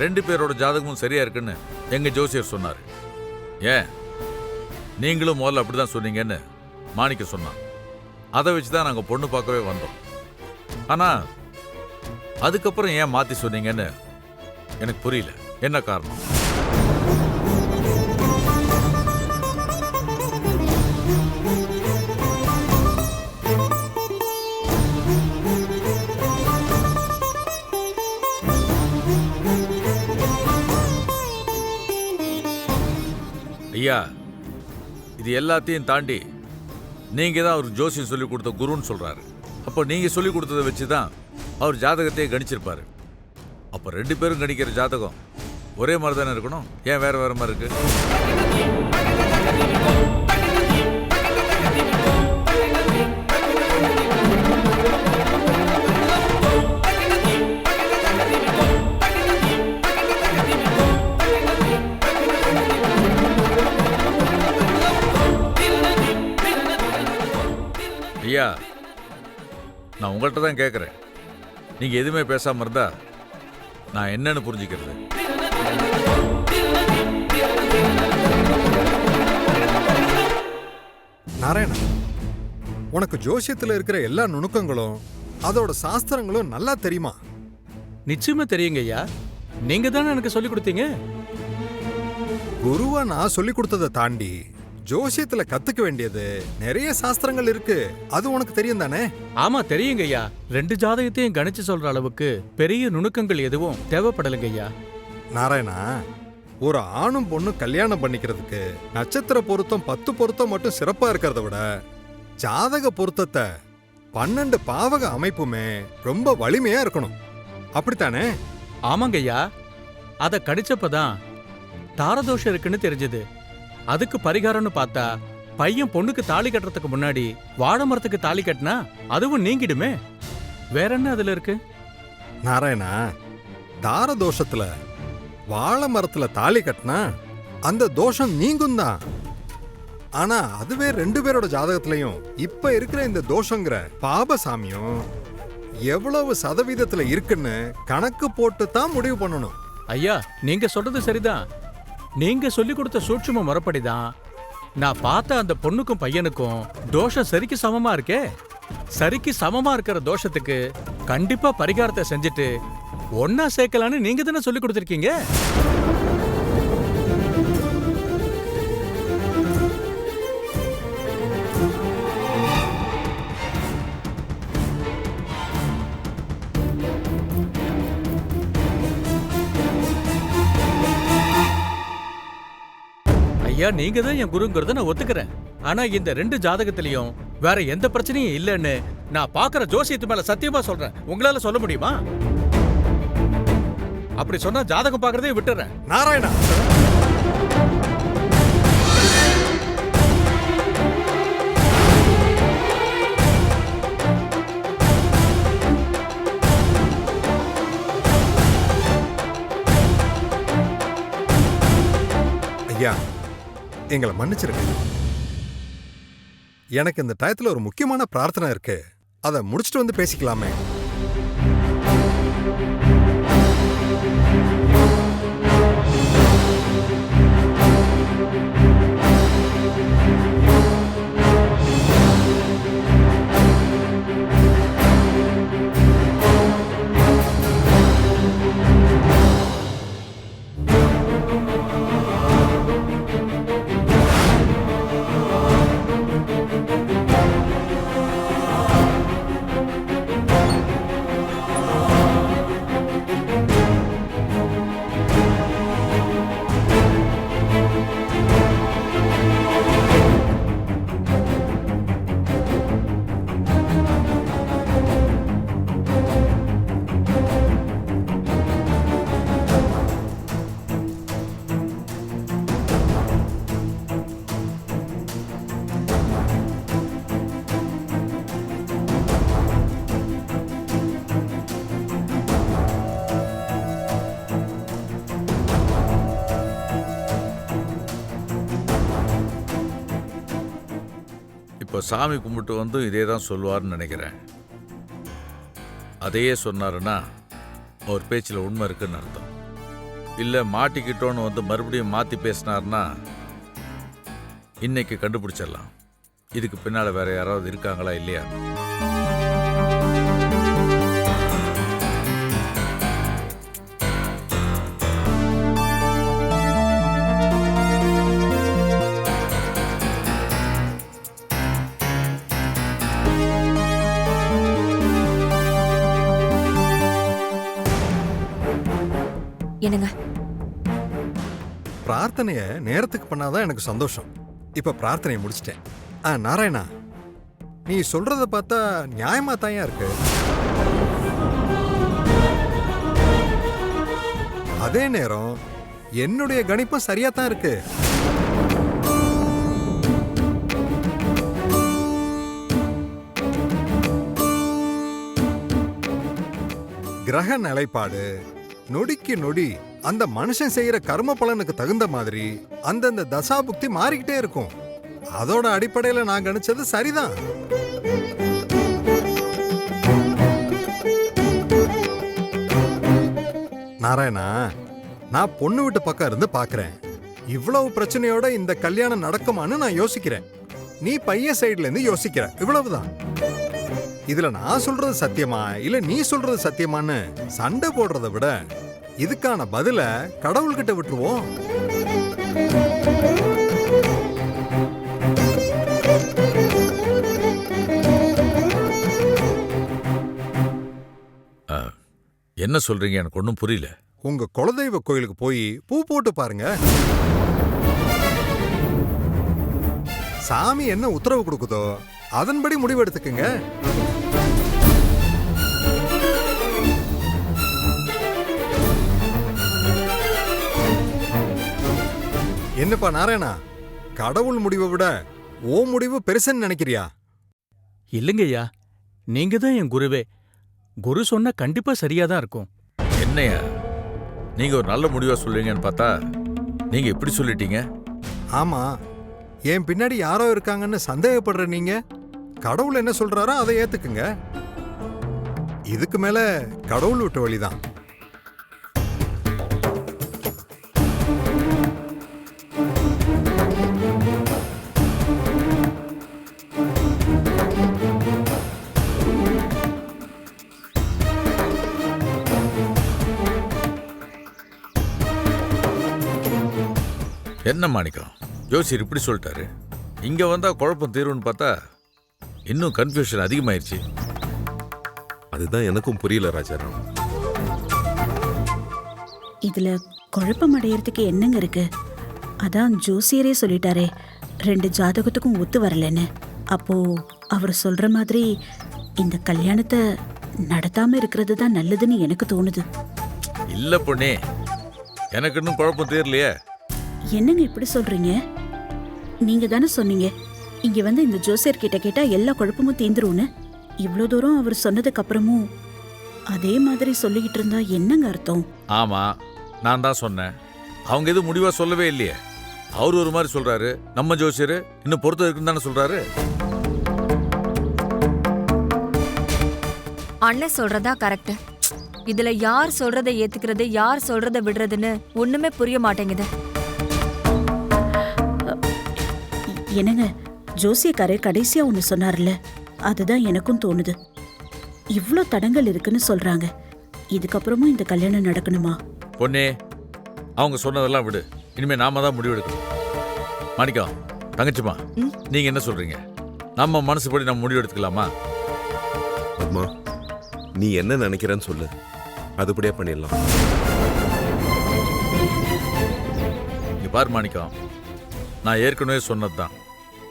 2 பேரோட ஜாதகமும் சரியா இருக்குன்னு எங்க ஜோசியர் சொன்னாரு. ஏன் நீங்களும் முதல்ல அப்படிதான் சொன்னீங்கன்னு மாணிக்க சொன்னான். அதை வச்சுதான் நாங்க பொண்ணு பார்க்கவே வந்தோம். ஆனா அதுக்கப்புறம் ஏன் மாத்தி சொன்னீங்கன்னு எனக்கு புரியல. என்ன காரணம்? ஐயா, இது எல்லாத்தையும் தாண்டி நீங்க தான் அவர் ஜோசியம் சொல்லி கொடுத்த குருன்னு சொல்றாரு. அப்போ நீங்க சொல்லி கொடுத்ததை வச்சுதான் அவர் ஜாதகத்தையே கணிச்சிருப்பாரு. அப்போ 2 பேரும் கணிக்கிற ஜாதகம் ஒரே மாதிரி தானே இருக்கணும். ஏன் வேற வேற மாதிரி இருக்கு? ஐயா, நான் உங்கள்கிட்ட தான் கேட்குறேன். நீங்க எதுவுமே பேசாம இருந்தா நான் என்னன்னு புரிஞ்சுக்கிறது? நாராயணா, உனக்கு ஜோசியத்துல இருக்கிற எல்லா நுணுக்கங்களும் அதோட சாஸ்திரங்களும் நல்லா தெரியுமா? நிச்சயமா தெரியுங்க ஐயா. நீங்க தானே எனக்கு சொல்லி கொடுத்தீங்க. குருவா நான் சொல்லி கொடுத்ததை தாண்டி ஜோசியத்துல கத்துக்க வேண்டியது நிறைய சாஸ்திரங்கள் இருக்கு. அது உனக்கு தெரியும் தானே? ஆமா தெரியுங்க ஐயா. 2 ஜாதகத்தையும் கணிச்சு சொல்ற அளவுக்கு பெரிய நுணுக்கங்கள் எதுவும் தேவைப்படலைங்க ஐயா. நாராயணா, ஒரு ஆணும் பொண்ணும் கல்யாணம் பண்ணிக்கிறதுக்கு நட்சத்திர பொருத்தம் 10 பொருத்தம் மட்டும் சிறப்பா இருக்கிறத விட ஜாதக பொருத்தத்தை 12 பாவக அமைப்புமே ரொம்ப வலிமையா இருக்கணும். அப்படித்தானே? ஆமாங்க ஐயா. அத கடிச்சப்பதான் தாரதோஷம் இருக்குன்னு தெரிஞ்சது. அதுக்கு பரிகாரம்னு பார்த்தா பையன் பொண்ணுக்கு தாலி கட்டுறதுக்கு முன்னாடி வாழை மரத்துக்கு தாலி கட்டினா அதுவும் நீங்கிடுமே. வேற என்ன அதுல இருக்கு? நாராயணா, தார தோஷத்துல வாழை மரத்துல தாலி கட்டினா அந்த தோஷம் நீங்கும் தான். ஆனா அதுவே 2 பேரோட ஜாதகத்திலையும் இப்ப இருக்கிற இந்த தோஷங்கிற பாபசாமியம் எவ்வளவு சதவீதத்துல இருக்குன்னு கணக்கு போட்டு தான் முடிவு பண்ணணும். ஐயா, நீங்க சொல்றது சரிதான். நீங்க சொல்லி கொடுத்த சூட்சும முறைப்படிதான் நான் பார்த்த அந்த பொண்ணுக்கும் பையனுக்கும் தோஷம் சரிக்கு சமமா இருக்கே. சரிக்கு சமமா இருக்கிற தோஷத்துக்கு கண்டிப்பா பரிகாரத்தை செஞ்சுட்டு ஒன்னா சேர்க்கலான்னு நீங்க தானே சொல்லி கொடுத்துருக்கீங்க. ஐயா, நீங்க தான் என் குருங்கிறத நான் ஒத்துக்கிறேன். ஆனா இந்த 2 ஜாதகத்திலையும் வேற எந்த பிரச்சனையும் இல்லைன்னு நான் பாக்குற ஜோசியத்து மேல சத்தியமா சொல்றேன். உங்களால சொல்ல முடியுமா? அப்படி சொன்னா ஜாதகம் பாக்குறதே விட்டுறேன். நாராயணா, ஐயா, எங்களை மன்னிச்சிருங்க. எனக்கு இந்த டயத்துல ஒரு முக்கியமான பிரார்த்தனை இருக்கு. அதை முடிச்சுட்டு வந்து பேசிக்கலாமே? இப்போ சாமி கும்பிட்டு வந்து இதே தான் சொல்லுவார்னு நினைக்கிறேன். அதையே சொன்னாருன்னா அவர் பேச்சில் உண்மை இருக்குன்னு அர்த்தம். இல்லை மாட்டிக்கிட்டோன்னு வந்து மறுபடியும் மாற்றி பேசினார்னா இன்னைக்கு கண்டுபிடிச்சிடலாம் இதுக்கு பின்னால் வேற யாராவது இருக்காங்களா இல்லையா. என்னங்க பிரார்த்தனைய நேரத்துக்கு பண்ணாதான் எனக்கு சந்தோஷம். இப்ப பிரார்த்தனையை முடிச்சிட்டேன். நாராயணா, நீ சொல்றத பார்த்தா நியாயமா தாயா இருக்கு. அதே நேரம் என்னுடைய கணிப்பும் சரியா தான் இருக்கு. கிரக நிலைப்பாடு நொடிக்கு நொடி அந்த மனுஷன் செய்யற கர்ம பலனுக்கு தகுந்த மாதிரி அந்தந்த தசாபுக்தி மாறிக்கிட்டே இருக்கும். அதோட அடிப்படையில நான் கணிச்சது சரிதான். நாராயணா, நான் பொண்ணு வீட்டு பக்கம் இருந்து பாக்குறேன். இவ்வளவு பிரச்சனையோட இந்த கல்யாணம் நடக்குமான்னு நான் யோசிக்கிறேன். நீ பையன் சைடுல இருந்து யோசிக்கிற, இவ்வளவுதான். இதுல நான் சொல்றது சத்தியமா இல்ல நீ சொல்றது சத்தியமான்னு சண்டை போடுறதை விட இதுக்கான பதில கடவுள்கிட்ட விட்டுருவோம். என்ன சொல்றீங்க? எனக்கு ஒன்றும் புரியல. உங்க குலதெய்வ கோயிலுக்கு போய் பூ போட்டு பாருங்க. சாமி என்ன உத்தரவு கொடுக்குதோ அதன்படி முடிவெடுத்துக்குங்க. என்னப்பா நாராயணா, கடவுள் முடிவை விட ஓ முடிவு பெருசுன்னு நினைக்கிறியா? இல்லைங்கய்யா, நீங்க தான் என் குருவே. குரு சொன்னா கண்டிப்பா சரியாதான் இருக்கும். என்னையா நீங்க ஒரு நல்ல முடிவா சொல்லுவீங்கன்னு பார்த்தா நீங்க இப்படி சொல்லிட்டீங்க. ஆமா, என் பின்னாடி யாரோ இருக்காங்கன்னு சந்தேகப்படுற நீங்க கடவுள் என்ன சொல்றாரோ அதை ஏத்துக்குங்க. இதுக்கு மேல கடவுள் விட்ட வழிதான். என்ன மாணிக்கம், ஜோசியர் இப்படி சொல்லிட்டாரு. இங்க வந்தா குழப்பம் தீரும்னு பார்த்தா இன்னும் கன்ஃபியூஷன் அதிகமாயிருச்சு. அதுதான் எனக்கும் புரியல ராஜாராம். இதுல குழப்பம் அடையறதுக்கு என்னங்க இருக்கு? அதான் ஜோசியரே சொல்லிட்டாரே 2 ஜாதகத்துக்கும் ஒத்து வரலன்னு. அப்போ அவர் சொல்ற மாதிரி இந்த கல்யாணத்தை நடத்தாம இருக்கிறது தான் நல்லதுன்னு எனக்கு தோணுது. இல்ல பொண்ணே, எனக்கு இன்னும் குழப்பம் தீரலையே. என்னங்க இப்படி சொல்றீங்க? நீங்க தானே சொன்னீங்க இங்க வந்து இந்த ஜோசியர் கிட்ட கேட்டா எல்லா குழப்பமும் தீந்துரும்னு. இவ்வளோ தூரம் அவர் சொன்னதுக்கு அப்புறமும் அதே மாதிரி சொல்லிக்கிட்டு இருந்தா என்னங்க அர்த்தம்? ஆமா, நான் தான் சொன்னேன். அவங்க எதுவும் முடிவா சொல்லவே இல்லையே. அவர் ஒரு மாதிரி சொல்றாரு, நம்ம ஜோசியர் இன்னும் பொறுத்த இருக்குன்னு தானே சொல்றாரு. அண்ணன் சொல்றதா கரெக்ட். இதுல யார் சொல்றதை ஏத்துக்கிறது யார் சொல்றதை விடுறதுன்னு ஒண்ணுமே புரிய மாட்டேங்குது. என்னங்க, ஜோசியக்காரே கடைசியா ஒண்ணு சொன்னார்ல, அதுதான் எனக்கும் தோணுது. இவ்ளோ தடங்கள் இருக்குன்னு சொல்றாங்க. இதுக்கப்புறமும் இந்த கல்யாணம் நடக்கணுமா? பொண்ணே, அவங்க சொன்னதெல்லாம் விடு. இனிமே நாம தான் முடிவெடுக்கணும். மாணிக்கம், தங்கச்சிமா, நீங்க என்ன சொல்றீங்க? நம்ம மனசுப்படி நம்ம முடிவு எடுத்துக்கலாமா? அம்மா, நீ என்ன நினைக்கிறன்னு சொல்லு, அதுபடியே பண்ணிடலாம். இங்க பாரு மாணிக்கம், நான் ஏற்கனவே சொன்னதுதான்.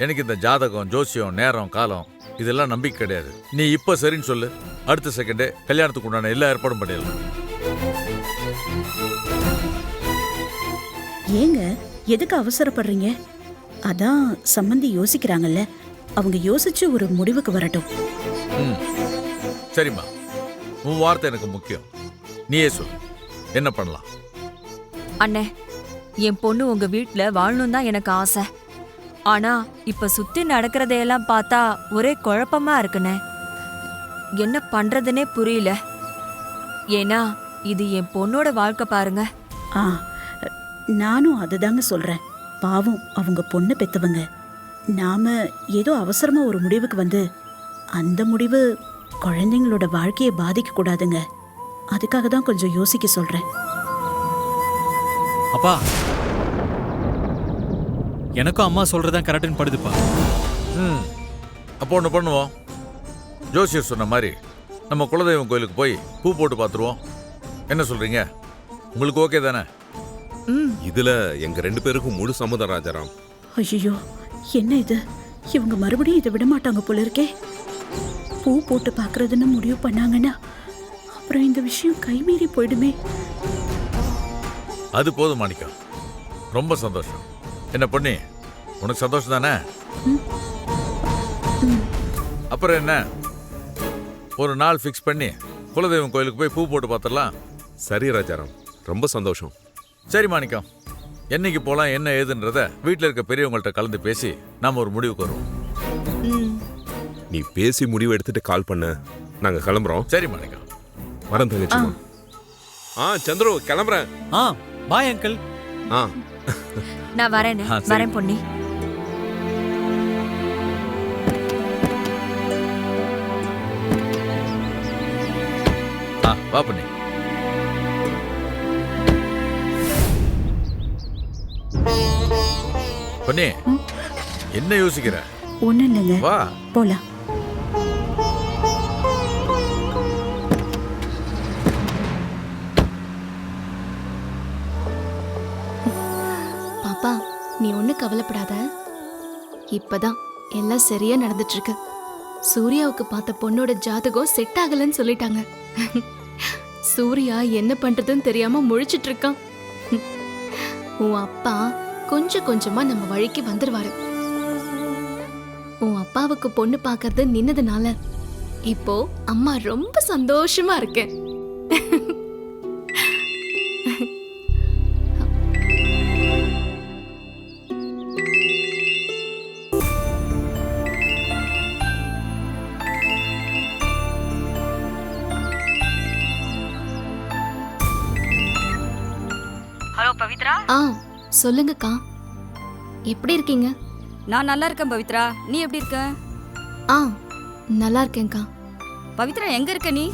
எனக்கு இந்த ஜாதகம், ஜோசியம், நேரம், காலம் இதெல்லாம் நம்பிக்கை கிடையாது. நீ இப்ப சரின்னு சொல்லு, அடுத்த செகண்டே கல்யாணத்துக்கு உண்டான எல்லா ஏற்பாடும் பண்ணிடலாம். ஏங்க எதுக்கு அவசரப்படுறீங்க? அதான் சம்மந்தி யோசிக்கிறாங்கல்ல, அவங்க யோசிச்சு ஒரு முடிவுக்கு வரட்டும். சரிம்மா, உன் வார்த்தை எனக்கு முக்கியம். நீயே சொல்லு, என்ன பண்ணலாம்? அண்ணே, என் பொண்ணு உங்க வீட்ல வாழணும் தான் எனக்கு ஆசை. ஆனா இப்ப சுத்தி நடக்கிறதையெல்லாம் பார்த்தா ஒரே குழப்பமா இருக்குண்ணே. என்ன பண்றதுன்னே புரியல. ஏன்னா இது என் பொண்ணோட வாழ்க்கை பாருங்க. ஆ நானும் அதுதாங்க சொல்றேன். பாவம் அவங்க பொண்ணு பெத்தவங்க. நாம ஏதோ அவசரமா ஒரு முடிவுக்கு வந்து அந்த முடிவு குழந்தைங்களோட வாழ்க்கையை பாதிக்க கூடாதுங்க. அதுக்காக தான் கொஞ்சம் யோசிக்க சொல்றேன். அப்பா, எனக்கும் அம்மா சொல்றதான் கரெக்டுன்னு படுதுப்பா. ம் அப்போ ஒன்று பண்ணுவோம். ஜோசியர் சொன்ன மாதிரி நம்ம குலதெய்வம் கோயிலுக்கு போய் பூ போட்டு பார்த்துருவோம். என்ன சொல்றீங்க? உங்களுக்கு ஓகே தானே? இதுல எங்க 2 பேருக்கும் முழு சம்மதம் ராஜாராம். ஐயோ, என்ன இது? இவங்க மறுபடியும் இதை விட மாட்டாங்க போல இருக்கே. பூ போட்டு பார்க்கறதுன்னு முடிவு பண்ணாங்கன்னா அப்புறம் இந்த விஷயம் கைமீறி போயிடுமே. அது போதும் மாணிக்கம், ரொம்ப சந்தோஷம். என்ன பொண்ணி, உனக்கு சந்தோஷம் தானே? அப்புறம் என்ன, ஒரு நாள் ஃபிக்ஸ் பண்ணி குலதெய்வம் கோயிலுக்கு போய் பூ போட்டு பார்த்துடலாம். சரி ராஜாராம், ரொம்ப சந்தோஷம். சரி மாணிக்கம், என்னைக்கு போகலாம் என்ன ஏதுன்றத வீட்டில் இருக்க பெரியவங்கள்ட்ட கலந்து பேசி நாம ஒரு முடிவுக்கு வருவோம். நீ பேசி முடிவு எடுத்துட்டு கால் பண்ண, நாங்க கிளம்புறோம். சரி மாணிக்கம். வரேன் தங்கச்சிமா. சந்துரு கிளம்புறேன். Bye uncle. நான் வரேன் சரி. வரேன் பொன்னி. வா பொண்ணி. பொண்ணி, என்ன யோசிக்கிற? ஒன்றும் இல்லைங்க, வா. போலாம். பாப்பா, நீ ஒன்றும் கவலைப்படாத. இப்பதான் எல்லாம் சரியா நடந்துட்டு இருக்கு. சூர்யாவுக்கு பார்த்த பொண்ணோட ஜாதகம் செட் ஆகலன்னு சொல்லிட்டாங்க. சூர்யா என்ன பண்றதுன்னு தெரியாம முழிச்சிட்டு இருக்கான். உன் அப்பா கொஞ்சம் கொஞ்சமா நம்ம வழிக்கு வந்துருவாரு. உன் அப்பாவுக்கு பொண்ணு பார்க்கறது நின்னதுனால இப்போ அம்மா ரொம்ப சந்தோஷமா இருக்கேன். ஹலோ பவித்ரா. சொல்லுங்கக்கா, எப்படி இருக்கீங்க? நான் நல்லா இருக்கேன் பவித்ரா, நீ எப்படி இருக்க? நல்லா இருக்கேன்க்கா. பவித்ரா, எங்க இருக்க நீ?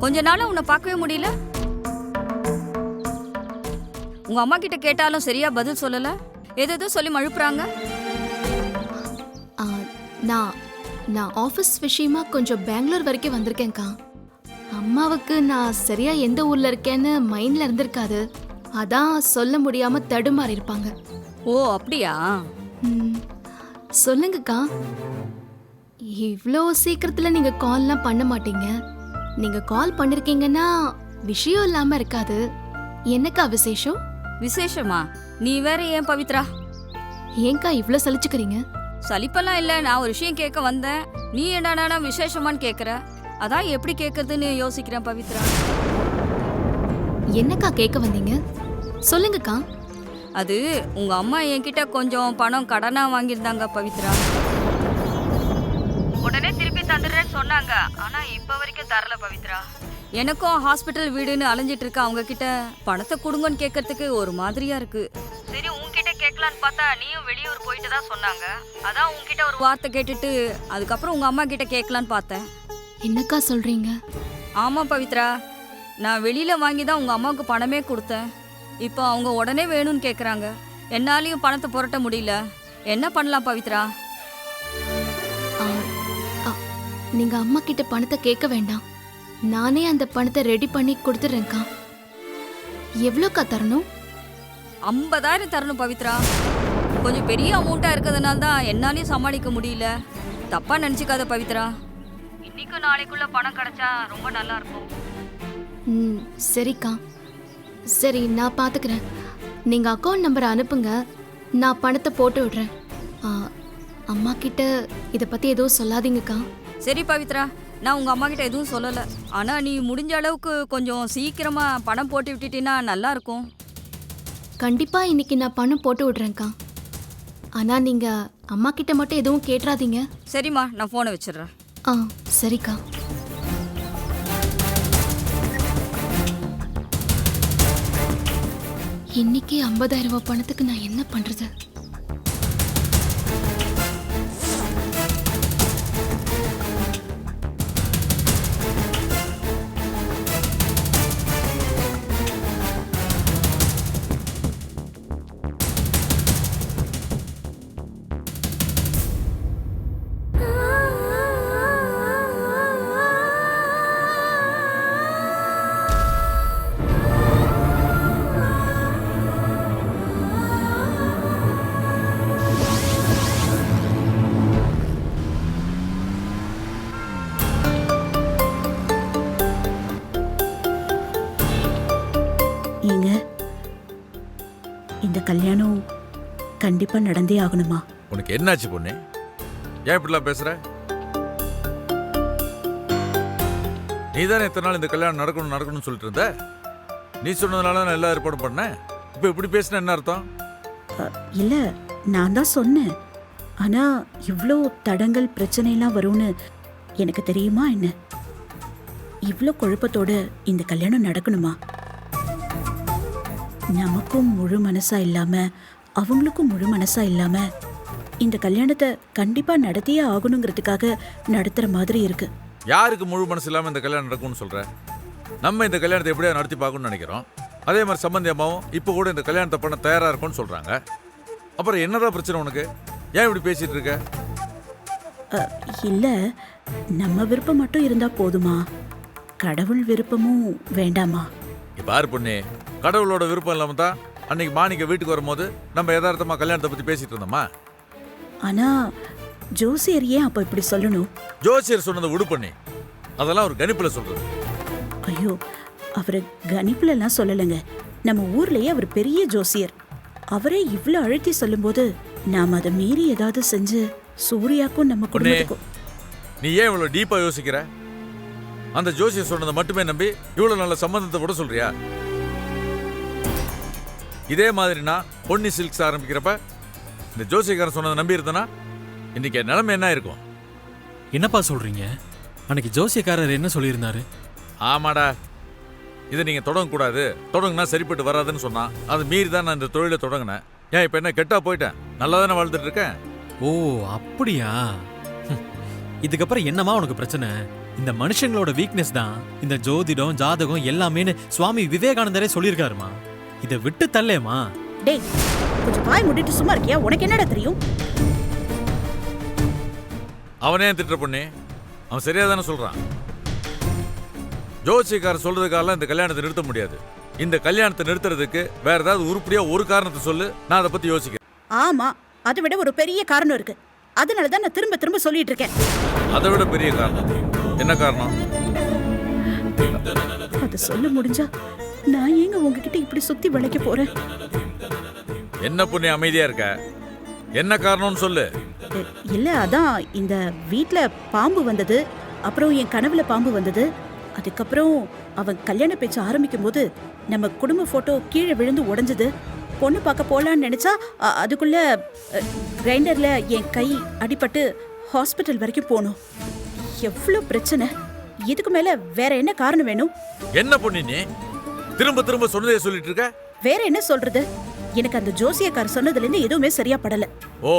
கொஞ்ச நாளா உன்னை பார்க்கவே முடியல. உங்க அம்மா கிட்ட கேட்டாலும் சரியா பதில் சொல்லல, ஏதேதோ சொல்லி மழுப்புறாங்க. நான் ஆஃபீஸ் விஷயமா கொஞ்சம் பெங்களூர் வரைக்கும் வந்திருக்கேன்க்கா. அம்மாவுக்கு நான் சரியா எந்த ஊர்ல இருக்கேன்னு மைண்ட்ல இருந்திருக்காது. அதான் சொல்ல முடியாம தடுமாறி இருப்பாங்க. ஓ அப்படியா? சொல்லுங்கக்கா, இவ்வளோ சீக்கிரத்துல நீங்க கால்லாம் பண்ண மாட்டீங்க. நீங்க கால் பண்ணிருக்கீங்கன்னா விஷயம் இல்லாம இருக்காது. என்னக்கா விசேஷம்? விசேஷமா? நீ வேற ஏன் பவித்ரா? ஏன்க்கா இவ்வளோ சலிச்சுக்கிறீங்க? சலிப்பெல்லாம் இல்ல, நான் ஒரு விஷயம் கேட்க வந்தேன். நீ என்னடா விசேஷமான்னு கேக்குற. அதான் எப்படி கேட்கறதுன்னு யோசிக்கிறேன் பவித்ரா. என்னக்கா கேட்க வந்தீங்க? சொல்லுங்கக்கா. அது உங்க அம்மா என்கிட்ட கொஞ்சம் பணம் கடனா வாங்கியிருந்தாங்க பவித்ரா. உடனே திருப்பி தந்துடுறேன்னு சொன்னாங்க. ஆனா இப்ப வரைக்கும் தரல பவித்ரா. எனக்கும் ஹாஸ்பிட்டல் வீடுன்னு அலைஞ்சிட்டு இருக்க அவங்க கிட்ட பணத்தை கொடுங்கன்னு கேட்கறதுக்கு ஒரு மாதிரியா இருக்கு. சரி உன்கிட்ட கேட்கலான்னு பார்த்தா நீயும் வெளியூர் போயிட்டு தான் சொன்னாங்க. அதான் உன்கிட்ட ஒரு வார்த்தை கேட்டுட்டு அதுக்கப்புறம் உங்க அம்மா கிட்ட கேட்கலான்னு பார்த்தேன். என்னக்கா சொல்றீங்க? ஆமா பவித்ரா, நான் வெளியில வாங்கி தான் உங்க அம்மாவுக்கு பணமே கொடுத்தேன். இப்போ அவங்க உடனே வேணும்னு கேக்குறாங்க. என்னாலையும் பணத்தை புரட்ட முடியல. என்ன பண்ணலாம் பவித்ரா? நீங்க அம்மா கிட்ட பணத்தை கேட்க வேண்டாம். நானே அந்த பணத்தை ரெடி பண்ணி கொடுத்துறேன்க்கா. எவ்வளோக்கா தரணும்? 50,000 தரணும் பவித்ரா. கொஞ்சம் பெரிய அமௌண்ட்டா இருக்கிறதுனால தான் என்னாலையும் சமாளிக்க முடியல. தப்பா நினைச்சுக்காத பவித்ரா. இன்னைக்கு நாளைக்குள்ள பணம் கிடைச்சா ரொம்ப நல்லா இருக்கும். சரிக்கா. சரி, நான் பாத்துக்கிறேன். நீங்க அக்கௌண்ட் நம்பரை அனுப்புங்க, நான் பணத்தை போட்டு விடுறேன். அம்மா கிட்ட இதை பத்தி எதுவும் சொல்லாதீங்கக்கா. சரி பவித்ரா, நான் உங்க அம்மா கிட்ட எதுவும் சொல்லல. ஆனா நீ முடிஞ்ச அளவுக்கு கொஞ்சம் சீக்கிரமா பணம் போட்டு விட்டுட்டீன்னா நல்லா இருக்கும். கண்டிப்பா இன்னைக்கு நான் பணம் போட்டு விடுறேன்க்கா. ஆனா நீங்க அம்மா கிட்ட மட்டும் எதுவும் கேட்றாதீங்க. சரிம்மா, நான் போனை வச்சிடுறேன். சரிக்கா. இன்னைக்கு 50,000 ரூபாய் பணத்துக்கு நான் என்ன பண்றது? ஏங்க, இந்த கல்யாணம் கண்டிப்பா நடந்தே ஆகணுமா? உனக்கு என்னாச்சு பொண்ணு? ஏன் இப்படிலாம் பேசுற? நீ தானே இத்தனை நாள் இந்த கல்யாணம் நடக்கணும் நடக்கணும்னு சொல்லிட்டு இருந்த. நீ சொன்னதுனால நான் எல்லா ஏற்பாடும் பண்ணேன். இப்போ இப்படி பேசினா என்ன அர்த்தம்? இல்ல, நான் தான் சொன்னேன். ஆனா இவ்ளோ தடங்கள் பிரச்சனைலாம் வரும்னு எனக்கு தெரியுமா என்ன? இவ்ளோ குழப்பத்தோட இந்த கல்யாணம் நடக்கணுமா? நமக்கும் முழு மனசா இல்லாம அவங்களுக்கும் முழு மனசா இல்லாம இந்த கல்யாணத்தை கண்டிப்பா நடத்தியே ஆகணுங்கிறதுக்காக நடத்துற மாதிரி இருக்கு. யாருக்கு முழு மனசு இல்லாம இந்த கல்யாணம் நடக்கும்னு சொல்ற? நம்ம இந்த கல்யாணத்தை எப்படியா நடத்தி பார்க்கணும்னு நினைக்கிறோம். அதே மாதிரி சம்பந்தி அம்மாவும் இப்போ கூட இந்த கல்யாணத்தை பண்ண தயாரா இருக்கும்னு சொல்றாங்க. அப்புறம் என்னதான் பிரச்சனை உனக்கு? ஏன் இப்படி பேசிட்டு இருக்க? இல்ல, நம்ம விருப்பம் மட்டும் இருந்தா போதுமா? கடவுள் விருப்பமும் வேண்டாமா? பாரு பொண்ணு, கடவுளோட விருப்பம் இல்லாம தான் அன்னைக்கு மாணிக்க வீட்டுக்கு வரும்போது நம்ம யதார்த்தமா கல்யாணத்தை பத்தி பேசிட்டு இருந்தோமா? ஆனா ஜோசியர் ஏன் அப்ப இப்படி சொல்லணும்? ஜோசியர் சொன்னதை விடு பண்ணி, அதெல்லாம் ஒரு கணிப்புல சொல்றது. ஐயோ, அவரு கணிப்புல எல்லாம் சொல்லலைங்க. நம்ம ஊர்லயே அவர் பெரிய ஜோசியர். அவரே இவ்ளோ அழுத்தி சொல்லும்போது நாம அதை மீறி ஏதாவது செஞ்சு சூர்யாக்கும் நம்ம பொண்ணே, குடும்பத்துக்கும். நீ ஏன் இவ்வளவு டீப்பா யோசிக்கிற? அந்த ஜோசியர் சொன்னதை மட்டுமே நம்பி இவ்வளவு நல்ல சம்பந்தத்தை விட சொல்றியா? இதே மாதிரி நான் பொன்னி சில்க்ஸ் ஆரம்பிக்கிறப்ப இந்த ஜோசியக்காரன் சொன்னதை நம்பி இருந்தனா இன்னைக்கு என் நிலைமை என்ன இருக்கும்? என்னப்பா சொல்றீங்க? அன்னைக்கு ஜோசியக்காரர் என்ன சொல்லியிருந்தாரு? ஆமாடா, இதை நீங்க தொடங்கக்கூடாது, தொடங்குனா சரிப்பட்டு வராதுன்னு சொன்னான். அது மீறி தான் நான் இந்த தொழிலை தொடங்கினேன். ஏன் இப்ப என்ன கெட்டா போயிட்டேன்? நல்லா தானே வாழ்ந்துட்டு இருக்கேன். ஓ அப்படியா? இதுக்கப்புறம் என்னமா உனக்கு பிரச்சனை? இந்த மனுஷங்களோட வீக்னஸ் தான் இந்த ஜோதிடம் ஜாதகம் எல்லாமேன்னு சுவாமி விவேகானந்தரே சொல்லியிருக்காருமா. இதை விட்டு தள்ளேமா? டேய், கொஞ்சம் வாய் மூடிட்டு சும்மா இருக்கியா? உனக்கு என்னடா தெரியும்? அவனே திட்டுற பொண்ணு, அவன் சரியா தானே சொல்றான். ஜோசியக்காரர் சொல்றதுக்காக இந்த கல்யாணத்தை நிறுத்த முடியாது. இந்த கல்யாணத்தை நிறுத்துறதுக்கு வேற ஏதாவது உருப்படியா ஒரு காரணத்தை சொல்லு, நான் அதை பத்தி யோசிக்கிறேன். ஆமா, அதை விட ஒரு பெரிய காரணம் இருக்கு. அதனாலதான் நான் திரும்ப திரும்ப சொல்லிட்டு இருக்கேன். அதை விட பெரிய காரணம் என்ன காரணம்? அதை சொல்ல முடிஞ்சா நான் ஏங்க உங்ககிட்ட இப்படி சுத்தி வளைக்க போறேன்? என்ன பொண்ணு அமைதியா இருக்க? என்ன காரணம்னு சொல்லு. இல்ல, அதான் இந்த வீட்ல பாம்பு வந்தது, அப்புறம் என் கனவுல பாம்பு வந்தது. அதுக்கப்புறம் அவன் கல்யாண பேச்சு ஆரம்பிக்கும் போது நம்ம குடும்ப போட்டோ கீழே விழுந்து உடைஞ்சது. பொண்ணு பார்க்க போலான்னு நினைச்சா அதுக்குள்ள கிரைண்டர்ல என் கை அடிபட்டு ஹாஸ்பிட்டல் வரைக்கும் போனோம். எவ்வளவு பிரச்சனை! இதுக்கு மேல வேற என்ன காரணம் வேணும்? என்ன பொண்ணு நீ திரும்ப திரும்ப சொன்னதே சொல்லிட்டு இருக்க? வேற என்ன சொல்றது? எனக்கு அந்த ஜோசியக்காரர் சொன்னதுல இருந்து எதுவுமே சரியா படல. ஓ,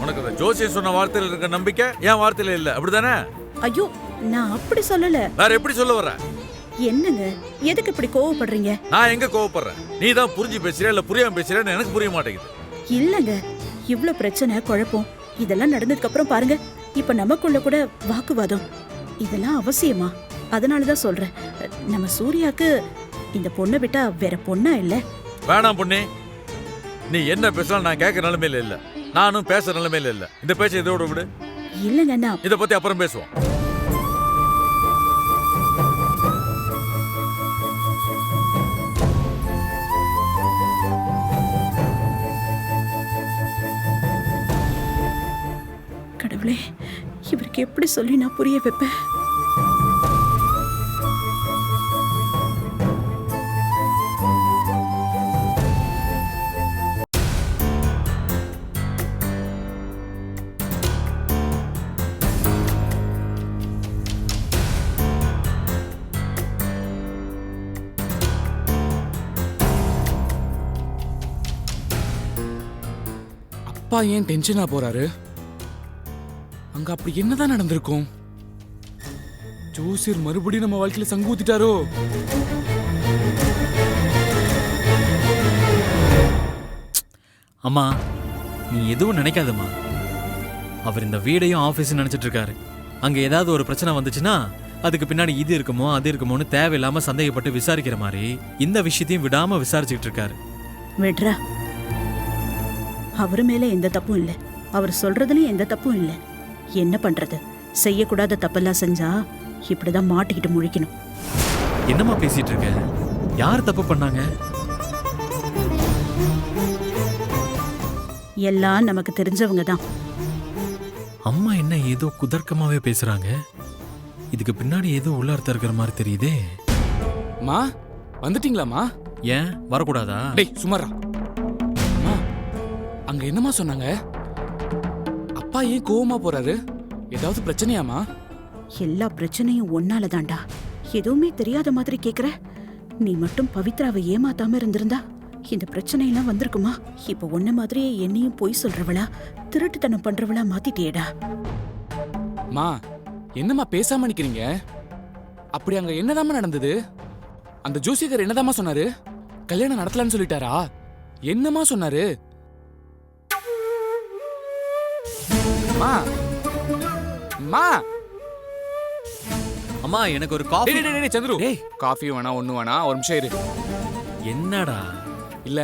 உனக்கு அந்த ஜோசியர் சொன்ன வார்த்தையில இருக்க நம்பிக்கை என் வார்த்தையில இல்ல, அப்படிதானே? ஐயோ, நான் அப்படி சொல்லல. வேற எப்படி சொல்ல வர? என்னங்க, எதுக்கு இப்படி கோவப்படுறீங்க? நான் எங்க கோவப்படுறேன்? நீ தான் புரிஞ்சு பேசுறியா இல்ல புரியாம பேசுறியான்னு எனக்கு புரிய மாட்டேங்குது. இல்லங்க, இவ்ளோ பிரச்சனை குழப்பம் இதெல்லாம் நடந்ததுக்கு அப்புறம் பாருங்க, இப்ப நமக்குள்ள கூட வாக்குவாதம். இதெல்லாம் அவசியமா? அதனாலதான் சொல்றேன், நம்ம சூர்யாக்கு இந்த பொண்ணை விட்டா வேற பொண்ணா இல்ல. வேணாம் பொண்ணே, நீ என்ன பேசலாம் நான் கேட்க நிலைமையில இல்ல, நானும் பேச நிலைமையில இல்ல. இந்த பேச்சை இதோட விடு. இல்லங்க, நான் இத பத்தி அப்புறம் பேசுவோம். கடவுளே, இவருக்கு எப்படி சொல்லி நான் புரிய வைப்பேன்? அப்பா ஏன் டென்ஷனா போறாரு? அங்க அப்படி என்னதான் நடந்திருக்கும்? ஜோசியர் மறுபடியும் நம்ம வாழ்க்கையில சங்கு ஊத்திட்டாரோ? அம்மா நீ எதுவும் நினைக்காதம்மா. அவர் இந்த வீடையும் ஆஃபீஸும் நினைச்சிட்டு இருக்காரு. அங்க ஏதாவது ஒரு பிரச்சனை வந்துச்சுன்னா அதுக்கு பின்னாடி இது இருக்குமோ அது இருக்குமோன்னு தேவையில்லாம சந்தேகப்பட்டு விசாரிக்கிற மாதிரி இந்த விஷயத்தையும் விடாம விசாரிச்சுட்டு இருக்காரு. விட்ரா, அவரு மேல எந்த தப்பும் இல்லை, அவர் சொல்றதுலயும் எந்த தப்பும் இல்லை. என்ன பண்றது, செய்யக்கூடாத தப்பெல்லாம் செஞ்சா இப்படிதான் மாட்டிக்கிட்டு முழிக்கணும். என்னம்மா பேசிட்டு இருக்க? யார் தப்பு பண்ணாங்க? எல்லாம் நமக்கு தெரிஞ்சவங்க தான். அம்மா என்ன ஏதோ குதர்க்கமாவே பேசுறாங்க. இதுக்கு பின்னாடி ஏதோ உள்ளார்த்த இருக்கிற மாதிரி தெரியுதே. மா வந்துட்டீங்களாமா? ஏன் வரக்கூடாதா? டேய் சுமாரா. அம்மா அங்க என்னமா சொன்னாங்க? அப்பா ஏன் கோவமா போறாரு? ஏதாவது பிரச்சனையாமா? எல்லா பிரச்சனையும் ஒன்னால தான்டா. எதுவுமே தெரியாத மாதிரி கேக்குற. நீ மட்டும் பவித்ராவை ஏமாத்தாம இருந்திருந்தா இந்த பிரச்சனையெல்லாம் வந்திருக்குமா? இப்ப உன்ன மாதிரியே என்னையும் பொய் சொல்றவளா திருட்டுத்தனம் பண்றவளா மாத்திட்டியேடா. மா என்னம்மா பேசாம நிக்கிறீங்க? அப்படி அங்க என்னதாம்மா நடந்தது? அந்த ஜோசியர் என்னதாம்மா சொன்னாரு? கல்யாணம் நடத்தலான்னு சொல்லிட்டாரா? என்னம்மா சொன்னாரு? மா மா அம்மா எனக்கு ஒரு காஃபி. டேய் டேய் டேய் சந்துரு, டேய் காஃபி வேணா ஒண்ணு வேணா, ஒரு நிமிஷம் இரு. என்னடா? இல்ல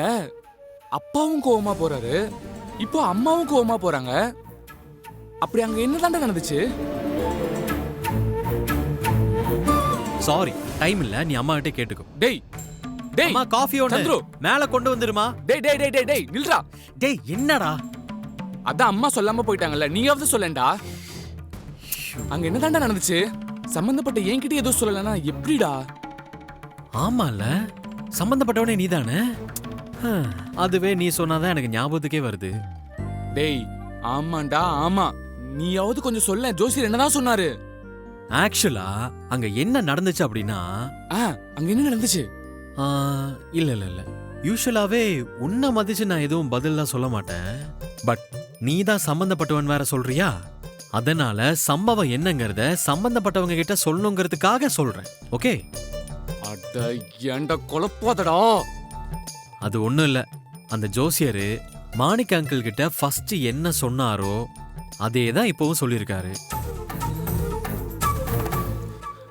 அப்பாவும் கோவமா போறாரு, இப்போ அம்மாவும் கோவமா போறாங்க. அப்படி அங்க என்னதாண்டா நடந்துச்சு? சாரி டைம் இல்ல, நீ அம்மா கிட்ட கேட்டுக்கோ. டேய் டேய் அம்மா காஃபி ஒன்னு சந்துரு, மேல கொண்டு வந்துருமா. டேய் டேய் டேய் டேய் டேய் நில்றா. டேய் என்னடா? அதான் அம்மா சொல்லாம போயிட்டாங்கல்ல, நீயாவது சொல்லேன்டா. அங்க என்னதாண்டா நடந்துச்சு? சம்பந்தப்பட்ட என்கிட்ட ஏதோ சொல்லலன்னா எப்படிடா? ஆமால, சம்பந்தப்பட்டவனே நீதானே. அதுவே நீ சொன்னாதான் எனக்கு ஞாபகத்துக்கே வருது. டேய் ஆமாண்டா ஆமா, நீயாவது கொஞ்சம் சொல்ல. ஜோசியர் என்னதான் சொன்னாரு? ஆக்சுவலா அங்க என்ன நடந்துச்சு அப்படின்னா, அங்க என்ன நடந்துச்சு? இல்ல இல்ல இல்ல, யூஷுவலாவே உன்னை மதிச்சு நான் எதுவும் பதிலாம் சொல்ல மாட்டேன். பட் நீ தான் சம்பந்தப்பட்டவன் வேற சொல்றியா, அதனால சம்பவம் என்னங்கறத சம்பந்தப்பட்டவங்க கிட்ட சொல்லணுங்கிறதுக்காக சொல்றேன். ஓகே? அட ஏன்டா குழப்பாதடா. அது ஒண்ணும் இல்ல, அந்த ஜோசியரு மாணிக்க அங்கிள் கிட்ட ஃபர்ஸ்ட் என்ன சொன்னாரோ அதே தான் இப்பவும் சொல்லியிருக்காரு.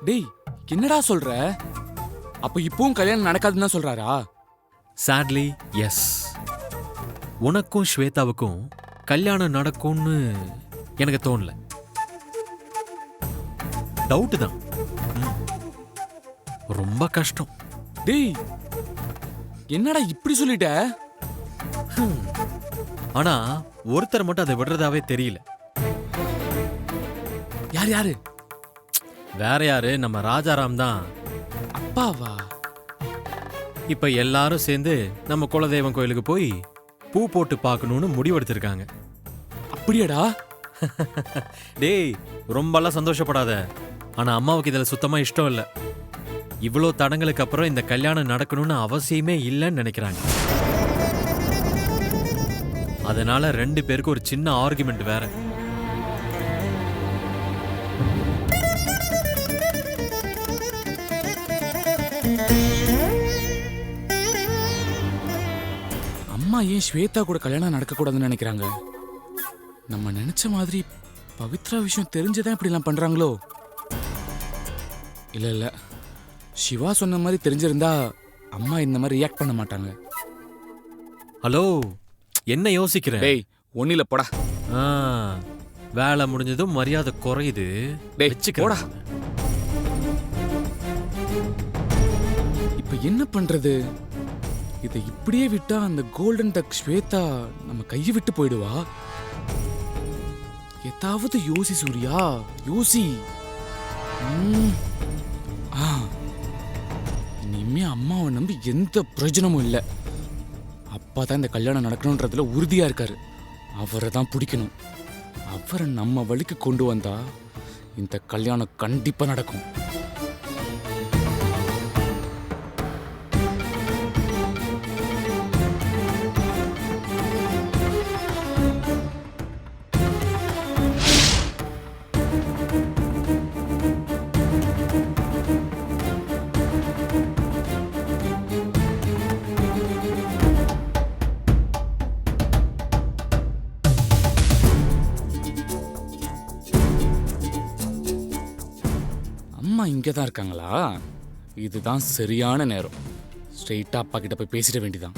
டேய் என்னடா சொல்ற? அப்ப இப்பவும் கல்யாணம் நடக்காதுன்னு தான் சொல்றாரா? Sadly S. உனக்கும் ஸ்வேதாவுக்கும் கல்யாணம் நடக்கும்னு எனக்கு தோணல. டவுட் தான். ரொம்ப கஷ்டம். டேய் என்னடா இப்படி சொல்லிட்ட? ஆனா ஒருத்தர் மட்டும் அதை விடுறதாவே தெரியல. யார் யாரு? வேற யாரு, நம்ம ராஜாராம் தான். அப்பாவா? இப்ப எல்லாரும் சேர்ந்து நம்ம குலதெய்வம் கோயிலுக்கு போய் பூ போட்டு பார்க்கணும்னு முடிவெடுத்திருக்காங்க. அப்படியாடா? டேய் ரொம்பலாம் சந்தோஷப்படாத. ஆனா அம்மாவுக்கு இதுல சுத்தமா இஷ்டம் இல்ல. இவ்வளோ தடங்களுக்கு அப்புறம் இந்த கல்யாணம் நடக்கணும்னு அவசியமே இல்லைன்னு நினைக்கிறாங்க. அதனால 2 பேருக்கு ஒரு சின்ன ஆர்குமெண்ட் வேற. அம்மா ஏன் ஸ்வேதா கூட கல்யாணம் நடக்க கூடாதுன்னு நினைக்கிறாங்க? நம்ம நினைச்ச மாதிரி பவித்ரா விஷயம் தெரிஞ்சுதான் இப்படி எல்லாம் பண்றாங்களோ? இல்ல இல்ல, சிவா சொன்ன மாதிரி தெரிஞ்சிருந்தா அம்மா இந்த மாதிரி ரியாக்ட் பண்ண மாட்டாங்க. ஹலோ, என்ன யோசிக்கிற? டேய் ஒன்னில போடா. வேலை முடிஞ்சதும் மரியாதை குறையுது. டேய் போடா. இப்ப என்ன பண்றது? இதை இப்படியே விட்டா அந்த கோல்டன் டக் ஸ்வேதா நம்ம கையை விட்டு போயிடுவா. ஏதாவது யோசி சூர்யா, யோசி. இனிமே அம்மாவை நம்பி எந்த பிரயோஜனமும் இல்லை. அப்பா தான் இந்த கல்யாணம் நடக்கணுன்றதுல உறுதியா இருக்காரு. அவரை தான் பிடிக்கணும். அவரை நம்ம வழிக்கு கொண்டு வந்தா இந்த கல்யாணம் கண்டிப்பா நடக்கும். அம்மா இங்கே தான் இருக்காங்களா? இதுதான் சரியான நேரம். ஸ்ட்ரெயிட்டா அப்பா கிட்ட போய் பேசிட வேண்டியதான்.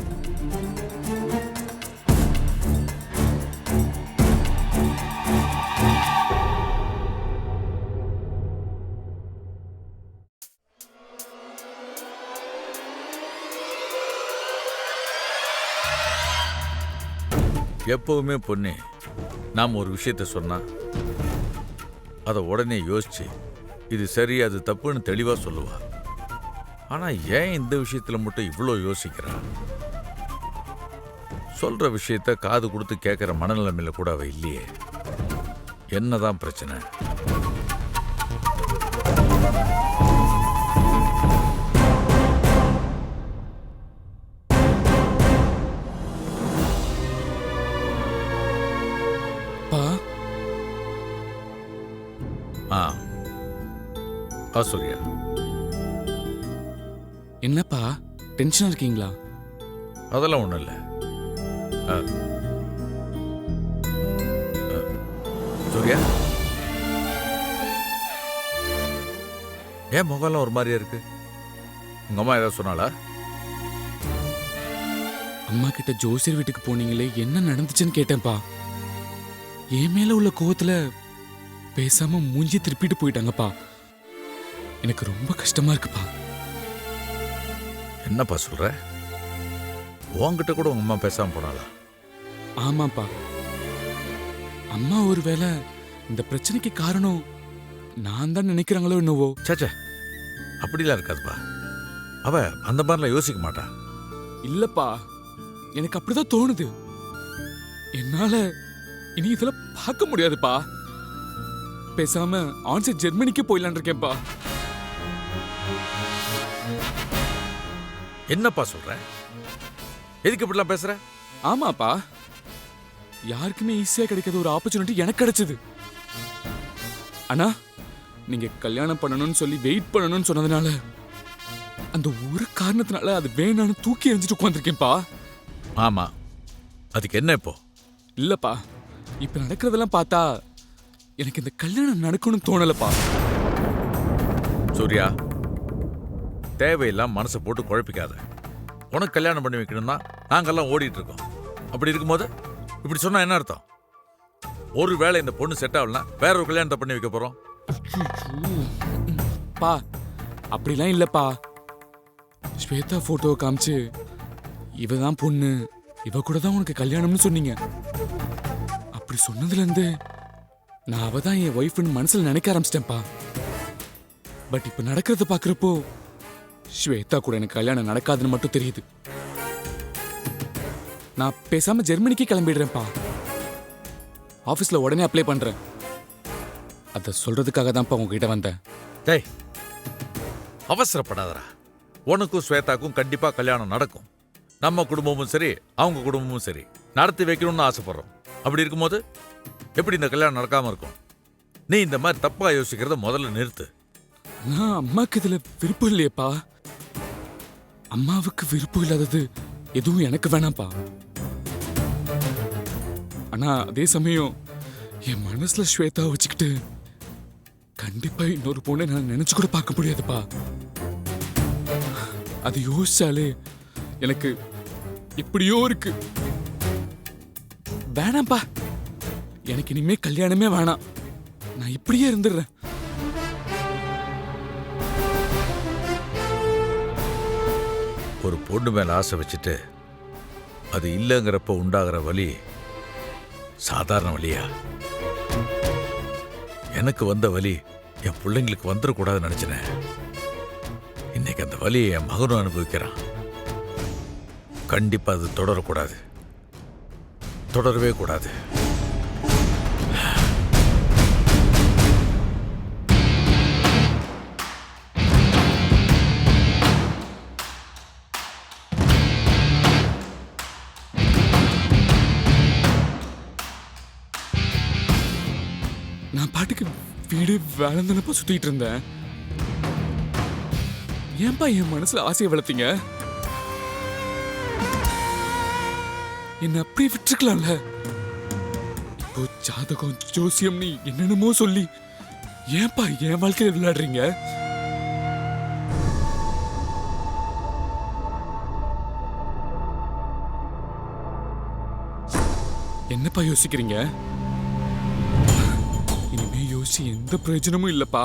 எப்பவுமே பொண்ணு நாம் ஒரு விஷயத்த சொன்னா அதை உடனே யோசிச்சு இது சரி அது தப்புன்னு தெளிவா சொல்லுவா. ஆனா ஏன் இந்த விஷயத்துல மட்டும் இவ்வளோ யோசிக்கிறா? சொல்ற விஷயத்த காது கொடுத்து கேட்கிற மனநிலைமையில கூட அவ இல்லையே. என்னதான் பிரச்சனை? சூர்யா, என்னப்பா டென்ஷனா இருக்கீங்களா? அதெல்லாம் ஒண்ணும் இல்லை. சூர்யா, ஏன் முகம்லாம் ஒரு மாதிரியா இருக்கு? உங்க அம்மா ஏதாவது சொன்னாளா? அம்மா கிட்ட ஜோசியர் வீட்டுக்கு போனீங்களே, என்ன நடந்துச்சுன்னு கேட்டேன்ப்பா. என் மேல உள்ள கோவத்துல பேசாம மூஞ்சி திருப்பிட்டு போயிட்டாங்கப்பா. எனக்கு ரொம்ப கஷ்டமா இருக்குப்பா. என்னப்பா சொல்ற? உன்கிட்ட கூட உங்க அம்மா பேசாம போனாளா? ஆமாப்பா. அம்மா ஒருவேளை இந்த பிரச்சனைக்கு காரணம் நான் தான் நினைக்கிறாங்களோ என்னவோ. சேச்சே, அப்படிலாம் இருக்காதுப்பா. அவ அந்த மாதிரிலாம் யோசிக்க மாட்டா. இல்லப்பா, எனக்கு அப்படிதான் தோணுது. என்னால இனி இதெல்லாம் பார்க்க முடியாதுப்பா. பேசாம ஆன்சைட் ஜெர்மனிக்கு போயிடலான் இருக்கேன்ப்பா. என்னப்பா சொல்ற? எதுக்கு இப்படிலாம் பேசுற? ஆமாப்பா, யாருக்குமே ஈஸியா கிடைக்காத ஒரு ஆப்பர்ச்சுனிட்டி எனக்கு கிடைச்சது. ஆனா நீங்க கல்யாணம் பண்ணணும்னு சொல்லி வெயிட் பண்ணணும்னு சொன்னதுனால அந்த ஒரு காரணத்தினால அது வேணான்னு தூக்கி எறிஞ்சிட்டு உட்காந்துருக்கேன்ப்பா. ஆமா, அதுக்கு என்ன இப்போ? இல்லப்பா, இப்ப நடக்கிறதெல்லாம் பார்த்தா எனக்கு இந்த கல்யாணம் நடக்கணும்னு தோணலப்பா. சூர்யா, தேவையில்லாம் மனசை போட்டு குழப்பிக்காத. உனக்கு கல்யாணம் பண்ணி வைக்கணும்னா நாங்கெல்லாம் ஓடிட்டு இருக்கோம். அப்படி இருக்கும்போது இப்படி சொன்னா என்ன அர்த்தம்? ஒரு வேளை இந்த பொண்ணு செட் ஆகலனா வேற ஒரு கல்யாணத்தை பண்ணி வைக்க போறோம். பா, அப்படிலாம் இல்லப்பா. ஸ்வேதா போட்டோ காமிச்சு இவ தான் பொண்ணு, இவ கூட தான் உனக்கு கல்யாணம்னு சொன்னீங்க. அப்படி சொன்னதுல இருந்து நான் அவ தான் என் ஒய்ஃப்னு மனசுல நினைக்க ஆரம்பிச்சிட்டேன்ப்பா. பட் இப்ப நடக்கிறத பாக்குறப்போ ஸ்வேதா கூட எனக்கு கல்யாணம் நடக்காதுன்னு மட்டும் தெரியுது. நான் பேசாம ஜெர்மனிக்கு கிளம்பிடுறேன்ப்பா. ஆபீஸ்ல உடனே அப்ளை பண்றேன். அத சொல்றதுக்காக தான்ப்பா உங்ககிட்ட வந்தேன். டேய், அவசரப்படாதடா. உனக்கும் ஸ்வேதாக்கும் கண்டிப்பா கல்யாணம் நடக்கும். நம்ம குடும்பமும் சரி, அவங்க குடும்பமும் சரி நடத்தி வைக்கணும்னு ஆசைப்படுறோம். அப்படி இருக்கும்போது எப்படி இந்த கல்யாணம் நடக்காம இருக்கும்? நீ இந்த மாதிரி தப்பா யோசிக்கிறத முதல்ல நிறுத்து. நான் அம்மாக்கு இதுல விருப்பம் இல்லையப்பா. அம்மாவுக்கு விருப்பம் இல்லாதது எதுவும் எனக்கு வேணாம்ப்பா. ஆனா அதே சமயம் என் மனசுல ஸ்வேதா வச்சுக்கிட்டு கண்டிப்பா இன்னொரு பொண்ணை நான் நினைச்சு கூட பார்க்க முடியாதுப்பா. அது யோசிச்சாலே எனக்கு எப்படியோ இருக்கு. வேணாம்ப்பா, எனக்கு இனிமே கல்யாணமே வேணாம். நான் இப்படியே இருந்துடுறேன். ஒரு பொண்ணு மேல ஆசை வச்சுட்டு அது இல்லைங்கிறப்ப உண்டாகிற வலி சாதாரண வலியா? எனக்கு வந்த வலி என் பிள்ளைங்களுக்கு வந்துடக்கூடாதுன்னு நினைச்சினேன். இன்னைக்கு அந்த வலியை என் மகனும் அனுபவிக்கிறான். கண்டிப்பா அது தொடரக்கூடாது, தொடரவே கூடாது. நான் பாட்டுக்கு வீடு வேலைந்தனப்பா சுத்திட்டு இருந்தேன். ஏன்பா என் மனசுல ஆசையை வளர்த்தீங்க? என்ன அப்படியே விட்டுருக்கலாம்ல. இப்போ ஜாதகம் ஜோசியம் நீ என்னென்னமோ சொல்லி ஏன்பா என் வாழ்க்கையில விளையாடுறீங்க? என்னப்பா யோசிக்கிறீங்க? இனிமே யோசிச்சு எந்த பிரயோஜனமும் இல்லப்பா.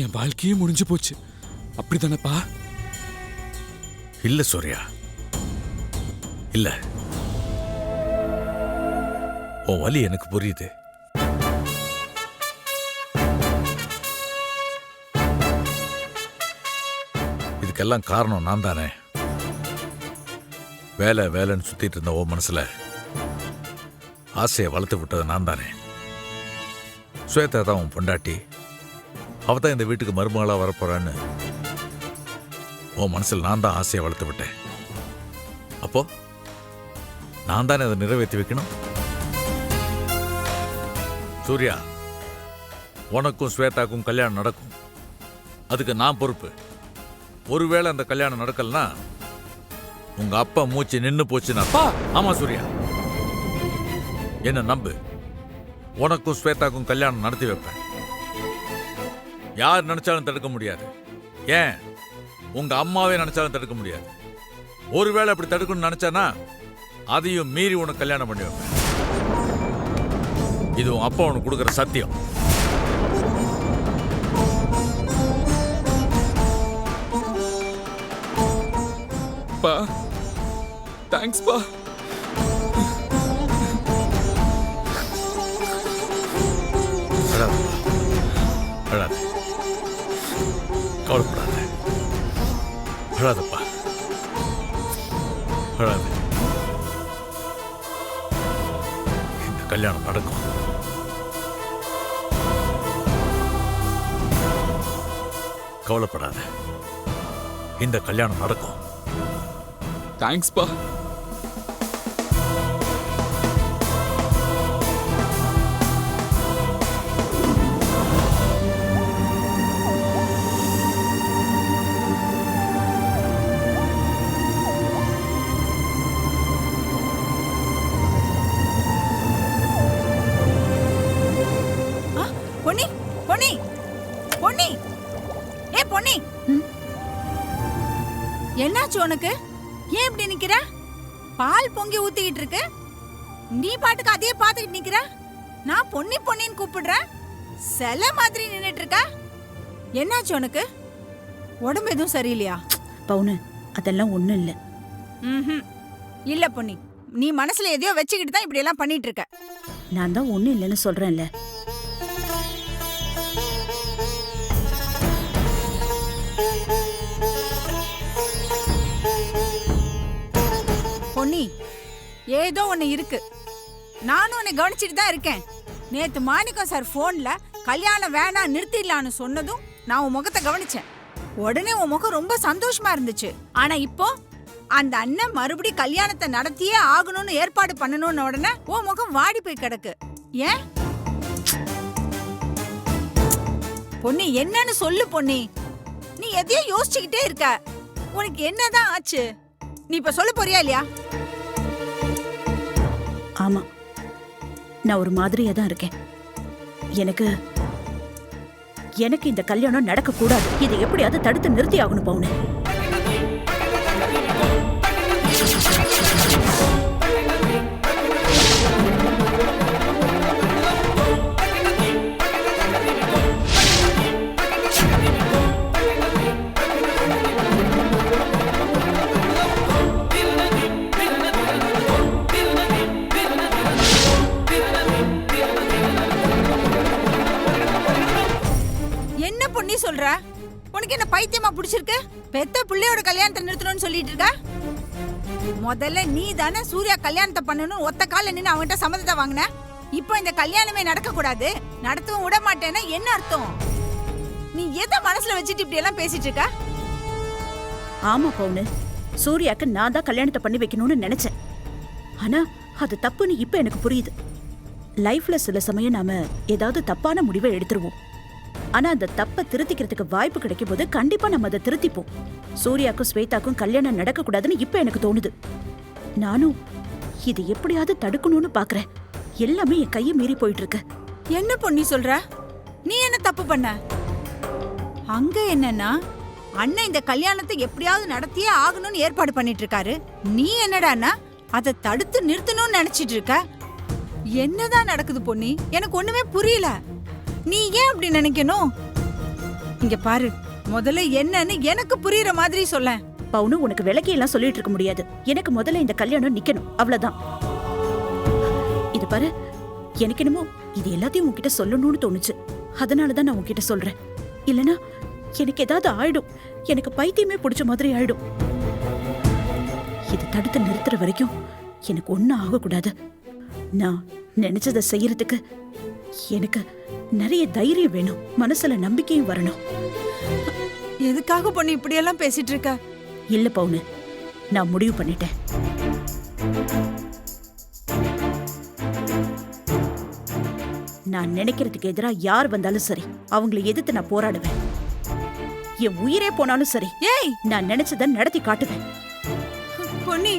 என் வாழ்க்கையே முடிஞ்சு போச்சு. அப்படிதானப்பா? இல்ல சூர்யா, இல்ல. உன் வலி எனக்கு புரியுது. இதுக்கெல்லாம் காரணம் நான் தானே. வேலை வேலைன்னு சுத்திட்டு இருந்த உன் மனசுல ஆசையை வளர்த்து விட்டது நான் தானே. ஸ்வேதா தான் உன் பொண்டாட்டி, அவ தான் இந்த வீட்டுக்கு மருமகளா வரப்போறான்னு உன் மனசில் நான் தான் ஆசையை வளர்த்து விட்டேன். அப்போ நான் தானே அதை நிறைவேற்றி வைக்கணும். சூர்யா, உனக்கும் ஸ்வேதாக்கும் கல்யாணம் நடக்கும். அதுக்கு நான் பொறுப்பு. ஒருவேளை அந்த கல்யாணம் நடக்கலனா உங்க அப்பா மூச்சு நின்னு போச்சுன்னா. ஆமா சூர்யா, என்ன நம்பு. உனக்கும் ஸ்வேதாக்கும் கல்யாணம் நடத்தி வைப்பேன். யார் நினைச்சாலும் தடுக்க முடியாது. ஏன், உங்க அம்மாவே நினைச்சாலும் தடுக்க முடியாது. ஒருவேளை அப்படி தடுக்கணும்னு நினைச்சானா அதையும் மீறி உனக்கு கல்யாணம் பண்ணி வைப்பேன். இது உன் அப்பா உனக்கு கொடுக்குற சத்தியம். பா, தேங்க்ஸ் பா. அழாத, கவலைப்படாத, அழாதப்பா, அழாத. இந்த கல்யாணம் நடக்கும். கவலைப்படாத, இந்த கல்யாணம் நடக்கும். தேங்க்ஸ் பா. பொன்னி, பொன்னி, பொன்னி, ஏ பொன்னி, என்னாச்சு உனக்கு? ஏன் இப்படி நிக்கிற? பால் பொங்கி ஊத்திக்கிட்டு இருக்கு, நீ பாட்டுக்கு அதே பாத்துக்கிட்டு நிக்கிற. நான் பொன்னி பொன்னின்னு கூப்பிடுறேன், சில மாதிரி நின்னுட்டு இருக்க. என்னாச்சு உனக்கு? உடம்பு எதுவும் சரியில்லையா? பவுனு, அதெல்லாம் ஒண்ணும் இல்ல. இல்ல பொன்னி, நீ மனசுல எதையோ வச்சுக்கிட்டு தான் இப்படி எல்லாம் பண்ணிட்டு இருக்க. நான் தான் ஒண்ணும் இல்லைன்னு சொல்றேன்ல. பொன்னி, ஏதோ ஒண்ணு இருக்கு. நானும் உன்னை கவனிச்சிட்டு தான் இருக்கேன். நேத்து மாணிக்கம் சார் போன்ல கல்யாணம் வேணாம் நிறுத்திடலான்னு சொன்னதும் நான் உன் முகத்தை கவனிச்சேன். உடனே உன் முகம் ரொம்ப சந்தோஷமா இருந்துச்சு. ஆனா இப்போ அந்த அண்ணன் மறுபடி கல்யாணத்தை நடத்தியே ஆகணும்னு ஏற்பாடு பண்ணணும்னு உடனே உன் முகம் வாடி போய் கிடக்கு. ஏன் பொன்னி, என்னன்னு சொல்லு பொன்னி. நீ எதையோ யோசிச்சுக்கிட்டே இருக்க. உனக்கு என்னதான் ஆச்சு? நீ இப்ப சொல்ல போறியா இல்லையா? ஆமா, நான் ஒரு மாதிரியா தான் இருக்கேன். எனக்கு இந்த கல்யாணம் நடக்க கூடாது. இதை எப்படியாவது தடுத்து நிறுத்தி ஆகணும் பவுனு. சொல்ற, உனக்கு என்ன பைத்தியமா பிடிச்சிருக்கு? பெத்த பிள்ளையோட கல்யாணத்தை நிறுத்தணும்னு சொல்லிட்டு இருக்க. முதல்ல நீ தானே சூர்யா கல்யாணத்தை பண்ணணும் ஒத்த கால நின்னு அவன்கிட்ட சம்மதத்தை வாங்கின. இப்போ இந்த கல்யாணமே நடக்க கூடாது, நடத்தவும் விட மாட்டேன்னா என்ன அர்த்தம்? நீ எதை மனசுல வச்சுட்டு இப்படி எல்லாம் பேசிட்டு இருக்க? ஆமா பவுனு, சூர்யாக்கு நான் தான் கல்யாணத்தை பண்ணி வைக்கணும்னு நினைச்சேன். ஆனா அது தப்புன்னு இப்ப எனக்கு புரியுது. லைஃப்ல சில சமயம் நாம ஏதாவது தப்பான முடிவை எடுத்துருவோம். ஆனா அந்த தப்பை திருத்திக்கிறதுக்கு வாய்ப்பு கிடைக்கும் போது கண்டிப்பா நம்ம அதை திருத்திப்போம். சூர்யாக்கும் ஸ்வேதாக்கும் கல்யாணம் நடக்க கூடாதுன்னு இப்ப எனக்கு தோணுது. நானும் இது எப்படியாவது தடுக்கணும்னு பாக்குறேன். எல்லாமே என் கையை மீறி போயிட்டு இருக்கு. என்ன பொன்னி சொல்ற? நீ என்ன தப்பு பண்ண? அங்க என்னன்னா அண்ணன் இந்த கல்யாணத்தை எப்படியாவது நடத்தியே ஆகணும்னு ஏற்பாடு பண்ணிட்டு இருக்காரு. நீ என்னடான்னா அதை தடுத்து நிறுத்தணும்னு நினைச்சிட்டு இருக்க? என்னதான் நடக்குது பொன்னி? எனக்கு ஒண்ணுமே புரியல. நீ ஏன் அப்படி நினைக்கணும்? இங்க பாரு, முதல்ல என்னன்னு எனக்கு புரியுற மாதிரி சொல்ல. பவுனு, உனக்கு விளக்கி எல்லாம் சொல்லிட்டு இருக்க முடியாது. எனக்கு முதல்ல இந்த கல்யாணம் நிக்கணும், அவ்வளவுதான். இது பாரு, எனக்கு என்னமோ இது எல்லாத்தையும் உன்கிட்ட சொல்லணும்னு தோணுச்சு. அதனாலதான் நான் உன்கிட்ட சொல்றேன். இல்லனா எனக்கு ஏதாவது ஆயிடும். எனக்கு பைத்தியமே பிடிச்ச மாதிரி ஆயிடும். இது தடுத்து நிறுத்துற வரைக்கும் எனக்கு ஒன்னும் ஆகக்கூடாது. நான் நினைச்சதை செய்யறதுக்கு எனக்கு நிறைய தைரியம் வேணும், மனசுல நம்பிக்கையும் வரணும். எதுக்காக பொண்ணு இப்படி எல்லாம் பேசிட்டு இருக்க? இல்ல பவுனு, நான் முடிவு பண்ணிட்டேன். நான் நினைக்கிறதுக்கு எதிரா யார் வந்தாலும் சரி, அவங்களை எதிர்த்து நான் போராடுவேன். என் உயிரே போனாலும் சரி, ஏய், நான் நினைச்சதை நடத்தி காட்டுவேன். பொன்னி,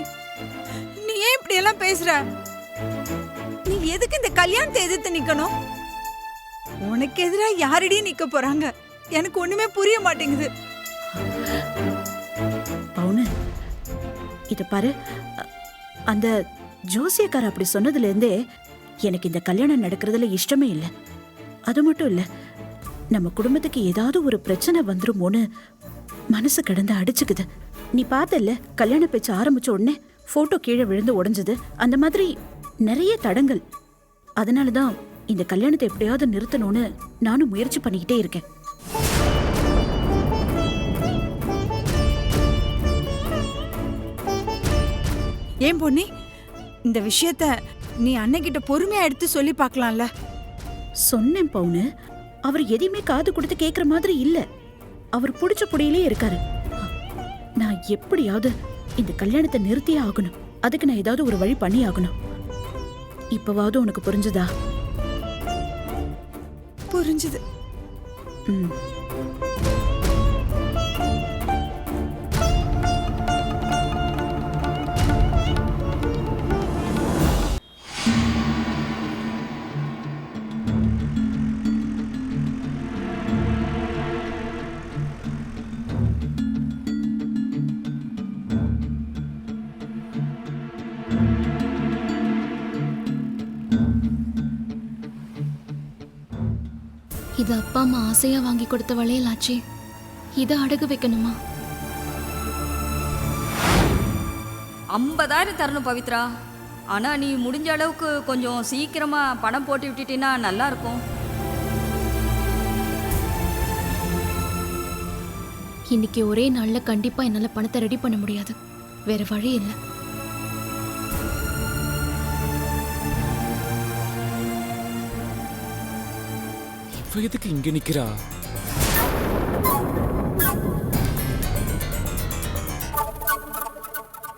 நீ ஏன் இப்படி எல்லாம் பேசுற? நீ எதுக்கு இந்த கல்யாணத்தை எதிர்த்து நிக்கணும்? உனக்கு எதிரா யாரடி நிக்க போறாங்க? எனக்கு ஒண்ணுமே புரிய மாட்டேங்குது. பவுனு, இத பாரு, அந்த ஜோசியக்கார அப்படி சொன்னதுல இருந்தே எனக்கு இந்த கல்யாணம் நடக்கிறதுல இஷ்டமே இல்லை. அது மட்டும் இல்ல, நம்ம குடும்பத்துக்கு ஏதாவது ஒரு பிரச்சனை வந்துருமோன்னு மனசு கிடந்து அடிச்சுக்குது. நீ பார்த்தல்ல, கல்யாண பேச்சு ஆரம்பிச்ச உடனே போட்டோ கீழே விழுந்து உடைஞ்சது, அந்த மாதிரி நிறைய தடங்கள். அதனாலதான் இந்த கல்யாணத்தை எப்படியாவது நிறுத்தணும்னு நானும் முயற்சி பண்ணிக்கிட்டே இருக்கேன். ஏன் பொன்னி, இந்த விஷயத்த நீ அன்னைக்கிட்ட பொறுமையா எடுத்து சொல்லி பார்க்கலாம்ல? சொன்னேன் பவுனு, அவர் எதையுமே காது கொடுத்து கேக்குற மாதிரி இல்ல. அவர் புடிச்ச புடியிலே இருக்காரு. நான் எப்படியாவது இந்த கல்யாணத்தை நிறுத்தியே ஆகணும். அதுக்கு நான் ஏதாவது ஒரு வழி பண்ணி ஆகணும். இப்பவாவது உனக்கு புரிஞ்சுதா? புரிஞ்சுது. ம். இது அப்பா அம்மா ஆசையா வாங்கி கொடுத்த வளையலாச்சே, இதை அடகு வைக்கணுமா? 50,000 தரணும் பவித்ரா. ஆனா நீ முடிஞ்ச அளவுக்கு கொஞ்சம் சீக்கிரமா பணம் போட்டு விட்டுட்டீன்னா நல்லா இருக்கும். இன்னைக்கு ஒரே நாள்ல கண்டிப்பா என்னால பணத்தை ரெடி பண்ண முடியாது. வேற வழி இல்லை. இவ எதுக்கு இங்க நிக்கிறா?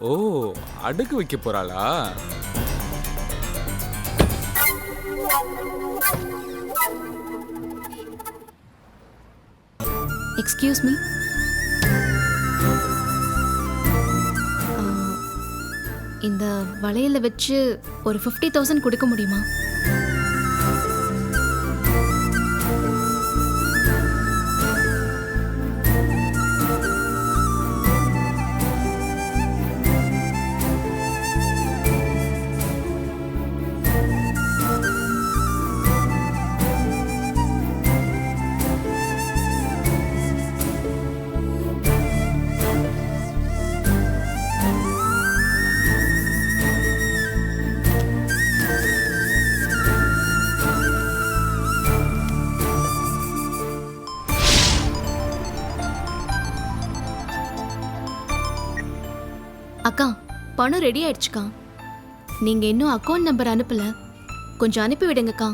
ஓ, அடுக்கு வைக்க போறாளா? எக்ஸ்கியூஸ் மீ, இந்த வளையல வச்சு ஒரு 50,000 கொடுக்க முடியுமா? அக்கா, பணம் ரெடி ஆயிடுச்சுக்கா. நீங்க இன்னும் அக்கௌண்ட் நம்பர் அனுப்பல, கொஞ்சம் அனுப்பி விடுங்கக்கா.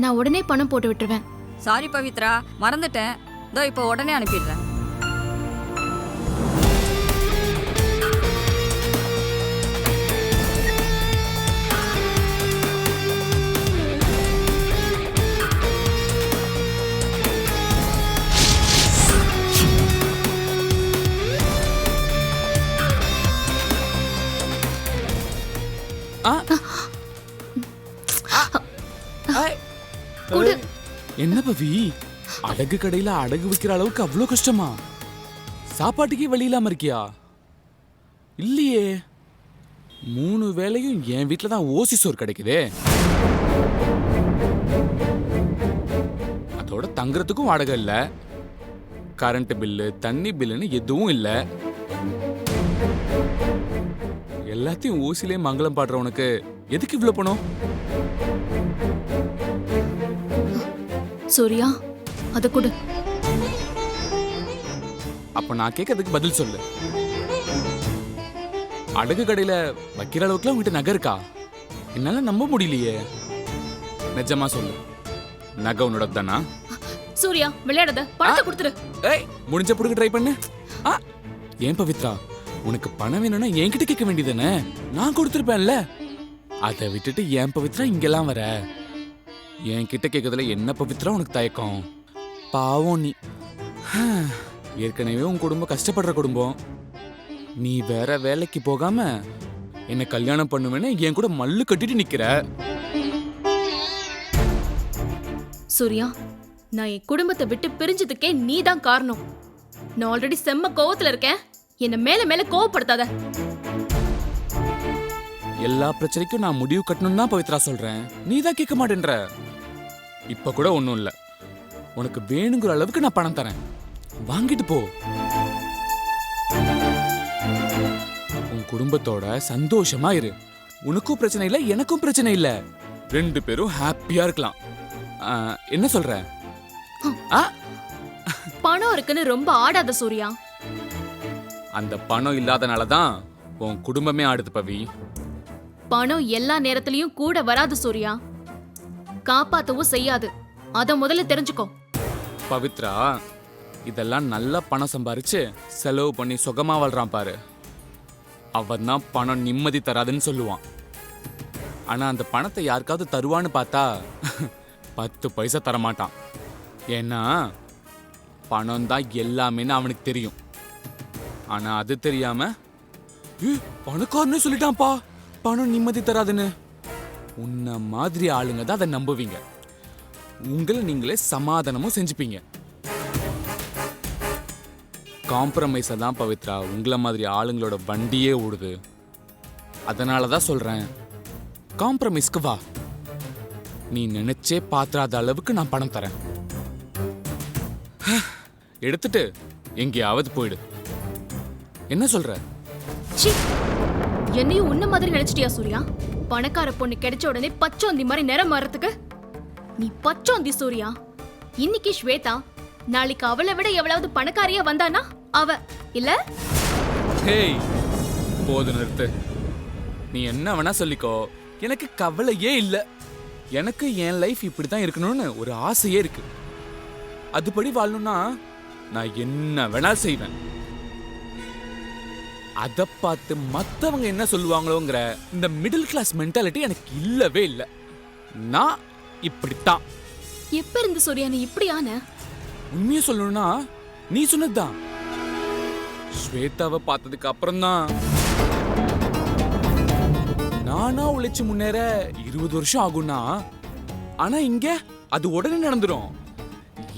நான் உடனே பணம் போட்டு விட்டுருவேன். சாரி பவித்ரா, மறந்துட்டேன். இதோ இப்போ உடனே அனுப்பிடுறேன். கொடு. என்ன பவி, அடகு கடையில அடகு வைக்கிற அளவுக்கு அவ்வளோ கஷ்டமா? சாப்பாட்டுக்கே வழி இல்லாம இருக்கியா? இல்லையே. 3 வேளையும் என் வீட்டில் தான் ஓசி சோறு கிடைக்குதே. அதோட தங்குறதுக்கும் வாடகை இல்ல, கரண்ட் பில்லு தண்ணி பில்லுன்னு எதுவும் இல்ல. எல்லாத்தையும் ஓசிலே மங்களம் பாடுறவனுக்கு எதுக்கு இவ்வளவு பணம்? சூர்யா அத கொடு. அப்ப நான் கேட்கறதுக்கு பதில் சொல்லு. அடகு கடையில வைக்கிற அளவுக்குலாம் உங்ககிட்ட நகை இருக்கா? என்னால நம்ப முடியலையே. நிஜமா சொல்லு, நகை உன்னோட தானா? சூர்யா விளையாடாத, பணத்தை கொடுத்துரு. ஏய், முடிஞ்ச புடுங்க ட்ரை பண்ணு. ஏன் பவித்ரா, உனக்கு பணம் வேணும்னா என்கிட்ட கேட்க வேண்டியதானே? நான் கொடுத்துருப்பேன்ல. அதை விட்டுட்டு ஏன் பவித்ரா இங்கெல்லாம் வர? என்கிட்ட கேட்கறதுல என்ன பவித்ரா உனக்கு தயக்கம்? பாவம் நீ. ஏற்கனவே உன் குடும்பம் கஷ்டப்படுற குடும்பம். நீ வேற வேலைக்கு போகாம என்ன கல்யாணம் பண்ணுவேன்னு என் கூட மல்லு கட்டிட்டு நிக்கிற. சூர்யா, நான் என் குடும்பத்தை விட்டு பிரிஞ்சதுக்கே நீ தான் காரணம். நான் ஆல்ரெடி செம்ம கோவத்துல இருக்கேன். என்ன மேல மேல கோவப்படுத்தாத. எல்லா பிரச்சனைக்கும் நான் முடிவு கட்டணும்னு தான் பவித்ரா சொல்றேன். நீ தான் கேட்க மாட்டேன்ற. இப்ப கூட ஒண்ணும் இல்ல, உனக்கு வேணுங்கிற அளவுக்கு நான் பணம் தரேன், வாங்கிட்டு போ. உன் குடும்பத்தோட சந்தோஷமா இரு. உனக்கும் பிரச்சனை இல்ல, எனக்கும் பிரச்சனை இல்ல. 2 பேரும் ஹாப்பியா இருக்கலாம். என்ன சொல்ற? பணம் இருக்குன்னு ரொம்ப ஆடாத சூர்யா. அந்த பணம் இல்லாதனால தான் உன் குடும்பமே ஆடுது பவி. பணம் எல்லா நேரத்திலயும் கூட வராது சூர்யா, காப்பாத்தவும் செய்யாது. அத முதல்ல தெரிஞ்சுக்கோ. பவித்ரா, இதெல்லாம் நல்ல பணம் சம்பாரிச்சு செலவு பண்ணி சுகமா வாழ்றான் பாரு, அவன் தான் பணம் நிம்மதி தராதுன்னு சொல்லுவான். ஆனா அந்த பணத்தை யாருக்காவது தருவான்னு பார்த்தா 10 பைசா தரமாட்டான். ஏன்னா பணம் தான் எல்லாமேன்னு அவனுக்கு தெரியும். ஆனா அது தெரியாம பணக்காரன்னு சொல்லிட்டான்ப்பா பணம் நிம்மதி தராதுன்னு. உன்ன மாதிரி ஆளுங்க தான் அதை நம்புவீங்க. உங்களை நீங்களே சமாதானமும் செஞ்சுப்பீங்க. காம்ப்ரமைஸை தான் பவித்ரா உங்களை மாதிரி ஆளுங்களோட வண்டியே ஓடுது. அதனால தான் சொல்றேன், காம்ப்ரமைஸ்க்கு வா. நீ நினைச்சே பாத்திராத அளவுக்கு நான் பணம் தரேன். எடுத்துட்டு எங்கேயாவது போயிடு. என்ன சொல்ற? என்னையும் உன்ன மாதிரி நினைச்சிட்டியா சூர்யா? பணக்கார பொண்ணு கிடைச்ச உடனே பச்சோந்தி மாதிரி நிறம் மாறதுக்கு நீ பச்சோந்தி சூர்யா. இன்னைக்கு ஸ்வேதா, நாளைக்கு அவளை விட எவ்வளவு பணக்காரியா வந்தானா அவ இல்ல? ஹேய், போது நிறுத்து. நீ என்ன வேணா சொல்லிக்கோ, எனக்கு கவலையே இல்ல. எனக்கு என் லைஃப் இப்படித்தான் இருக்கணும்னு ஒரு ஆசையே இருக்கு. அதுபடி வாழணும்னா நான் என்ன வேணா செய்வேன். அத பார்த்து மத்தவங்க என்ன சொல்லுவாங்களோங்கிற இந்த மிடில் கிளாஸ் மென்டாலிட்டி எனக்கு இல்லவே இல்லை. நான் இப்படித்தான். எப்ப இருந்து சூர்யா நீ இப்படியான? உண்மையை சொல்லணும்னா நீ சொன்னதுதான். ஸ்வேதாவை பார்த்ததுக்கு அப்புறம் தான் நானா உழைச்சு முன்னேற 20 வருஷம் ஆகும்னா, ஆனா இங்க அது உடனே நடந்துரும்.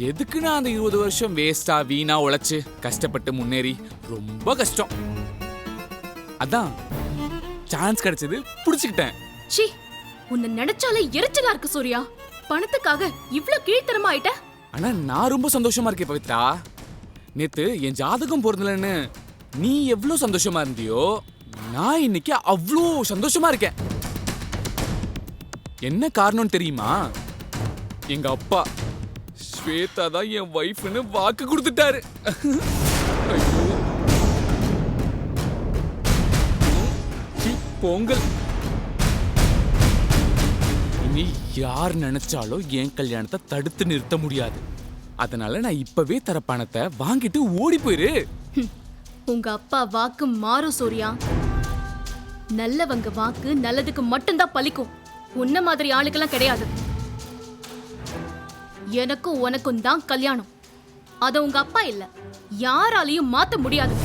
எதுக்கு நான் அந்த 20 வருஷம் வேஸ்டா வீணா உழைச்சு கஷ்டப்பட்டு முன்னேறி? ரொம்ப கஷ்டம். அதான் சான்ஸ் கிடைச்சது, புடிச்சுக்கிட்டேன். ச்சீ, உன்னை நினைச்சாலே எரிச்சலா இருக்கு சூர்யா. பணத்துக்காக இவ்ளோ கீழ்த்தரமா ஆயிட்ட. ஆனா நான் ரொம்ப சந்தோஷமா இருக்கேன் பவித்ரா. நேத்து என் ஜாதகம் போறதுலன்னு நீ எவ்வளவு சந்தோஷமா இருந்தியோ, நான் இன்னைக்கு அவ்வளோ சந்தோஷமா இருக்கேன். என்ன காரணம் தெரியுமா? எங்க அப்பா ஸ்வேதா தான் என் வைஃப்னு வாக்கு கொடுத்துட்டாரு. ஐயோ, பொங்கல். இனி யார் நினைச்சாலும் என் கல்யாணத்தை தடுத்து நிறுத்த முடியாது. அதனால நான் இப்பவே தர பணத்தை வாங்கிட்டு ஓடி போயிரு. உங்க அப்பா வாக்கு மாறும் சூர்யா. நல்லவங்க வாக்கு நல்லதுக்கு மட்டும்தான் பலிக்கும். உன்ன மாதிரி ஆளுக்கெல்லாம் கிடையாது. எனக்கும் உனக்கும் தான் கல்யாணம். அத உங்க அப்பா இல்ல யாராலையும் மாத்த முடியாது.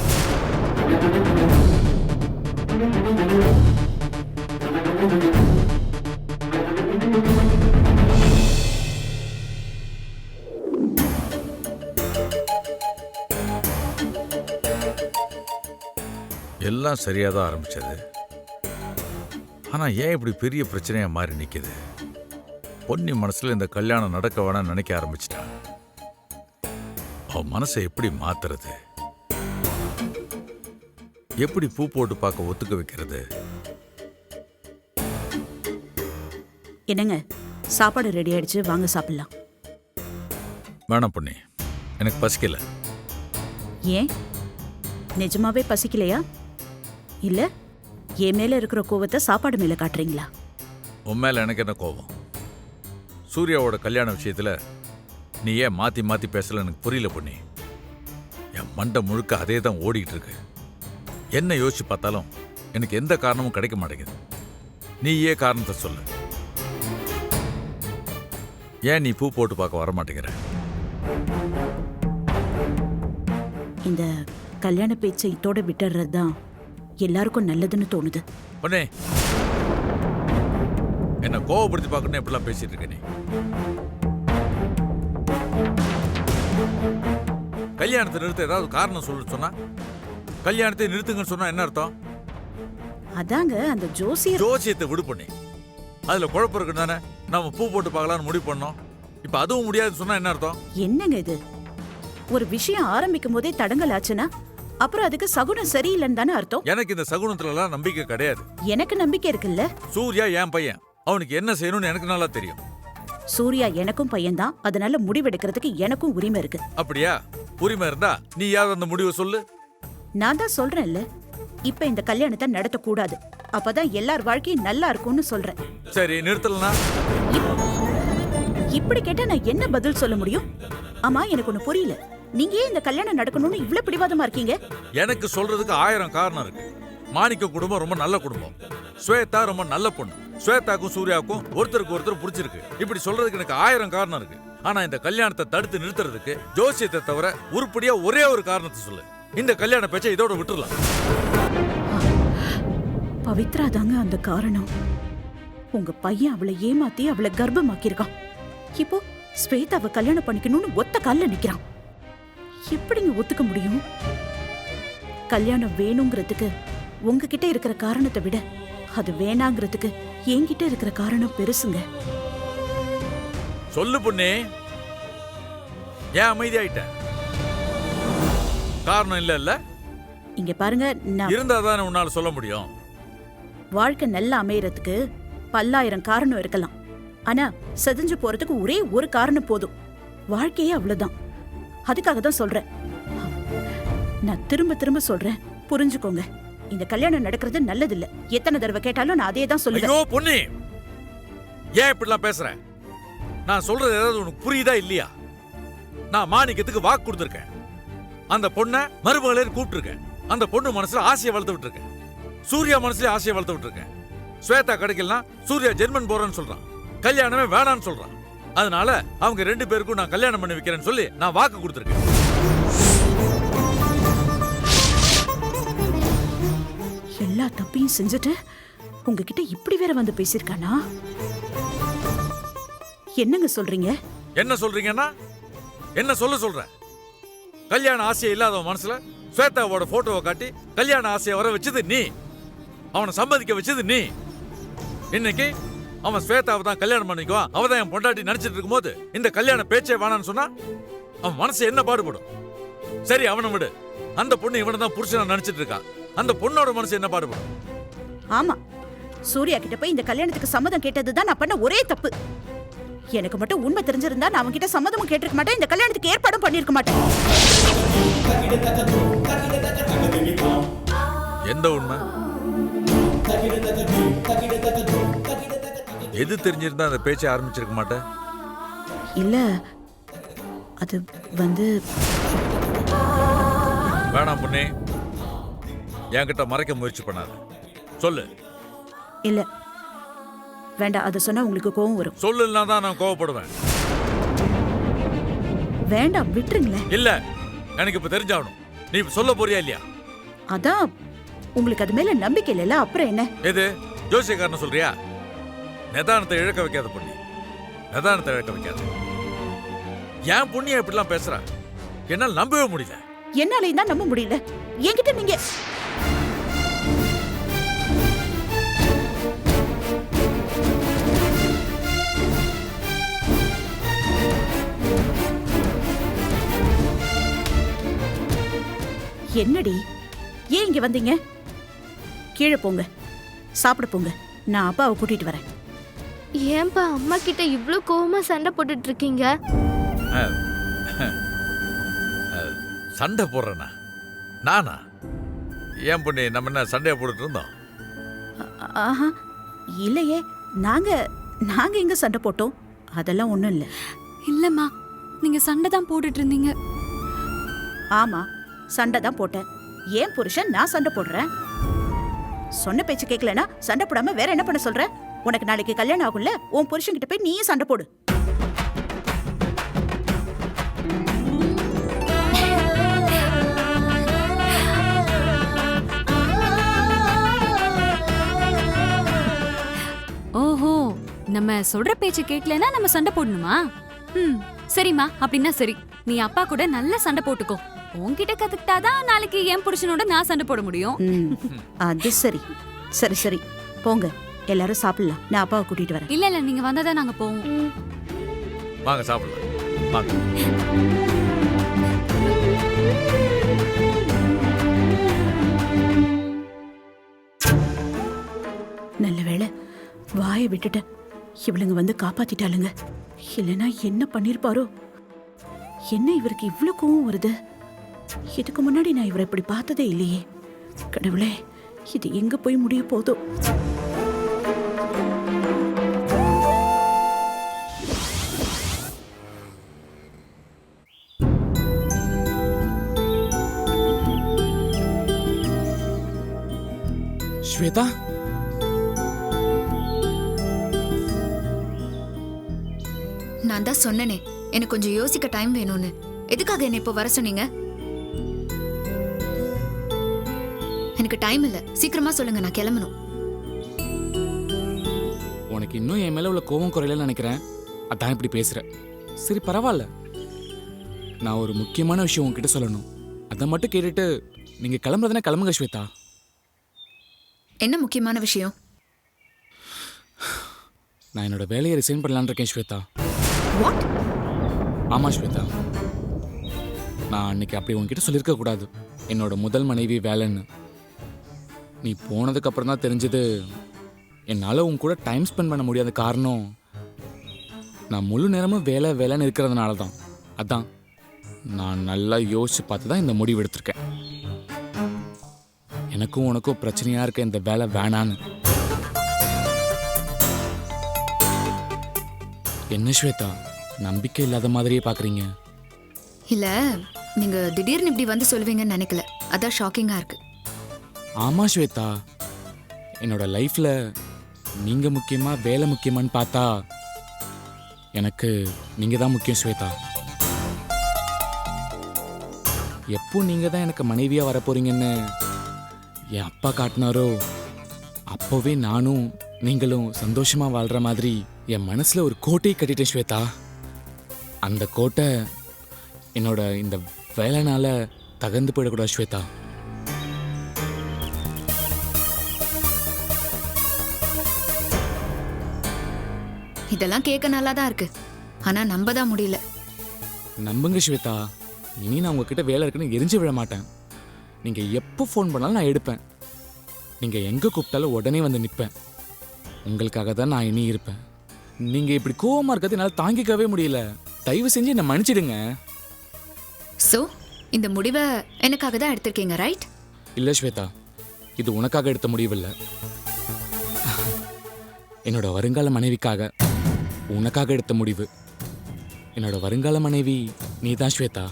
எல்லாம் சரியாக தான் ஆரம்பிச்சது. ஆனா ஏன் இப்படி பெரிய பிரச்சனையா மாறி நிக்குது? பொன்னி மனசுல இந்த கல்யாணம் நடக்க வேணாம்னு நினைக்க ஆரம்பிச்சிட்டா. அவ மனசை எப்படி மாத்துறது? எப்படி பூ போட்டு பார்க்க ஒத்துக்க வைக்கிறது? என்னங்க, சாப்பாடு ரெடி ஆயிடுச்சு, வாங்க சாப்பிடலாம். வேணாம் பொன்னி, எனக்கு பசிக்கல. ஏன், நிஜமாவே பசிக்கலையா? இல்ல என் மேல இருக்கிற கோவத்தை சாப்பாடு மேல காட்டுறீங்களா? உன் மேல எனக்கு என்ன கோபம்? சூர்யாவோட கல்யாண விஷயத்துல நீ ஏன் மாத்தி மாத்தி பேசல எனக்கு புரியல பொன்னி. என் மண்டை முழுக்க அதே தான் ஓடிட்டு இருக்கு. என்ன யோசிச்சு பார்த்தாலும் எனக்கு எந்த காரணமும் கிடைக்க மாட்டேங்குது. நீ ஏன் காரணத்தை சொல்லு. ஏன் நீ பூ போட்டு பார்க்க வர மாட்டேங்கிற? இந்த கல்யாண பேச்சை இதோட விட்டுறது தான் எல்லாருக்கும் நல்லதுன்னு தோணுது. பொன்னே, என்ன கோவப்படுத்தி பார்க்கணும் எப்படிலாம் பேசிட்டு இருக்க நீ? கல்யாணத்தை நிறுத்த ஏதாவது காரணம் சொல்லு சொன்னா, கல்யாணத்தை நிறுத்துங்கன்னு சொன்னா என்ன அர்த்தம்? அதாங்க அந்த ஜோசியத்தை விடு பண்ணி, அதுல குழப்பம் இருக்குன்னு தானே நம்ம பூ போட்டு பார்க்கலாம்னு முடிவு பண்ணோம். இப்ப அதுவும் முடியாதுன்னு சொன்னா என்ன அர்த்தம்? என்னங்க இது? ஒரு விஷயம் ஆரம்பிக்கும் போதே தடங்கல் ஆச்சுன்னா அப்புறம் அதுக்கு சகுனம் சரியில்லைன்னு தானே அர்த்தம்? எனக்கு இந்த சகுனத்துல எல்லாம் நம்பிக்கை கிடையாது. எனக்கு நம்பிக்கை இருக்குல்ல. சூர்யா என் பையன், அவனுக்கு என்ன செய்யணும்னு எனக்கு நல்லா தெரியும். சூர்யா எனக்கும் பையன்தான், அதனால முடிவெடுக்கிறதுக்கு எனக்கும் உரிமை இருக்கு. அப்படியா? உரிமை இருந்தா நீ யார் அந்த முடிவை சொல்லு. நான் தான் சொல்றேன்ல, இப்ப இந்த கல்யாணத்தை நடத்தக்கூடாது, அப்பதான் எல்லார் வாழ்க்கையும் நல்லா இருக்கும்னு சொல்றேன். சரி, நிறுத்தலனா? இப்படி கேட்டா நான் என்ன பதில் சொல்ல முடியும்? ஆமா, எனக்கு ஒண்ணு புரியல, நீங்க ஏன் இந்த கல்யாணம் நடக்கணும்னு இவ்வளவு பிடிவாதமா இருக்கீங்க? எனக்கு சொல்றதுக்கு 1000 காரணம் இருக்கு. மாணிக்க குடும்பம் ரொம்ப நல்ல குடும்பம். ஸ்வேதா ரொம்ப நல்ல பொண்ணு. ஸ்வேதாக்கும் சூர்யாவுக்கும் ஒருத்தருக்கு ஒருத்தர் பிடிச்சிருக்கு. இப்படி சொல்றதுக்கு எனக்கு 1000 காரணம் இருக்கு. ஆனா இந்த கல்யாணத்தை தடுத்து நிறுத்துறதுக்கு ஜோசியத்தை தவிர உருப்படியா ஒரே ஒரு காரணத்தை சொல்லு. இந்த கல்யாண பேச்சை இதோட விட்டுறலாம். பவித்ரா தாங்க அந்த காரணம். உங்க பையன் அவளை ஏமாத்தி அவளை கர்ப்பமாக்கியிருக்கான். இப்போ ஸ்வேதாவை கல்யாணம் பண்ணிக்கணும்னு ஒத்த கால்ல நிக்கிறான். எப்படிங்க ஒத்துக்க முடியும்? கல்யாணம் வேணுங்கிறதுக்கு உங்ககிட்ட இருக்கிற காரணத்தை விட அது வேணாங்கிறதுக்கு என்கிட்ட இருக்கிற காரணம் பெருசுங்க. சொல்லு பொண்ணே, ஏன் அமைதியாயிட்ட? காரணம் இல்ல இல்ல? இங்க பாருங்க, நான் இருந்தா தானே உன்னால சொல்ல முடியும். வாழ்க்கை நல்லா அமையறதுக்கு பல்லாயிரம் காரணம் இருக்கலாம், ஆனா செதஞ்சு போறதுக்கு ஒரே ஒரு காரணம் போதும். வாழ்க்கையே அவ்வளவுதான். அதுக்காக தான் சொல்றேன். நான் திரும்ப திரும்ப சொல்றேன், புரிஞ்சுக்கோங்க. இந்த கல்யாணம் நடக்கிறது நல்லதில்ல. எத்தனை தடவை கேட்டாலும் நான் அதே தான் சொல்லுவேன். ஐயோ பொன்னி, ஏன் இப்படிலாம் பேசுற? நான் சொல்றது ஏதாவது உனக்கு புரியுதா இல்லையா? நான் மாணிக்கத்துக்கு வாக்கு கொடுத்துருக்கேன். அந்த பொண்ணை மருமகளே கூப்பிட்டுருக்கேன். அந்த பொண்ணு மனசுல ஆசையை வளர்த்து விட்டுருக்கேன். சூர்யா மனசுல ஆசையை வளர்த்து விட்டுருக்கேன். ஸ்வேதா கிடைக்கலாம், சூர்யா ஜெர்மன் போறேன்னு சொல்றான். கல்யாணமே வேணான்னு சொல்றான். அதனால அவங்க 2 பேருக்கும் நான் கல்யாணம் பண்ணி வைக்கிறேன்னு சொல்லி நான் வாக்கு கொடுத்துருக்கேன். எல்லா தப்பையும் செஞ்சுட்டு உங்ககிட்ட இப்படி வேற வந்து பேசியிருக்கானா? என்னங்க சொல்றீங்க? என்ன சொல்றீங்கன்னா என்ன சொல்ற? கல்யாண ஆசையை இல்லாத மனசுல ஸ்வேதாவோட போட்டோவை காட்டி கல்யாண ஆசையை வர வச்சது நீ. அவனை சம்மதிக்க வச்சது நீ. இன்னைக்கு அவன் ஸ்வேதாவை தான் கல்யாணம் பண்ணிக்குவான், அவதான் என் பொண்டாட்டி நினைச்சிட்டு இருக்கும்போது இந்த கல்யாண பேச்சே வேணான்னு சொன்னா அவன் மனசு என்ன பாடுபடும்? சரி, அவனை விடு. அந்த பொண்ணு இவனை தான் புருஷனை நினைச்சிட்டு இருக்கா. அந்த பொண்ணோட மனசு என்ன பாடுபடும்? ஆமா, சூர்யா கிட்ட போய் இந்த கல்யாணத்துக்கு சம்மதம் கேட்டதுதான் நான் பண்ண ஒரே தப்பு. எனக்கு மட்டும் உண்மை தெரிஞ்சிருந்தா நான் அவன்கிட்ட சம்மதமும் கேட்டிருக்க மாட்டேன், இந்த கல்யாணத்துக்கு ஏற்பாடும் பண்ணிருக்க மாட்டேன். எந்த உண்மை? எது தெரிஞ்சிருந்தா அந்த பேச்சை ஆரம்பிச்சிருக்க மாட்டேன். இல்ல, அது வந்து வேணாம் பொண்ணே, என்கிட்ட மறைக்க முயற்சி பண்ணாத. சொல்லு. இல்ல வேண்டாம், அதை சொன்னா உங்களுக்கு கோவம் வரும். சொல்லுன்னா தான் நான் கோவப்படுவேன். வேண்டாம், விட்டுருங்களேன். இல்ல, எனக்கு இப்ப தெரிஞ்சாகணும். நீ சொல்ல போறியா இல்லையா? அதான் உங்களுக்கு அது மேல நம்பிக்கை இல்லைல்ல, அப்புறம் என்ன? எது ஜோசியக்காரன் சொல்றியா? நிதானத்தை இழக்க வைக்காத பொண்ணு, நிதானத்தை இழக்க வைக்காத. ஏன் பொண்ணியா இப்படிலாம் பேசுற? என்னால் நம்பவே முடியல. என்னாலையும் தான் நம்ப முடியல. என்கிட்ட நீங்க என்னடி ஏன் இங்க வந்தீங்க? கீழே போங்க, சாப்பிட போங்க. நான் அப்பாவை கூட்டிட்டு வரேன். ஏன்பா அம்மா கிட்ட இவ்ளோ கோவமா சண்டை போட்டுட்டு இருக்கீங்க? சண்டை போடுறேனா? நானா? ஏன் பொண்ணு, நம்ம என்ன சண்டையை போட்டுட்டு இருந்தோம்? ஆஹா, இல்லையே. நாங்க எங்க சண்டை போட்டோம்? அதெல்லாம் ஒண்ணும் இல்ல. இல்லம்மா, நீங்க சண்டை தான் போட்டுட்டு இருந்தீங்க. ஆமா, சண்டை தான் போட்டேன். ஏன் புருஷன் நான் சண்டை போடுறேன்? சொன்ன பேச்சு கேட்கலனா சண்டை போடாம வேற என்ன பண்ண சொல்ற? உனக்கு நாளைக்கு கல்யாணம் ஆகும்ல, உன் புருஷன் கிட்ட போய் நீயும் சண்டை போடு. ஓஹோ, நம்ம சொல்ற பேச்சு கேட்கலனா நம்ம சண்டை போடணுமா? சரிம்மா, அப்படின்னா சரி. நீ அப்பா கூட நல்ல சண்டை போட்டுக்கோ. உன்கிட்ட கத்துக்கிட்டாதான் நாளைக்கு என் புருஷனோட நான் சண்டை போட முடியும். அது சரி. சரி சரி, போங்க, எல்லாரும் சாப்பிடலாம். நான் அப்பாவை கூட்டிட்டு வரேன். இல்ல நீங்க வந்தாதான் நாங்க போவோம். வாங்க சாப்பிடலாம், வாங்க. நல்ல வேளை வாயை விட்டுட்டேன். இவளுங்க வந்து காப்பாத்திட்டாளுங்க. இல்லைன்னா என்ன பண்ணிருப்பாரோ? என்ன இவருக்கு இவ்வளவு கோவம் வருது? இதுக்கு முன்னாடி நான் இவரை இப்படி பார்த்ததே இல்லையே. கடவுளே, இது எங்க போய் முடிய போதோ? ஸ்வேதா, நான் தான் சொன்னனே, எனக்கு கொஞ்சம் யோசிக்க டைம் வேணும்னு. எதுக்காக என்ன இப்போ வர சொன்னீங்க? எனக்கு டைம் இல்ல, சீக்கிரமா சொல்லுங்க, நான் கிளம்பணும். உனக்கு இன்னும் என் மேல உள்ள கோபம் குறையலன்னு நினைக்கிறேன். அதான் இப்படி பேசுற. சரி பரவாயில்ல. நான் ஒரு முக்கியமான விஷயம் உங்ககிட்ட சொல்லணும். அதை மட்டும் கேட்டுட்டு நீங்க கிளம்புறதுனா கிளம்புங்க ஸ்வேதா. என்ன முக்கியமான விஷயம்? நான் என்னோட வேலையை ரிசைன் பண்ணலான்னு இருக்கேன் ஸ்வேதா. வாட்? ஆமா ஸ்வேதா, நான் அன்னைக்கு அப்படி உன்கிட்ட சொல்லியிருக்க கூடாது. என்னோட முதல் மனைவி வேலைன்னு. நீ போனதுக்கு அப்புறம் தான் தெரிஞ்சது என்னால் உன் கூட டைம் ஸ்பெண்ட் பண்ண முடியாத காரணம் நான் முழு நேரமும் வேலைன்னு இருக்கிறதுனால தான். அதான் நான் நல்லா யோசிச்சு பார்த்து தான் இந்த முடிவு எடுத்திருக்கேன். எனக்கும் உனக்கும் பிரச்சனையா இருக்க இந்த வேலை வேணான்னு. என்ன ஸ்வேதா, நம்பிக்கை இல்லாத மாதிரியே பாக்குறீங்க? இல்ல, நீங்க திடீர்னு இப்படி வந்து சொல்லுவீங்கன்னு நினைக்கல. அதான் ஷாக்கிங்கா இருக்கு. ஆமா ஸ்வேதா, என்னோட லைஃப்ல நீங்க முக்கியமா வேலை முக்கியமான்னு பார்த்தா எனக்கு நீங்க தான் முக்கியம் ஸ்வேதா. எப்போ நீங்க தான் எனக்கு மனைவியா வரப்போறீங்கன்னு என் அப்பா காட்டினாரோ அப்போவே நானும் நீங்களும் சந்தோஷமா வாழ்ற மாதிரி என் மனசுல ஒரு கோட்டையை கட்டிட்டேன் ஸ்வேதா. அந்த கோட்டை என்னோட இந்த வேலைனால தகர்ந்து போயிடக்கூடாது ஸ்வேதா. இதெல்லாம் கேட்க நல்லா தான் இருக்கு, ஆனா நம்ப தான் முடியல. நம்புங்க ஸ்வேதா, இனி நான் உங்ககிட்ட வேலை இருக்குன்னு எரிஞ்சு விட மாட்டேன். நீங்க எப்போ ஃபோன் பண்ணாலும் நான் எடுப்பேன். நீங்க எங்க கூப்பிட்டாலும் உடனே வந்து நிற்பேன். உங்களுக்காக தான் நான் இனி இருப்பேன். நீங்க இப்படி கோவமா இருக்கிறது என்னால் தாங்கிக்கவே முடியல. தயவு செஞ்சு என்னை மன்னிச்சிடுங்க. சோ இந்த முடிவை எனக்காக தான் எடுத்திருக்கீங்க, ரைட்? இல்லை ஸ்வேதா, இது உனக்காக எடுத்த முடிவில்லை. என்னோட வருங்கால மனைவிக்காக உனக்காக எடுத்த முடிவு. என்னோட வருங்கால மனைவி நீ தான் ஸ்வேதா.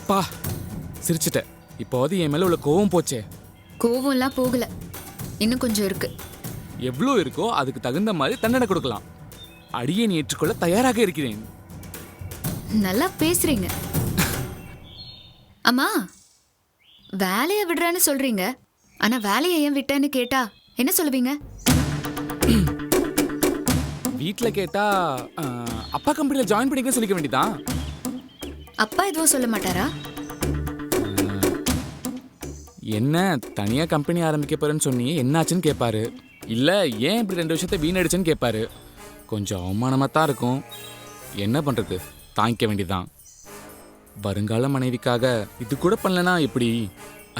பா சிரிச்சிட்ட. இப்போது என் மேல உள்ள கோவம் போச்சே. கோவம்லாம் போகல, இன்னும் கொஞ்சம் இருக்கு. எவ்வளோ இருக்கோ அதுக்கு தகுந்த மாதிரி தண்டனை கொடுக்கலாம். அடியை நீ ஏற்றுக்கொள்ள தயாராக இருக்கிறேன். நல்லா பேசுறீங்க. அம்மா, வேலையை விடுறேன்னு சொல்றீங்க, ஆனா வேலையை ஏன் விட்டேன்னு கேட்டா என்ன சொல்லுவீங்க? வீட்டில் கேட்டா அப்பா கம்பெனியில் ஜாயின் பண்ணிக்க சொல்லிக்க வேண்டியதான். அப்பா எதுவும் சொல்ல மாட்டாரா? என்ன தனியா கம்பெனி ஆரம்பிக்க போறேன்னு சொன்னியே, என்னாச்சுன்னு கேட்பாரு. இல்லை ஏன் இப்படி 2 வருஷத்தை வீணடிச்சுன்னு கேட்பாரு. கொஞ்சம் அவமானமாக தான் இருக்கும். என்ன பண்ணுறது, தாங்கிக்க வேண்டியதான். வருங்கால மனைவிக்காக இது கூட பண்ணலனா எப்படி?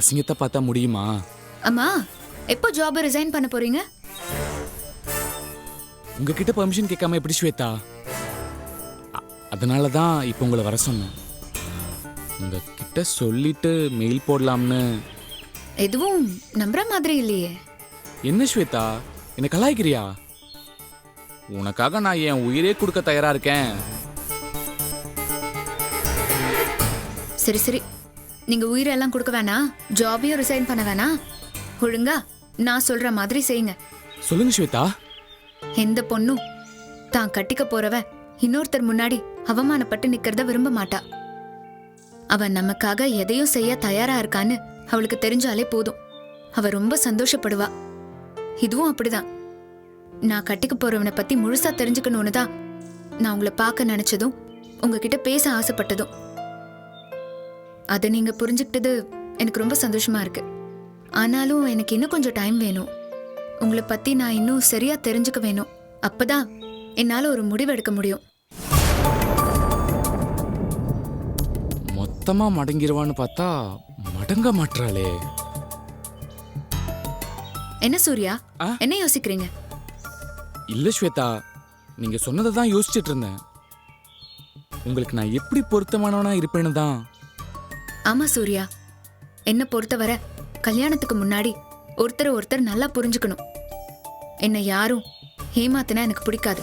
அசிங்கத்தை பார்த்தா முடியுமா? அம்மா எப்போ ஜாப் ரிசைன் பண்ண போறீங்க? உங்ககிட்ட பெர்மிஷன் கேட்காம எப்படி ஸ்வேதா? அதனால தான் இப்போ உங்களை வர சொன்னேன். உங்ககிட்ட சொல்லிட்டு மெயில் போடலாம்னு. எதுவும் நம்புற மாதிரி இல்லையே. என்ன ஸ்வேதா, என்ன கலாய்க்கிறியா? உனக்காக நான் என் உயிரே கொடுக்க தயாரா இருக்கேன். சரி சரி, நீங்க உயிரெல்லாம் கொடுக்க வேணாம், ஜாபையும் ரிசைன் பண்ண வேணாம். ஒழுங்கா நான் சொல்ற மாதிரி செய்யுங்க. சொல்லுங்க ஸ்வேதா. எந்த பொண்ணும் தான் கட்டிக்க போறவ இன்னொருத்தர் முன்னாடி அவமானப்பட்டு நிக்கிறத விரும்ப மாட்டா. அவன் நமக்காக எதையும் செய்ய தயாரா இருக்கான்னு அவளுக்கு தெரிஞ்சாலே போதும், அவ ரொம்ப சந்தோஷப்படுவா. இதுவும் அப்படிதான். நான் கட்டிக்க போறவனை பத்தி முழுசா தெரிஞ்சுக்கணும்னு தான் நான் உங்களை பார்க்க நினைச்சதும் உங்ககிட்ட பேச ஆசைப்பட்டதும். அதை நீங்க புரிஞ்சுக்கிட்டது எனக்கு ரொம்ப சந்தோஷமா இருக்கு. ஆனாலும் எனக்கு இன்னும் கொஞ்சம் டைம் வேணும். உங்களை பத்தி நான் இன்னும் சரியா தெரிஞ்சுக்க வேணும். அப்பதான் என்னால ஒரு முடிவு எடுக்க முடியும். மொத்தமா மடங்கிடுவான்னு பார்த்தா மடங்க மாட்டாளே. என்ன சூர்யா, என்ன யோசிக்கிறீங்க? இல்ல ஸ்வேதா, நீங்க சொன்னதை தான் யோசிச்சுட்டு இருந்தேன். உங்களுக்கு நான் எப்படி பொருத்தமானவனா இருப்பேன்னு தான். ஆமா சூர்யா, என்ன பொறுத்தவரை கல்யாணத்துக்கு முன்னாடி ஒருத்தர் நல்லா புரிஞ்சுக்கணும். என்னை யாரும் ஏமாத்தினா எனக்கு பிடிக்காது.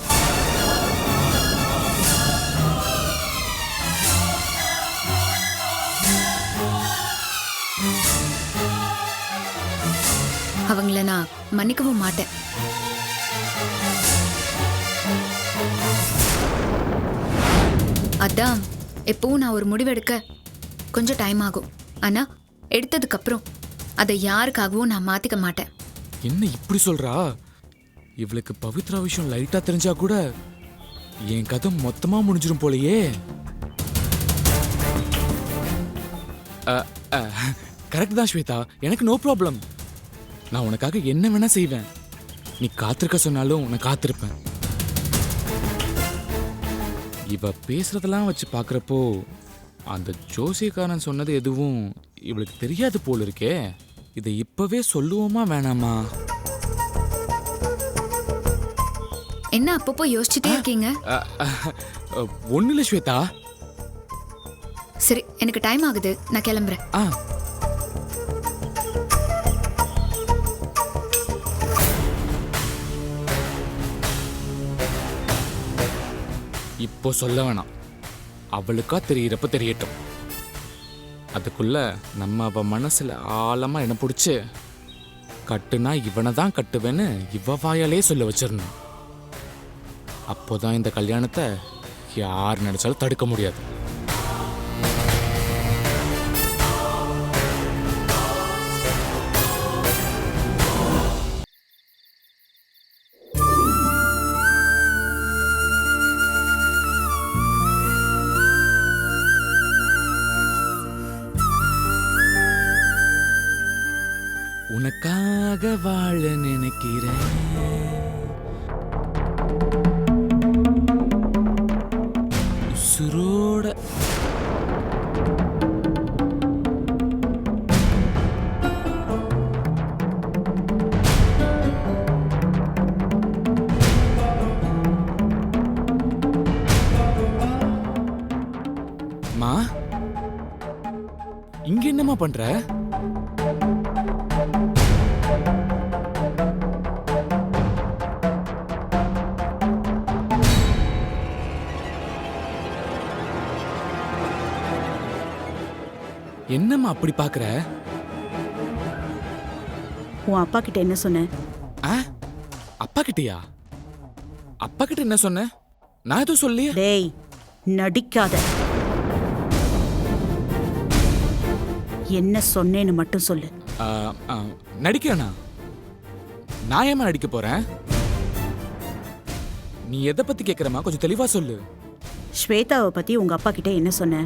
அவங்கள நான் மன்னிக்கவும் மாட்டேன். அதான் எப்பவும் நான் ஒரு முடிவெடுக்க கொஞ்சம் டைம் ஆகும். ஆனா எடுத்ததுக்கு அப்புறம் அதை யாருக்காகவும் நான் மாத்திக்க மாட்டேன். என்ன இப்படி சொல்றா? இவளுக்கு பவித்ரா விஷயம் லைட்டா தெரிஞ்சா கூட என் கதை மொத்தமா முடிஞ்சிரும் போலயே. கரெக்ட் தான் ஸ்வேதா, எனக்கு நோ ப்ராப்ளம். நான் உனக்காக என்ன வேணா செய்வேன். நீ காத்திருக்க சொன்னாலும் நான் காத்திருப்பேன். இவ பேசுறதெல்லாம் வச்சு பாக்குறப்போ அந்த ஜோசியக்காரன் சொன்னது எதுவும் இவளுக்கு தெரியாது போல இருக்கே. இதை இப்பவே சொல்லுவோமா வேணாமா? என்ன அப்பப்போ யோசிச்சுட்டே இருக்கீங்க? ஒண்ணு இல்ல ஸ்வேதா. சரி, எனக்கு டைம் ஆகுது, நான் கிளம்புறேன். இப்போ சொல்ல வேணாம், அவளுக்கா தெரியறப்ப தெரியட்டும். அதுக்குள்ள நம்ம அவ மனசுல ஆழமா என்ன பிடிச்சு கட்டுனா இவனை தான் கட்டுவேன்னு இவ வாயாலே சொல்ல வச்சிருந்தோம். அப்போதான் இந்த கல்யாணத்தை யார் நினைச்சாலும் தடுக்க முடியாது. உனக்காக வாழ நினைக்கிறேன், உசுரோட. மா, இங்க என்னம்மா பண்ற? என்னம்மா அப்படி பாக்குற? உன் அப்பா கிட்ட என்ன சொன்ன? அப்பா கிட்டயா? அப்பா கிட்ட என்ன சொன்ன? நான் எதுவும் சொல்லி. டேய், நடிக்காத. என்ன சொன்னேன்னு மட்டும் சொல்லு. நடிக்கிறேனா? நான் ஏமா நடிக்க போறேன்? நீ எதை பத்தி கேக்குறமா கொஞ்சம் தெளிவா சொல்லு. ஸ்வேதாவை பத்தி உங்க அப்பா கிட்ட என்ன சொன்ன?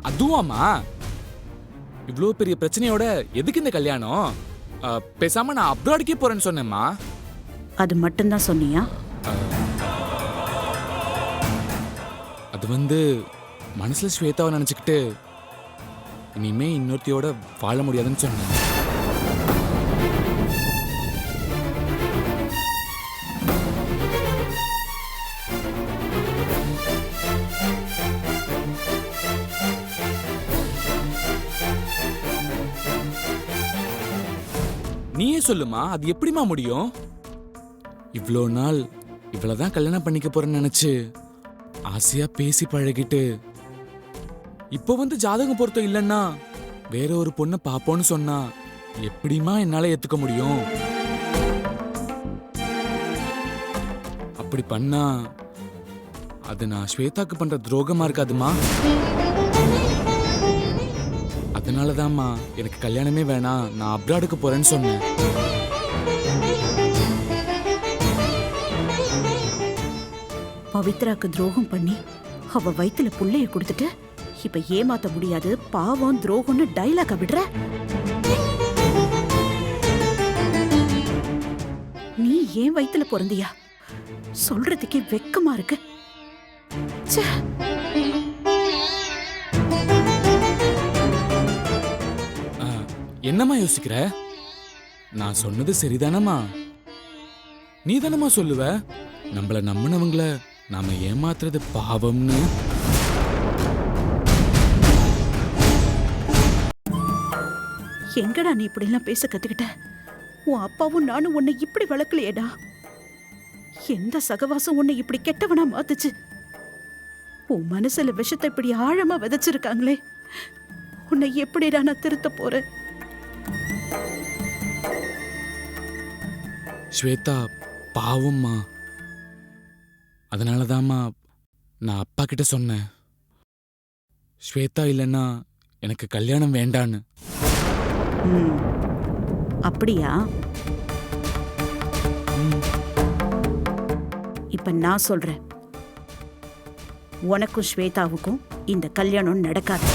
அதுவாமா, இவ்வளோ பெரிய பிரச்சனையோட எதுக்கு இந்த கல்யாணம்? பேசாம நான் அப்ராடுக்கே போறேன்னு சொன்னேம்மா. அது மட்டும்தான் சொன்னியா? அது வந்து மனசுல ஸ்வேதாவை நினைச்சுக்கிட்டு இனிமே இன்னொருத்தியோட வாழ முடியாதுன்னு சொன்னேன். நீயே சொல்லுமா, அது எப்படிமா முடியும்? இவ்வளோ நாள் இவ்வளவுதான் கல்யாணம் பண்ணிக்க போறேன்னு நினைச்சு ஆசையா பேசி பழகிட்டு இப்போ வந்து ஜாதகம் பொருத்தம் இல்லைன்னா வேற ஒரு பொண்ணை பாப்போன்னு சொன்னா எப்படிமா என்னால ஏத்துக்க முடியும்? அப்படி பண்ணா அது நான் ஸ்வேதாக்கு பண்ற துரோகமா இருக்காதுமா. அதனாலதாம்மா எனக்கு கல்யாணமே வேணாம், நான் அப்ராடுக்கு போறேன்னு சொன்னேன். பவித்ராக்கு துரோகம் பண்ணி அவ வயித்துல புள்ளைய கொடுத்துட்டு இப்ப ஏமாத்த முடியாது, பாவம் துரோகம்னு டைலாக் விடுற. நீ ஏன் வயித்துல பிறந்தியா? சொல்றதுக்கே வெக்கமா இருக்கு. ச்சே. என்னம்மா யோசிக்கிற? நான் சொன்னது சரிதானம்மா? நீ தானம்மா சொல்லுவ நம்மள நம்பினவங்கள நாம ஏமாத்துறது பாவம்னு. எங்கடா நீ இப்படி எல்லாம் பேச கத்துக்கிட்ட? உன் அப்பாவும் நானும் உன்னை இப்படி வளர்க்கலையேடா. எந்த சகவாசம் உன்னை இப்படி கெட்டவனா மாத்துச்சு? உன் மனசுல விஷத்தை இப்படி ஆழமா விதைச்சிருக்காங்களே, உன்னை எப்படிடா நான் திருத்த போறேன்? ஸ்வேதா பாவம்மா. அதனாலதாம்மா நான் அப்பா கிட்ட சொன்னேன், ஸ்வேதா இல்லைன்னா எனக்கு கல்யாணம் வேண்டான்னு. அப்படியா? இப்ப நான் சொல்றேன், உனக்கும் ஸ்வேதாவுக்கும் இந்த கல்யாணம் நடக்காது.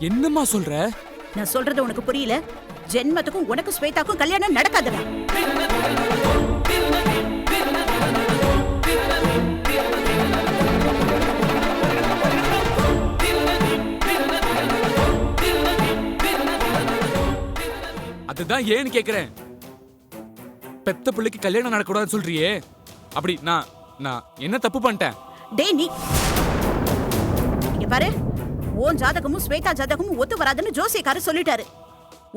என்னம்மா சொல்ற? நான் சொல்றது உனக்கு புரியல? ஜென்மத்துக்கும் உனக்கு ஸ்வேதாக்கும் கல்யாணம் நடக்காதுடா. அதுதான் ஏன்னு கேக்குறேன். பெத்த பிள்ளைக்கு கல்யாணம் நடக்கூடாதுன்னு சொல்றியே, அப்படி நான் நான் என்ன தப்பு பண்ணிட்டேன்? டேய் நீ இங்க பாரு, உன் ஜாதகமும் ஸ்வேதா ஜாதகமும் ஒத்து வராதுன்னு ஜோசியக்காரர் சொல்லிட்டாரு.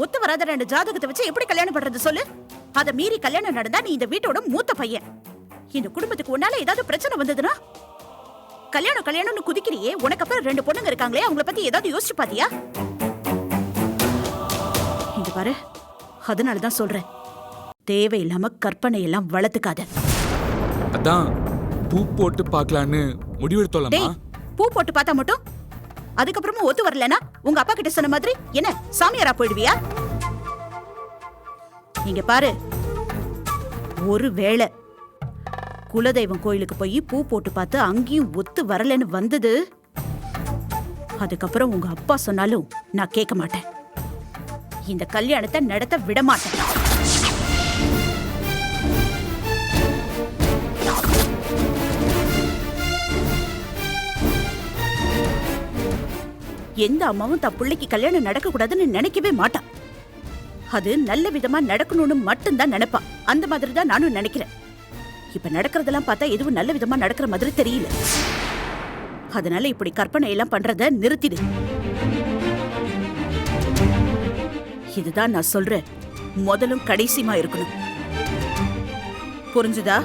ஒத்து வராத ரெண்டு ஜாதகத்தை வச்சு எப்படி கல்யாணம் பண்றது சொல்லு? அதை மீறி கல்யாணம் நடந்தா நீ இந்த வீட்டோட மூத்த பையன். இந்த குடும்பத்துக்கு உன்னால ஏதாவது பிரச்சனை வந்ததுன்னா கல்யாணம் கல்யாணம்னு குதிக்கிறியே, உனக்கு அப்புறம் ரெண்டு பொண்ணுங்க இருக்காங்களே, அவங்கள பத்தி ஏதாவது யோசிச்சு பாத்தியா? இங்க பாரு, அதனாலதான் சொல்றேன், தேவையில்லாம கற்பனை எல்லாம் வளர்த்துக்காத. அதான் பூ போட்டு பார்க்கலான்னு முடிவெடுத்தோம்மா. டேய், பூ போட்டு பார்த்தா மட்டும் அதுக்கப்புறமும் ஒத்து வரலனா உங்க அப்பா கிட்ட சொன்ன மாதிரி என்ன சாமியாரா போயிடுவியா? நீங்க பாரு, ஒருவேளை குலதெய்வம் கோயிலுக்கு போய் பூ போட்டு பார்த்து அங்கேயும் ஒத்து வரலன்னு வந்தது, அதுக்கப்புறம் உங்க அப்பா சொன்னாலும் நான் கேட்க மாட்டேன். இந்த கல்யாணத்தை நடத்த விட மாட்டேன். எந்த அம்மாவும் தன் பிள்ளைக்கு கல்யாணம் நடக்க கூடாதுன்னு நினைக்கவே மாட்டான். அது நல்ல விதமா நடக்கணும்னு மட்டும்தான் நினைப்பா. அந்த மாதிரி தான் நானும் நினைக்கிறேன். இப்ப நடக்கிறதெல்லாம் பார்த்தா எதுவும் நல்ல விதமா நடக்கிற மாதிரி தெரியல. அதனால இப்படி கற்பனை எல்லாம் பண்றத நிறுத்திடு. இதுதான் நான் சொல்றேன், முதலும் கடைசியுமா இருக்கணும். புரிஞ்சுதா?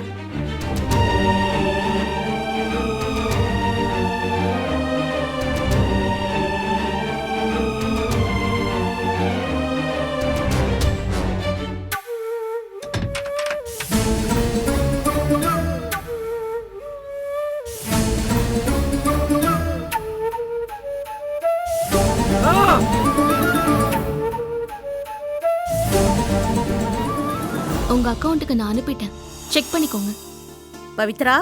உங்க அக்கவுண்ட்டுக்கு நான் அனுப்பிட்டேன், செக் பண்ணிக்கோங்க. பவித்ரா,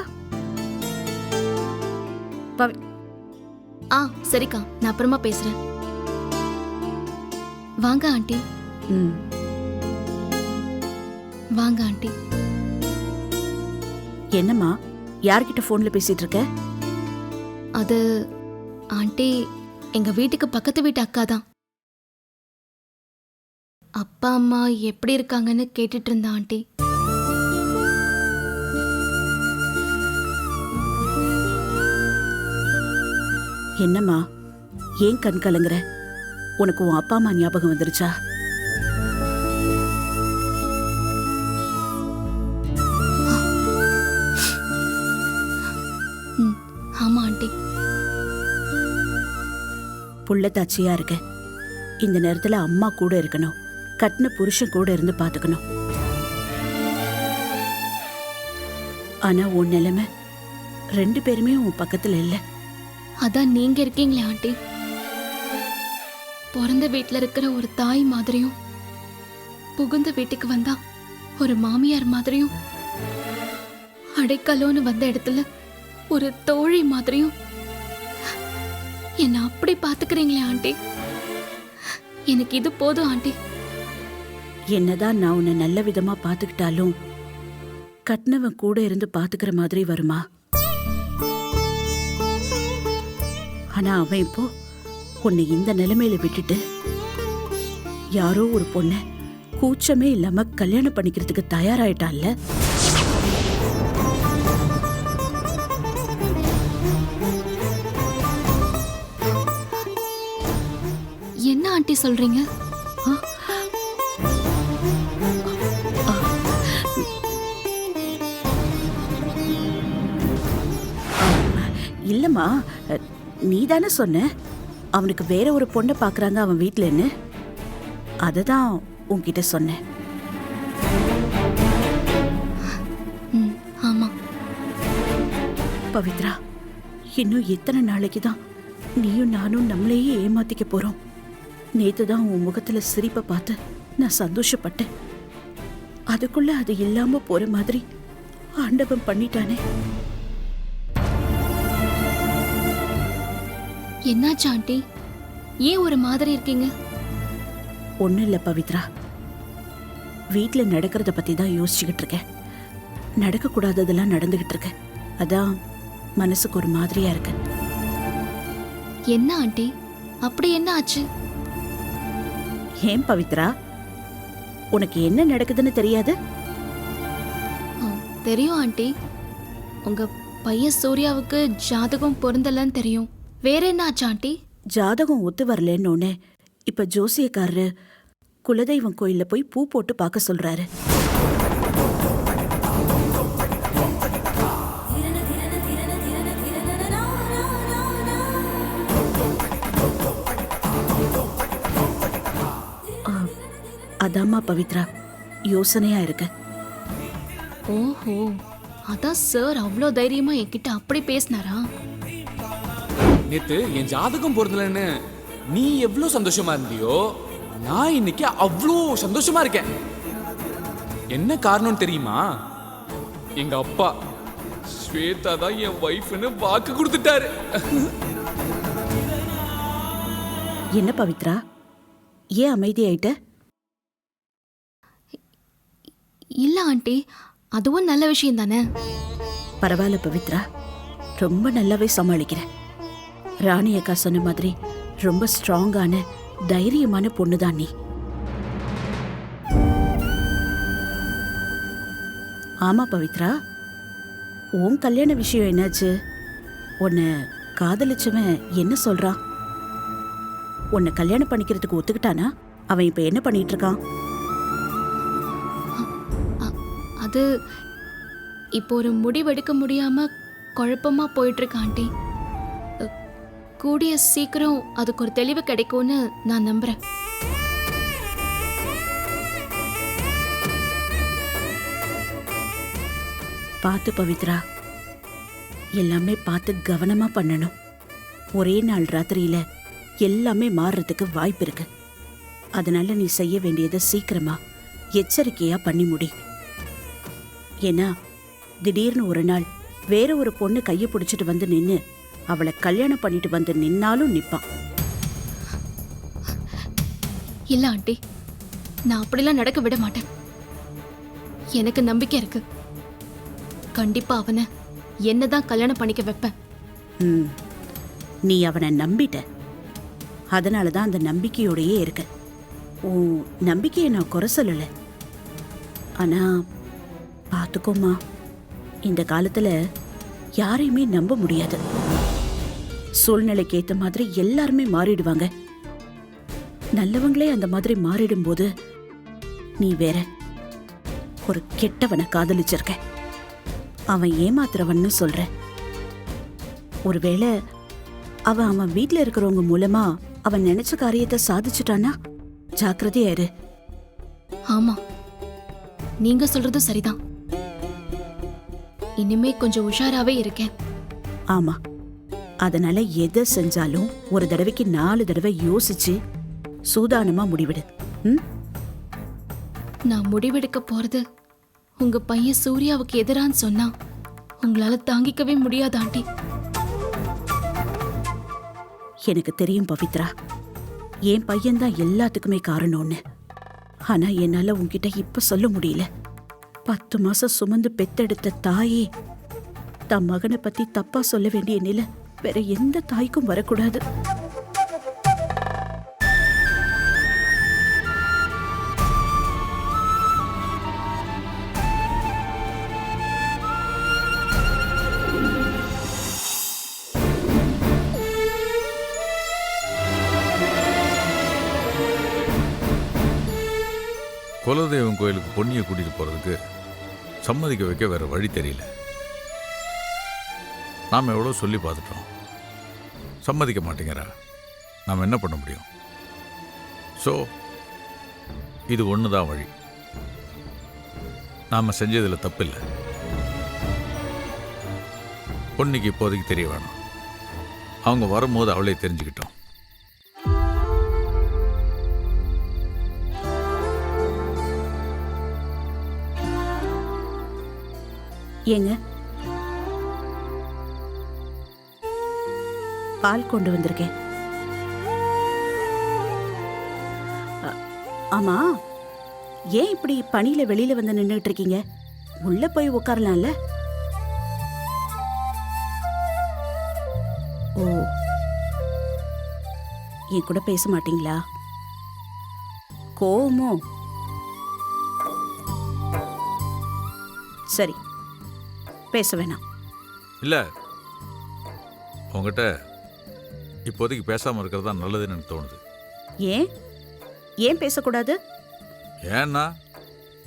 ஆ சரிக்கா, நான் அப்புறமா பேசுறேன். வாங்க ஆண்டி. ம். வாங்க ஆண்டி. என்னம்மா, யார்கிட்ட போன்ல பேசிட்டு இருக்க? அது ஆண்டி, எங்க வீட்டுக்கு பக்கத்து வீட்டு அக்கா தான். அப்பா அம்மா எப்படி இருக்காங்கன்னு கேட்டுட்டு இருந்தா ஆண்டி. என்னம்மா, ஏன் கண் கலங்குற? உனக்கு உன் அப்பா அம்மா ஞாபகம் வந்துருச்சா? ஆமா ஆண்டி. புள்ளத்தாச்சியா இருக்க. இந்த நேரத்துல அம்மா கூட இருக்கணும், கட்டின புருஷன் கூட இருந்து பாத்துக்கணும். ஆனா உன் நிலைமை, 2 பேருமே உன் பக்கத்துல இல்ல. அதான் நீங்க இருக்கீங்களே ஆண்டி. பிறந்த வீட்டுல இருக்கிற ஒரு தாய் மாதிரியும், புகுந்த வீட்டுக்கு வந்தா ஒரு மாமியார் மாதிரியும், அடைக்கலோன்னு வந்த இடத்துல ஒரு தோழி மாதிரியும் என்ன அப்படி பாத்துக்கிறீங்களே ஆண்டி. எனக்கு இது போதும் ஆண்டி. என்னதான் நான் உன்னை நல்ல விதமா பாத்துக்கிட்டாலும் கட்டினவன் கூட இருந்து பாத்துக்கிற மாதிரி வருமா? ஆனா அவன் இப்போ உன்னை இந்த நிலைமையில விட்டுட்டு யாரோ ஒரு பொண்ண கூச்சமே இல்லாம கல்யாணம் பண்ணிக்கிறதுக்கு தயாராயிட்டான்ல. என்ன ஆண்டி சொல்றீங்க? இல்லம்மா, நீ தானே சொன்ன அவனுக்கு வேற ஒரு பொண்ணை பாக்குறாங்க அவன் வீட்டுலன்னு. அததான் உன்கிட்ட சொன்னேன். ஆமா பவித்ரா, இன்னும் எத்தனை நாளைக்கு தான் நீயும் நானும் நம்மளையே ஏமாத்திக்க போறோம்? நேத்து தான் உன் முகத்துல சிரிப்பை பார்த்து நான் சந்தோஷப்பட்டேன். அதுக்குள்ள அது இல்லாம போற மாதிரி ஆண்டவன் பண்ணிட்டானே. என்னாச்சு ஆண்டி? ஏன் ஒரு மாதிரி இருக்கீங்க? ஒன்னும் இல்ல பவித்ரா, வீட்டுல நடக்கிறத பத்தி தான் யோசிச்சுக்கிட்டு இருக்கேன். நடக்க கூடாததெல்லாம் நடந்துகிட்டு இருக்கு. அதான் மனசுக்கு ஒரு மாதிரியா இருக்கு. என்ன ஆண்டி, அப்படி என்ன ஆச்சு? ஏன் பவித்ரா, உனக்கு என்ன நடக்குதுன்னு தெரியாது? தெரியும் ஆண்டி. உங்க பையன் சூர்யாவுக்கு ஜாதகம் பொருந்தலன்னு தெரியும். வேற என்ன ஆச்சு ஆண்டி? ஜாதகம் ஒத்து வரலன்னு இப்ப ஜோசியக்காரரு குலதெய்வம் கோயில்ல போய் பூ போட்டு பார்க்க சொல்றாரு. அதாம்மா பவித்ரா, யோசனையா இருக்கு. ஓஹோ, அதான் சார் அவ்வளோ தைரியமா என்கிட்ட அப்படி பேசினாரா? நேத்து என் ஜாதகம் பொருந்தலன்னு நீ எவ்வளவு சந்தோஷமா இருந்தியோ, நான் இன்னைக்கு அவ்வளோ சந்தோஷமா இருக்கேன். என்ன காரணம் தெரியுமா? எங்க அப்பா ஸ்வேதா தான் என் வைஃப்னு வாக்கு கொடுத்துட்டாரு. என்ன பவித்ரா, ஏன் அமைதியாயிட்ட? இல்ல ஆண்டி, அதுவும் நல்ல விஷயம் தானே. பரவாயில்ல பவித்ரா, ரொம்ப நல்லாவே சமாளிக்கிறேன். ராணி அக்கா சொன்ன மாதிரி ரொம்ப ஸ்ட்ராங்கான தைரியமான பொண்ணுதான் நீ. ஆமா பவித்ரா, உன் கல்யாண விஷயம் என்னாச்சு? உன்னை காதலிச்சவன் என்ன சொல்றான்? உன்னை கல்யாணம் பண்ணிக்கிறதுக்கு ஒத்துக்கிட்டானா? அவன் இப்ப என்ன பண்ணிட்டு இருக்கான்? அது இப்போ ஒரு முடிவெடுக்க முடியாம குழப்பமா போயிட்டு இருக்கு ஆண்டி. கூடிய சீக்கிரம் அதுக்கு ஒரு தெளிவு கிடைக்கும்னு நான் நம்புறேன். பார்த்து பவித்ரா, எல்லாமே பார்த்து கவனமா பண்ணணும். ஒரே நாள் ராத்திரியில எல்லாமே மாறுறதுக்கு வாய்ப்பு இருக்கு. அதனால நீ செய்ய வேண்டியதை சீக்கிரமா எச்சரிக்கையா பண்ணி முடி. ஏன்னா திடீர்னு ஒரு நாள் வேற ஒரு பொண்ணு கையை பிடிச்சிட்டு வந்து நின்னு அவளை கல்யாணம் பண்ணிட்டு வந்து நின்னாலும் நிப்பான். இல்ல ஆண்டி, நான் அப்படிலாம் நடக்க விட மாட்டேன். எனக்கு நம்பிக்கை இருக்கு. கண்டிப்பா அவனை என்னதான் கல்யாணம் பண்ணிக்க வைப்பேன். ம், நீ அவனை நம்பிட்ட. அதனால தான் அந்த நம்பிக்கையோடையே இருக்க. உன் நம்பிக்கையை நான் குறை சொல்லல. ஆனா பார்த்துக்கோமா, இந்த காலத்துல யாரையுமே நம்ப முடியாது. சூழ்நிலைக்கு ஏத்த மாதிரி எல்லாருமே மாறிடுவாங்க. நல்லவங்களே அந்த மாதிரி மாறிடும்போது நீ வேற ஒரு கெட்டவனை காதலிச்சிருக்க. அவன் ஏமாத்துறவன்னு சொல்ற. ஒருவேளை அவன் வீட்டுல இருக்கிறவங்க மூலமா அவன் நினைச்ச காரியத்தை சாதிச்சுட்டானா ஜாக்கிரதையா இரு. ஆமா, நீங்க சொல்றது சரிதான். இனிமே கொஞ்சம் உஷாராவே இருக்கேன். ஆமா, அதனால எதை செஞ்சாலும் ஒரு தடவைக்கு 4 தடவை யோசிச்சு சூதானமா முடிவிடு. நான் முடிவெடுக்க போறது உங்க பையன் சூர்யாவுக்கு எதிரான்னு சொன்னா உங்களால தாங்கிக்கவே முடியாது ஆண்டி. எனக்கு தெரியும் பவித்ரா, என் பையன்தான் எல்லாத்துக்குமே காரணம்னு. ஆனா என்னால உன்கிட்ட இப்ப சொல்ல முடியல. 10 மாசம் சுமந்து பெத்தெடுத்த தாயே தன் மகனை பத்தி தப்பா சொல்ல வேண்டிய நிலை வேற எந்த தாய்க்கும் வரக்கூடாது. குலதெய்வம் கோயிலுக்கு பொன்னியை கூட்டிட்டு போறதுக்கு சம்மதிக்க வைக்க வேற வழி தெரியல. நாம் எவ்வளோ சொல்லி பார்த்துட்டோம், சம்மதிக்க மாட்டேங்கிறா. நாம் என்ன பண்ண முடியும்? ஸோ இது ஒன்று தான் வழி. நாம் செஞ்சதில் தப்பில்லை. பொன்னிக்கு இப்போதைக்கு தெரிய வேணாம். அவங்க வரும்போது அவளே தெரிஞ்சுக்கிட்டோம். ஏங்க, பால் கொண்டு வந்திருக்கேன். ஆமா, ஏன் இப்படி பனியில வெளியில வந்து நின்றுட்டு இருக்கீங்க? உள்ள போய் உட்காரலாம்ல. ஓ, என் கூட பேச மாட்டீங்களா? கோவமோ? சரி, பேச வேணாம். இல்லை, உங்ககிட்ட இப்போதைக்கு பேசாமல் இருக்கிறது தான் நல்லதுன்னு எனக்கு தோணுது. ஏன் ஏன் பேசக்கூடாது? ஏன்னா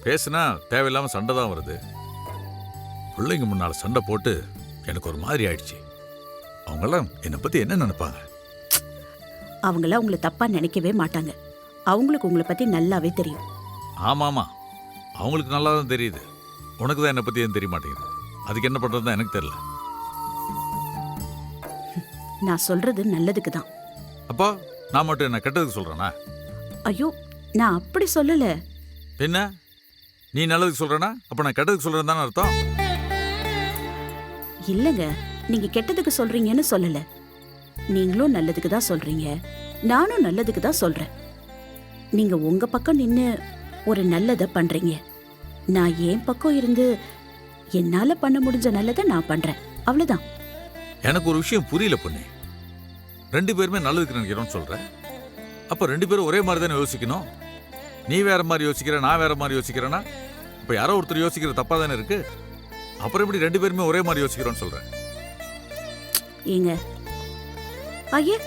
பேசுனா தேவையில்லாமல் சண்டை தான் வருது. பிள்ளைங்க முன்னால் சண்டை போட்டு எனக்கு ஒரு மாதிரி ஆயிடுச்சு. அவங்களாம் என்னை பற்றி என்ன நினைப்பாங்க? அவங்களாம் உங்களை தப்பா நினைக்கவே மாட்டாங்க. அவங்களுக்கு உங்களை பத்தி நல்லாவே தெரியும். ஆமாம், அவங்களுக்கு நல்லா தான் தெரியுது. உனக்கு தான் என்னை பற்றி எதுவும் தெரிய மாட்டேங்குது. அதுக்கு என்ன பண்ணுறது தான் எனக்கு தெரியல. நான் சொல்றது நல்லதுக்கு தான். அப்போ நான் மட்டும் என்ன கெட்டதுக்கு சொல்கிறேனா? ஐயோ, நான் அப்படி சொல்லல. என்ன, நீ நல்லதுக்கு சொல்கிறேனா? அப்போ நான் கெட்டதுக்கு சொல்கிறேன் தானே அர்த்தம்? இல்லைங்க, நீங்க கெட்டதுக்கு சொல்றீங்கன்னு சொல்லல. நீங்களும் நல்லதுக்கு தான் சொல்றீங்க, நானும் நல்லதுக்கு தான் சொல்றேன். நீங்க உங்க பக்கம் நின்று ஒரு நல்லதை பண்றீங்க. நான் என் பக்கம் இருந்து என்னால பண்ண முடிஞ்ச நல்லதை நான் பண்றேன். அவ்வளவுதான். எனக்கு ஒரு விஷயம் புரியல பொண்ணு. 2 பேருமே நல்லதுக்கு நினைக்கிறோம்னு சொல்கிறேன். அப்போ 2 பேரும் ஒரே மாதிரி தானே யோசிக்கணும். நீ வேற மாதிரி யோசிக்கிற, நான் வேற மாதிரி யோசிக்கிறேன்னா இப்போ யாரோ ஒருத்தர் யோசிக்கிற தப்பாக தானே இருக்கு. அப்புறம் எப்படி 2 பேருமே ஒரே மாதிரி யோசிக்கிறோன்னு சொல்கிறேன்? ஏங்க, ஐயே,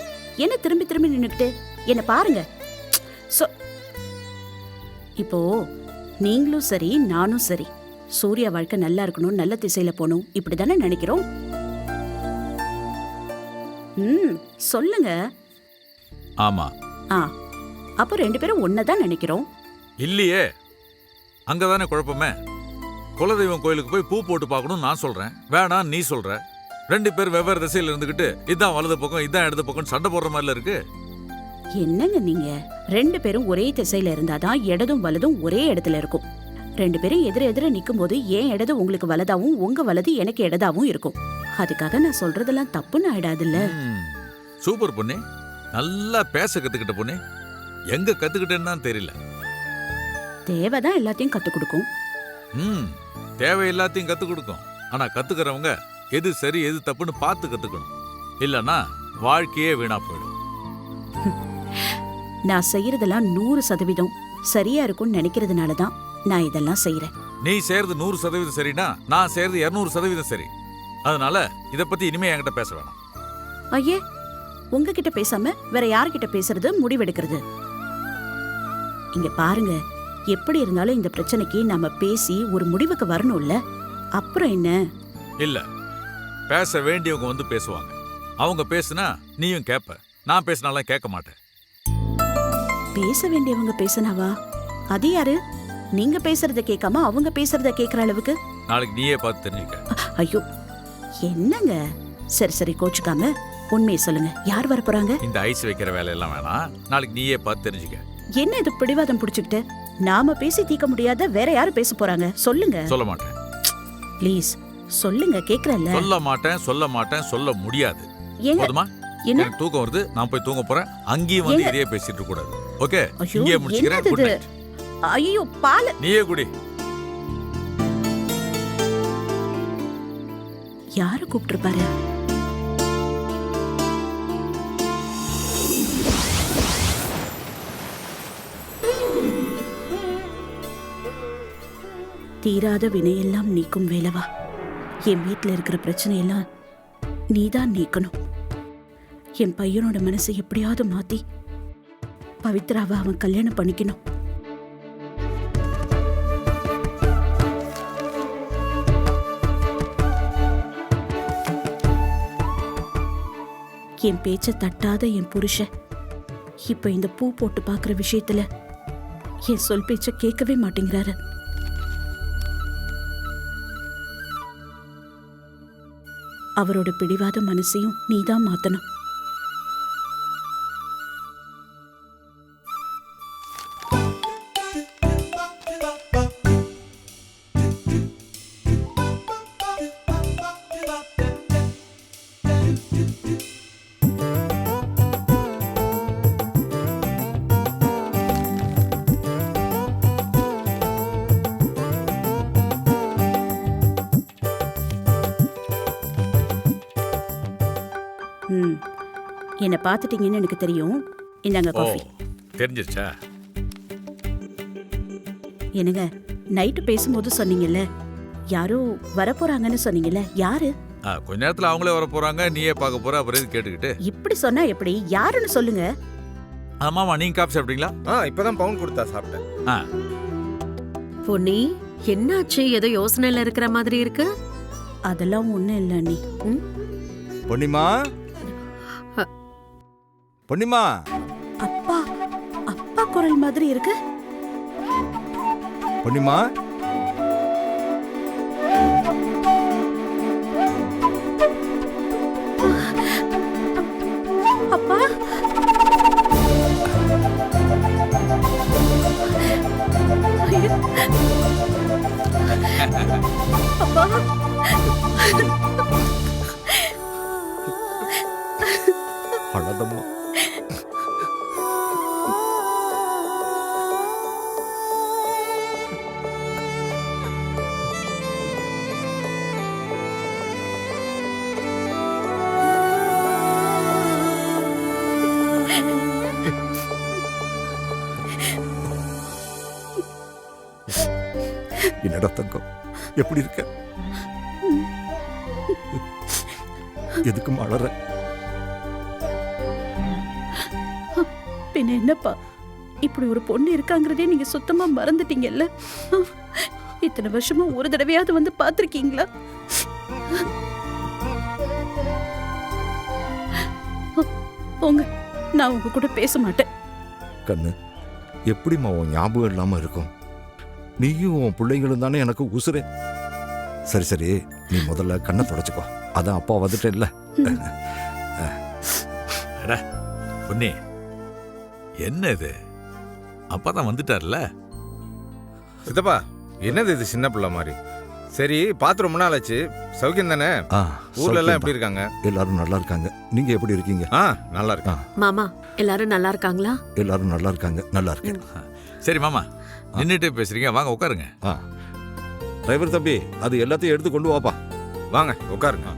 என்ன திரும்பி திரும்பி நின்னுக்கிட்டு என்ன பாருங்க. இப்போ நீங்களும் சரி நானும் சரி சூர்யா வாழ்க்கை நல்லா இருக்கணும், நல்ல திசையில போகணும், இப்படிதானே நினைக்கிறோம். சொல்லுங்க. ஆமா. அப்போ 2 பேரும் ஒன்னதான் நினைக்கிறோம். இல்லையே, அங்கதானே குழப்பமே. குலதெய்வம் கோயிலுக்கு போய் பூ போட்டு பார்க்கணும் நான் சொல்றேன், வேணாம் நீ சொல்ற. 2 பேர் வெவ்வேறு திசையில இருந்துகிட்டு இதான் வலது பக்கம் இதான் இடது பக்கம் சண்டை போடுற மாதிரில இருக்கு. என்னங்க நீங்க? 2 பேரும் ஒரே திசையில இருந்தாதான் இடதும் வலதும் ஒரே இடத்துல இருக்கும். 2 பேரும் எதிர எதிர நிக்கும் போது ஏன் இடது உங்களுக்கு வலதாவும் உங்க வலது எனக்கு இடதாவும் இருக்கும். அதுக்காக நான் சொல்றதெல்லாம் தப்புன்னு ஆயிடாதுல்ல. சூப்பர் பொண்ணு, நல்லா பேச கத்துக்கிட்ட பொண்ணு. எங்க கத்துக்கிட்டேன்னு தான் தெரியல. தேவைதான் எல்லாத்தையும் கத்து கொடுக்கும். தேவை எல்லாத்தையும் கத்து கொடுக்கும். ஆனா கத்துக்கிறவங்க எது சரி எது தப்புன்னு பார்த்து கத்துக்கணும். இல்லனா வாழ்க்கையே வீணா போயிடும். நான் செய்யறதெல்லாம் 100% சரியா இருக்கும்னு நினைக்கிறதுனால தான் நான் இதெல்லாம் செய்யறேன். நீ செய்யறது 100% சரினா நான் செய்யறது 200% சரி. அதனால இத பத்தி இனிமே என்கிட்ட பேச வேணாம். ஐயே, உங்ககிட்ட பேசாம வேற யார்கிட்ட பேசுறது முடிவெடுக்கிறது? இங்க பாருங்க, எப்படி இருந்தாலும் இந்த பிரச்சனைக்கு நாம பேசி ஒரு முடிவுக்கு வரணும்ல. அப்புறம் என்ன? இல்ல, பேச வேண்டியவங்க வந்து பேசுவாங்க. அவங்க பேசுனா நீயும் கேப்ப. நான் பேசினாலும் கேட்க மாட்டேன். பேச வேண்டியவங்க பேசினாவா? அது யாரு? நீங்க பேசுறத கேட்காம அவங்க பேசுறத கேட்கற அளவுக்கு? நாளைக்கு நீயே பார்த்து தெரிஞ்சுக்க. ஐயோ, என்னங்க? சரி சரி, கோச்சுக்காம உண்மையை சொல்லுங்க. யார் வர போறாங்க? இந்த ஐஸ் வைக்கிற வேலையெல்லாம் வேணாம். நாளைக்கு நீயே பார்த்து தெரிஞ்சுக்க. என்ன இது பிடிவாதம் பிடிச்சுக்கிட்டு? நாம பேசி தீர்க்க முடியாத வேற யாரு பேச போறாங்க? சொல்லுங்க. சொல்ல மாட்டேன். ப்ளீஸ் சொல்லுங்க, கேக்குறேன்ல. சொல்ல மாட்டேன், சொல்ல மாட்டேன், சொல்ல முடியாது. ஏங்க? போதுமா? என்ன? எனக்கு தூக்கம் வருது, நான் போய் தூங்க போறேன். அங்கேயும் வந்து ஏங்க? இதையே பேசிட்டு இருக்க கூடாது. ஓகே, ஐயோ, இங்கே முடிச்சுக்கிறேன். என்னது குட் இது? நைட். ஐயோ, பால். நீயே குடி. யாரு கூப்பிட்டுருப்பாரு? தீராத வினையெல்லாம் நீக்கும் வேலவா, என் வீட்டில் இருக்கிற பிரச்சனையெல்லாம் நீதான் நீக்கணும். என் பையனோட மனசை எப்படியாவது மாத்தி பவித்ராவை அவன் கல்யாணம் பண்ணிக்கணும். என் பேச்ச தட்டாத என் புருஷன் இப்ப இந்த பூ போட்டு பாக்குற விஷயத்துல என் சொல் பேச்ச கேட்கவே மாட்டேங்கிறாரு. அவரோட பிடிவாத மனசையும் நீதான் மாத்தணும். என்ன பாத்துட்டீங்கன்னு எனக்கு தெரியும். இந்தாங்க காஃபி. தெரிஞ்சிருச்சா? என்னங்க, நைட்டு பேசும்போது சொன்னீங்கல்ல யாரோ வரப்போறாங்கன்னு சொன்னீங்கல்ல, யாரு? கொஞ்ச நேரத்துல அவங்களே வர போறாங்க, நீயே பார்க்க போற. அப்புறம் எது கேட்டுக்கிட்டு? இப்படி சொன்னா எப்படி? யாருன்னு சொல்லுங்க. ஆமாமா, நீங்க காஃபி சாப்பிட்டீங்களா? இப்பதான் பவுன் கொடுத்தா சாப்பிட்டேன். பொன்னி, என்னாச்சு? ஏதோ யோசனையில இருக்கிற மாதிரி இருக்கு. அதெல்லாம் ஒண்ணும் இல்ல அண்ணி. பொன்னிமா, பொன்னிமா. அப்பா, அப்பா குரல் மாதிரி இருக்கு. பொன்னிமா, அப்பா. அப்பா. அழதம்மா. என்னடா தங்கம், எப்படி இருக்க? எதுக்கு அழற? பின்ன என்னப்பா, இப்படி ஒரு பொண்ணு இருக்காங்கிறதே நீங்க சுத்தமா மறந்துட்டீங்கல்ல. இத்தனை வருஷமா ஒரு தடவையாவது வந்து பாத்திருக்கீங்களா? போங்க, நான் உங்க கூட பேச மாட்டேன். கண்ணு, எப்படிம்மா உன் ஞாபகம் இல்லாம இருக்கும்? நீயும் உன் பிள்ளைங்களும் தானே எனக்கு உசுரே. சரி சரி, நீ முதல்ல கண்ணை தொடச்சுக்கோ. அதான் அப்பா வந்துட்டேன் இல்ல. பொன்னி, என்ன இது? அப்பா தான் வந்துட்டார்ல. சித்தப்பா, என்னது இது சின்ன பிள்ளை மாதிரி? சரி பார்த்து ரொம்ப நாள் ஆச்சு. சௌக்கியம் தானே? ஊர்ல எல்லாம் எப்படி இருக்காங்க? எல்லாரும் நல்லா இருக்காங்க. நீங்க எப்படி இருக்கீங்க? நல்லா இருக்கேன். மாமா எல்லாரும் நல்லா இருக்காங்களா? எல்லாரும் நல்லா இருக்காங்க. நல்லா இருக்கேன். சரி மாமா, நின்றுட்டே பேசுறீங்க, வாங்க உட்காருங்க. டிரைவர் தம்பி, அது எல்லாத்தையும் எடுத்து கொண்டு வாப்பா. வாங்க உட்காருங்க.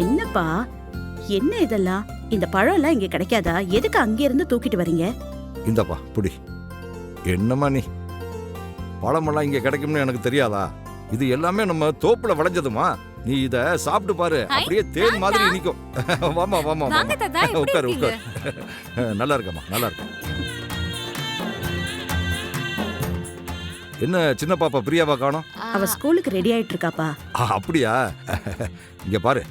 என்னப்பா என்ன இதெல்லாம்? இந்த பழம் எல்லாம் இங்க கிடைக்காதா? எதுக்கு அங்க இருந்து தூக்கிட்டு வரீங்க? இந்தப்பா புடி. என்னம்மா நீ, பழமெல்லாம் இங்க கிடைக்கும்னு எனக்கு தெரியாதா? இது எல்லாமே நம்ம தோப்புல விளைஞ்சதுமா. நீ இத சாப்பிட்டு பாரு, அப்படியே தேன் மாதிரி இனிக்கும். வாமா வாமா உட்காரு உட்காரு. நல்லா இருக்கம்மா, நல்லா இருக்க. என்ன சின்ன பாப்பா பிரியாவா காணோம்? அவ ஸ்கூலுக்கு ரெடி ஆயிட்டு இருக்காப்பா. அப்படியா? இங்க பாரு,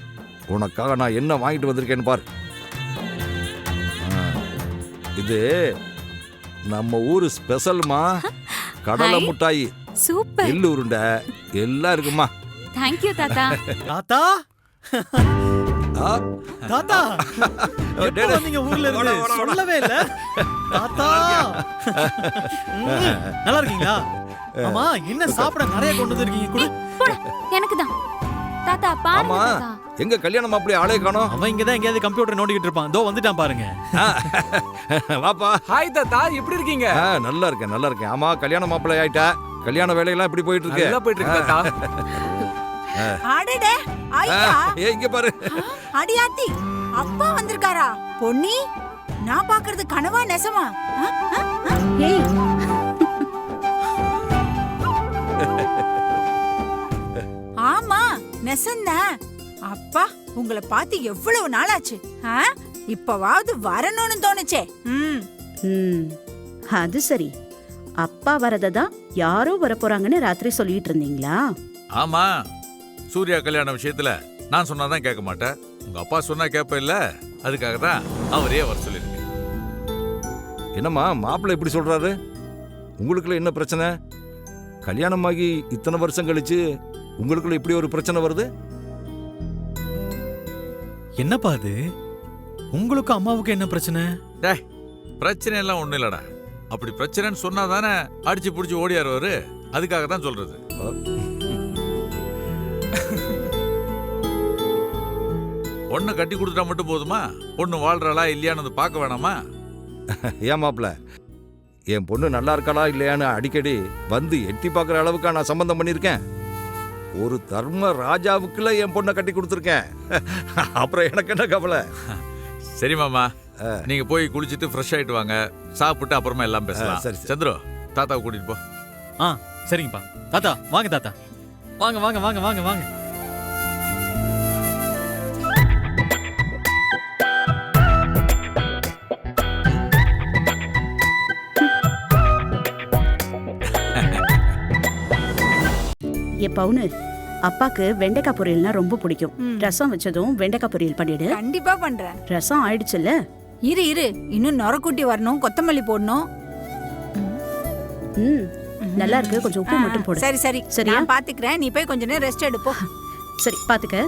உனக்காக நான் என்ன வாங்கிட்டு வந்திருக்கேன்னு பாரு. இது நம்ம ஊரு ஸ்பெஷல்மா, கடலை முட்டாய், சூப்பர், எள்ளு உருண்டை எல்லாம் இருக்குமா. தேங்க் யூ தாத்தா. தாத்தா தாத்தா எப்ப வந்தீங்க ஊர்ல இருந்து? சொல்லவே இல்ல தாத்தா. நல்லா இருக்கீங்களா? அம்மா என்ன சாப்பிட நிறைய கொண்டு வந்திருக்கீங்க? குடு. எனக்கு தான் தாத்தா. பாருங்க தாத்தா. எங்க கல்யாணம் அப்படி ஆளே காணோம். அவன் இங்க தான் எங்கயாவது கம்ப்யூட்டர் நோண்டிக்கிட்டு இருப்பான். தோ வந்துட்டான் பாருங்க. வாப்பா. ஹாய் தாத்தா, எப்படி இருக்கீங்க? நல்லா இருக்கேன், நல்லா இருக்கேன். ஆமா, கல்யாண மாப்பிள்ளை ஆயிட்டா. கல்யாண வேலையெல்லாம் எப்படி போயிட்டு இருக்கு? நல்லா போயிட்டு இருக்கு தாத்தா. அடடே ஐயா, இங்க பாரு. அடியாத்தி, அப்பா வந்திருக்காரா? பொன்னி, நான் பாக்குறது கனவா நெசமா? ஏய், ஆமா நெசந்தான். அப்பா, உங்களை பார்த்து எவ்வளவு நாளாச்சு. இப்பவாவது வரணும்னு தோணுச்சே. அது சரி. அப்பா வரதான் யாரோ வர போறாங்கன்னு ராத்திரி சொல்லிட்டு இருந்தீங்களா? ஆமா, சூர்யா கல்யாண விஷயத்துல நான் சொன்னாதான் கேட்க மாட்டேன். உங்க அப்பா சொன்னா கேட்ப இல்ல, அதுக்காக தான் அவரே வர சொல்லிருக்கு. என்னம்மா மாப்பிள்ளை இப்படி சொல்றாரு? உங்களுக்குள்ள என்ன பிரச்சனை? கல்யாணமாகி இத்தனை வருஷம் கழிச்சு உங்களுக்குள்ள இப்படி ஒரு பிரச்சனை வருது? என்னப்பா அது? உங்களுக்கு அம்மாவுக்கு என்ன பிரச்சனை? பிரச்சனை எல்லாம் ஒண்ணு இல்லடா. அப்படி பிரச்சனைன்னு சொன்னா தானே அடிச்சு புடிச்சு ஓடியாருவாரு. அதுக்காக தான் சொல்றது. பொண்ணை கட்டி கொடுத்துட்டா மட்டும் போதுமா? பொண்ணு வாழ்றாளா இல்லையான்னு பார்க்க வேணாமா? ஏன் மாப்பிள்ள, என் பொண்ணு நல்லா இருக்காளா இல்லையான்னு அடிக்கடி வந்து எட்டி பார்க்குற அளவுக்கு நான் சம்பந்தம் பண்ணியிருக்கேன். ஒரு தர்ம ராஜாவுக்குள்ள என் பொண்ணை கட்டி கொடுத்துருக்கேன். அப்புறம் எனக்கு என்ன கவலை? சரி மாமா, நீங்க போய் குளிச்சுட்டு ஃப்ரெஷ் ஆயிட்டு வாங்க. சாப்பிட்டு அப்புறமா எல்லாம் பேசலாம். சரி. சந்திரு, தாத்தாவை கூட்டிட்டு போ. சரிங்கப்பா. தாத்தா வாங்க, தாத்தா வாங்க வாங்க வாங்க வாங்க வாங்க. பவுனு, அப்பாக்கு வெண்டைக்காய் பொரியல்னா ரொம்ப பிடிக்கும். ரசம் வச்சதும் வெண்டைக்காய் பொரியல் பண்ணிடு. கண்டிப்பா பண்றேன். ரசம் ஆயிடுச்சுல்ல? இரு இரு, இன்னும் நொரக்குட்டி வரணும், கொத்தமல்லி போடணும். நல்லா இருக்கு, கொஞ்சம் உப்பு மட்டும் போடு. சரி சரி, நான் பாத்துக்கிறேன். நீ போய் கொஞ்ச நேரம் ரெஸ்ட் எடுப்போ. சரி, பாத்துக்க.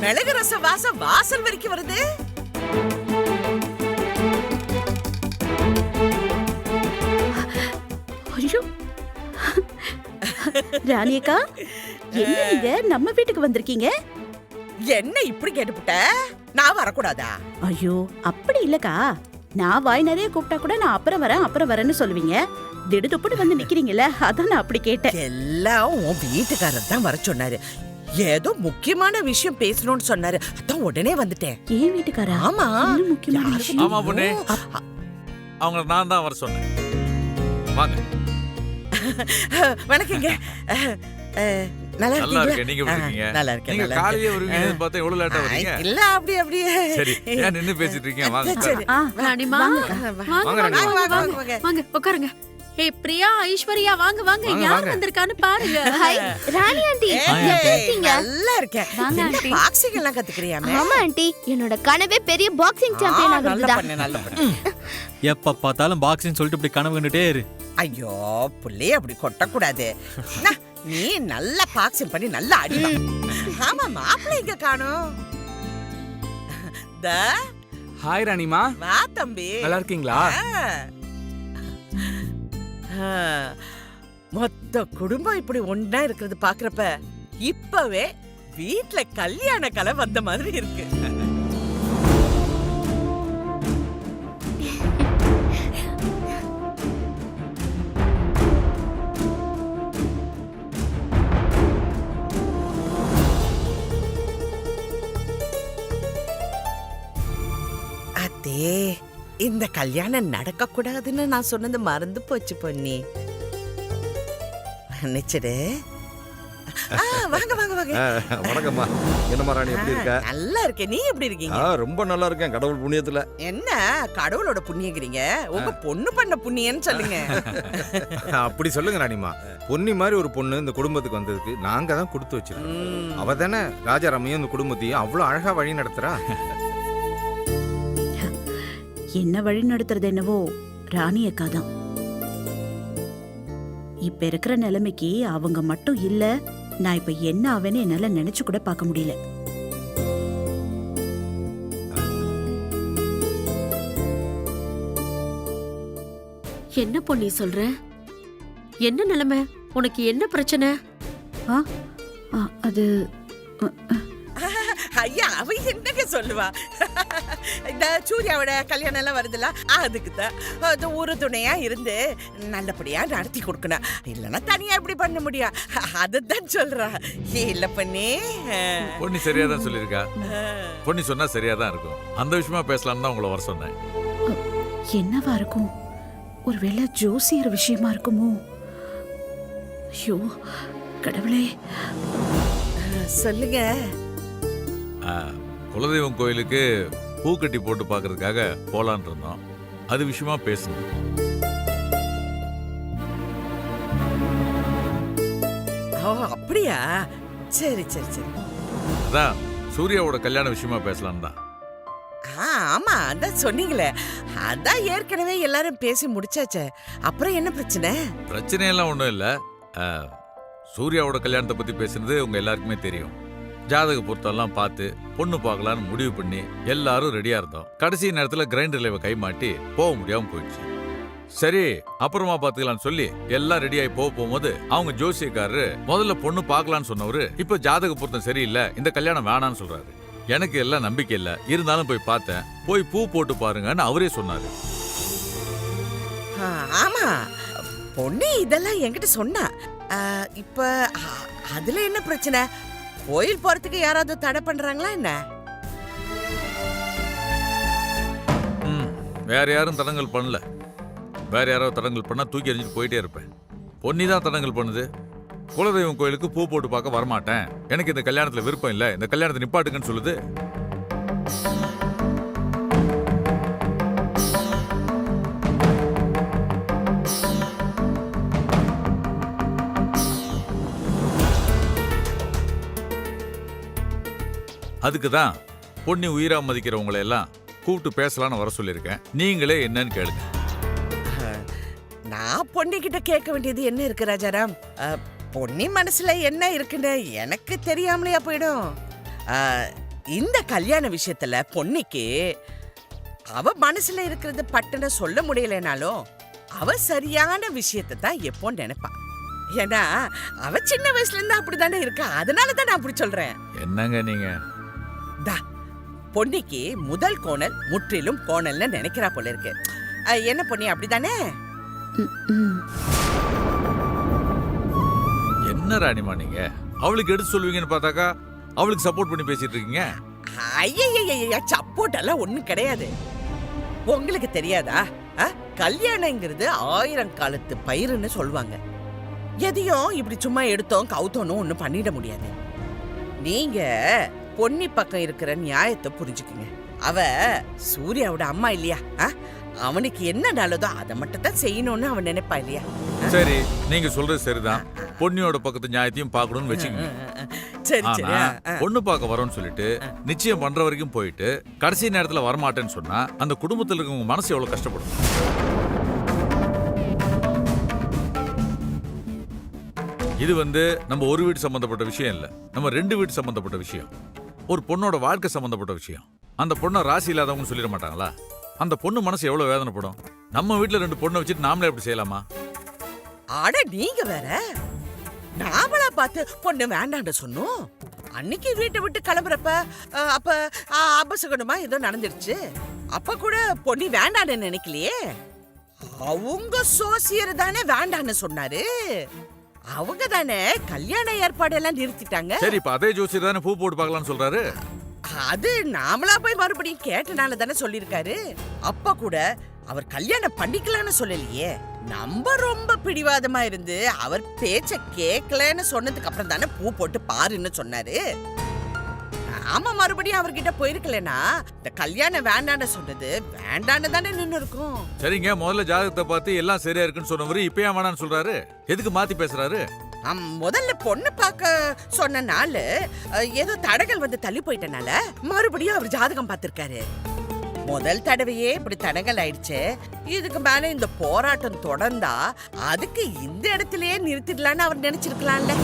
மிளகு ரசம் வாசம் வாசல் வரைக்கும் வருது. ஐயோ ராணியக்கா, என்ன நீங்க நம்ம வீட்டுக்கு வந்திருக்கீங்க? என்ன இப்படி கேட்டுப்புட்ட? நான் வரக்கூடாதா? ஐயோ அப்படி இல்லக்கா, நான் வாய் நிறைய கூப்பிட்டா கூட நான் அப்புறம் வரேன்னு சொல்லுவீங்க. திடுதுப்புட்டு வந்து நிக்கிறீங்கல்ல, அதான் நான் அப்படி கேட்டேன். எல்லாம் உன் வீட்டுக்காரர் தான் வர சொன்னாரு. ஏதோ முக்கியமான விஷயம் பேசணும்னு சொன்னாரு, அதான் உடனே வந்துட்டேன். ஏன் வீட்டுக்காரா? ஆமா, முக்கியமான விஷயம். ஆமா பொண்ணே, அவங்க நான் தான் வர சொன்னேன். வாங்க. வணக்கங்க. நல்லா இருக்கீங்க? நீங்க எப்படி இருக்கீங்க? நல்லா இருக்கேன். நீங்க காலையில வருவீங்கன்னு பார்த்தா எவ்வளவு லேட்டா வரீங்க? இல்ல அப்படியே. சரி, ஏன் நின்னு பேசிட்டு இருக்கீங்க? வாங்க. சரி. ராணிமா வாங்க உட்காருங்க. ஏ பிரியா, ஐஸ்வர்யா வாங்க வாங்க. யார் வந்திருக்கான்னு பாருங்க. ஹாய் ராணி ஆண்டி, எப்படி இருக்கீங்க? நல்லா இருக்கேன். வாங்க ஆண்டி. பாக்ஸிங் எல்லாம் கத்துக்கறியாமே? ஆமா ஆண்டி, என்னோட கனவே பெரிய பாக்ஸிங் சாம்பியன் ஆகுறதுடா. நல்ல பண்ணு. எப்ப பார்த்தாலும் பாக்ஸிங் சொல்லிட்டு இப்படி கனவு கண்டுட்டே இரு. ஐயோ புள்ளைய அப்படி கொட்ட கூடாது. நீ நல்லா பாக்ஸிங் பண்ணி நல்லா அடிவா. ஆமா, மாப்பிள்ளை எங்க காணோம்? ஹாய் ராணிமா. வா தம்பி. நல்லா இருக்கீங்களா? மொத்த குடும்பம் இப்படி ஒண்ணா இருக்கிறது பாக்குறப்ப இப்பவே வீட்ல கல்யாண கலை வந்த மாதிரி இருக்கு. அதே இந்த கல்யாணம் நடக்க கூடாதுன்னு நான் சொன்னது மறந்து போச்சு பொன்னி. நிச்சடு. வாங்க வாங்க வாங்க. வணக்கம்மா. என்னம்மா ராணி எப்படி இருக்க? நல்லா இருக்கேன். நீ எப்படி இருக்கீங்க? ரொம்ப நல்லா இருக்கேன் கடவுள் புண்ணியத்துல. என்ன கடவுளோட புண்ணியங்கிறீங்க? உங்க பொண்ணு பண்ண புண்ணியன்னு சொல்லுங்க. அப்படி சொல்லுங்க ராணிமா. பொன்னி மாதிரி ஒரு பொண்ணு இந்த குடும்பத்துக்கு வந்ததுக்கு நாங்க தான் கொடுத்து வச்சிருக்கோம். அவ தானே ராஜாராமையும் இந்த குடும்பத்தையும் அவ்வளவு அழகா வழி நடத்துறா. என்ன வழி நடத்துறது என்னவோ ராணி அக்கா தான். இப்ப இருக்கிற நிலைமைக்கு அவங்க மட்டும் இல்ல, நான் இப்ப என்ன ஆவேன்னு என்னால நினைச்சு கூட பார்க்க முடியல. என்ன பொண்ணி சொல்ற? என்ன நிலைமை? உனக்கு என்ன பிரச்சனை? அது ஐயா அவ என்னங்க சொல்லுவா? இந்த சூர்யாவோட கல்யாணம் எல்லாம் வருதுல்ல, அதுக்கு தான் ஒரு துணையா இருந்து நல்லபடியா நடத்தி கொடுக்கணும். இல்லைன்னா தனியா எப்படி பண்ண முடியும்? அதுதான் சொல்றா. இல்ல பண்ணி பொன்னி சரியா தான் சொல்லியிருக்கா. பொன்னி சொன்னா சரியா தான் இருக்கும். அந்த விஷயமா பேசலாம்னு தான் உங்களை வர சொன்னேன். என்னவா இருக்கும்? ஒருவேளை ஜோசியர் விஷயமா இருக்குமோ? ஐயோ கடவுளே. சொல்லுங்க. குலதெய்வம் கோயிலுக்கு பூக்கட்டி போட்டு பார்க்கறதுக்காக போலான் இருந்தோம். அது விஷயமா பேசணும். அப்படியா? சரி சரி சரி. அதான் சூர்யாவோட கல்யாண விஷயமா பேசலாம் தான். ஆமா அதான் சொன்னீங்களே. அதான் ஏற்கனவே எல்லாரும் பேசி முடிச்சாச்சே. அப்புறம் என்ன பிரச்சனை? பிரச்சனையெல்லாம் ஒன்றும் இல்லை. சூர்யாவோட கல்யாணத்தை பற்றி பேசுனது உங்க எல்லாருக்குமே தெரியும். ஜாதக பொருத்தெல்லாம் பார்த்து பொண்ணு பார்க்கலான்னு முடிவு பண்ணி எல்லாரும் ரெடியா இருந்தோம். கடைசி நேரத்தில் கிரைண்டர்ல கை மாட்டி போக முடியாம போயிடுச்சு. சரி அப்புறமா பார்த்துக்கலான்னு சொல்லி எல்லாம் ரெடியாகி போகும்போது அவங்க ஜோசியக்காரரு முதல்ல பொண்ணு பார்க்கலான்னு சொன்னவரு இப்ப ஜாதக பொருத்தம் சரியில்லை, இந்த கல்யாணம் வேணான்னு சொல்றாரு. எனக்கு எல்லாம் நம்பிக்கை இல்லை, இருந்தாலும் போய் பார்த்தேன். போய் பூ போட்டு பாருங்கன்னு அவரே சொன்னாரு. ஆமா பொண்ணு இதெல்லாம் என்கிட்ட சொன்னா. இப்ப அதுல என்ன பிரச்சனை? கோயில் போறதுக்கு யாராவது தடை பண்றாங்களா என்ன? வேற யாரும் தடங்கல் பண்ணல. வேற யாராவது தடங்கல் பண்ணா தூக்கி எறிஞ்சிட்டு போயிட்டே இருப்பேன். பொன்னி தான் தடங்கல் பண்ணுது. குலதெய்வம் கோயிலுக்கு பூ போட்டு பார்க்க வரமாட்டேன், எனக்கு இந்த கல்யாணத்துல விருப்பம் இல்லை, இந்த கல்யாணத்தை நிப்பாட்டுங்கன்னு சொல்லுது. அதுக்கு தான் பொன்னி உயிரா மதிக்கிறவங்களை எல்லாம் கூப்பிட்டு பேசலான்னு வர சொல்லியிருக்கேன். நீங்களே என்னன்னு கேளுங்க. நான் பொன்னி கிட்ட கேட்க வேண்டியது என்ன இருக்கு ராஜாராம்? பொன்னி மனசுல என்ன இருக்குன்னு எனக்கு தெரியாமலையா போயிடும்? இந்த கல்யாண விஷயத்துல பொன்னிக்கு அவ மனசுல இருக்கிறது பட்டுன்னு சொல்ல முடியலனாலும் அவ சரியான விஷயத்தை தான் எப்போ நினைப்பா. ஏன்னா அவ சின்ன வயசுல இருந்து அப்படிதானே இருக்கா. அதனாலதான் நான் அப்படி சொல்றேன். என்னங்க நீங்க? பொன்னிக்கு முதல் கோணல் முற்றிலும் கோணல்னு நினைக்கிறா போல இருக்கு. என்ன பொன்னி அப்படிதானே? என்ன ராணிமா நீங்க அவளுக்கு எடுத்து சொல்லுவீங்கன்னு பார்த்தாக்கா அவளுக்கு சப்போர்ட் பண்ணி பேசிட்டு இருக்கீங்க. ஐயா சப்போர்ட் எல்லாம் ஒண்ணும் கிடையாது. உங்களுக்கு தெரியாதா? கல்யாணங்கிறது 1000 காலத்து பயிருன்னு சொல்லுவாங்க. எதையும் இப்படி சும்மா எடுத்தோம் கவுத்தோன்னு ஒன்னும் பண்ணிட முடியாது. நீங்க பொன்னி பக்கம் இருக்கிற நியாயத்தை புரிஞ்சுக்குங்க. அவ சூர்யாவோட அம்மா இல்லையா? அவனுக்கு என்ன நல்லதோ அதை மட்டும் தான் செய்யணும்னு அவன் நினைப்பா இல்லையா? சரி நீங்க சொல்றது சரிதான். பொன்னியோட பக்கத்து நியாயத்தையும் பார்க்கணும்னு வச்சுக்கோங்க. சரி சரி. பொண்ணு பார்க்க வரோன்னு சொல்லிட்டு நிச்சயம் பண்ற வரைக்கும் போயிட்டு கடைசி நேரத்துல வரமாட்டேன்னு சொன்னா அந்த குடும்பத்துல இருக்கவங்க மனசு எவ்வளவு கஷ்டப்படும். இது நம்ம ஒரு வீடு சம்பந்தப்பட்ட விஷயம் இல்ல, நம்ம 2 வீடு சம்பந்தப்பட்ட விஷயம். ஒரு பொண்ணோட வாழ்க்கை சம்பந்தப்பட்ட விஷயம். அந்த பொண்ணை ராசி இல்லாதவங்கன்னு சொல்லிட மாட்டாங்களா? அந்த பொண்ணு மனசு எவ்வளவு வேதனைப்படும். நம்ம வீட்டுல 2 பொண்ணை வச்சுட்டு நாமளே எப்படி செய்யலாமா? ஆட நீங்க வேற நாமளா பார்த்து பொண்ணு வேண்டான்னு சொன்னோம். அன்னைக்கு வீட்டை விட்டு கிளம்புறப்ப அப்ப அபசகுணமா ஏதோ நடந்துருச்சு. அப்ப கூட பொண்ணு வேண்டான்னு நினைக்கலையே. அவங்க சோசியர் தானே வேண்டான்னு சொன்னாரு. அவங்க தானே கல்யாண ஏற்பாடெல்லாம் நிறுத்திட்டாங்க. சரி, இப்ப அதே ஜோசியர் தானே பூ போட்டு பார்க்கலாம்னு சொல்றாரு. அது நாமளா போய் மறுபடியும் கேட்டனால தானே சொல்லிருக்காரு. அப்ப கூட அவர் கல்யாணம் பண்ணிக்கலான்னு சொல்லலையே. நம்ம ரொம்ப பிடிவாதமா இருந்து அவர் பேச்ச கேட்கலன்னு சொன்னதுக்கு அப்புறம் தானே பூ போட்டு பாருன்னு சொன்னாரு. ஆமா, மறுபடியும் அவர்கிட்ட போயிருக்கலனா இந்த கல்யாணம் வேண்டான்னு சொன்னது வேண்டான்னு தானே நின்னு இருக்கும். சரிங்க, முதல்ல ஜாதகத்தை பார்த்து எல்லாம் சரியா இருக்குன்னு சொன்னவரு இப்ப ஏன் வேணான்னு சொல்றாரு? எதுக்கு மாத்தி பேசுறாரு? முதல்ல பொண்ணு பார்க்க சொன்ன நாள் ஏதோ தடங்கள் வந்து தள்ளி போயிட்டனால மறுபடியும் அவர் ஜாதகம் பார்த்திருக்காரு. முதல் தடவையே இப்படி தடங்கள் ஆயிடுச்சு. இதுக்கு மேல இந்த போராட்டம் தொடர்ந்தா அதுக்கு இந்த இடத்திலேயே நிறுத்திடலான்னு அவர் நினைச்சிருக்கலாம்ல.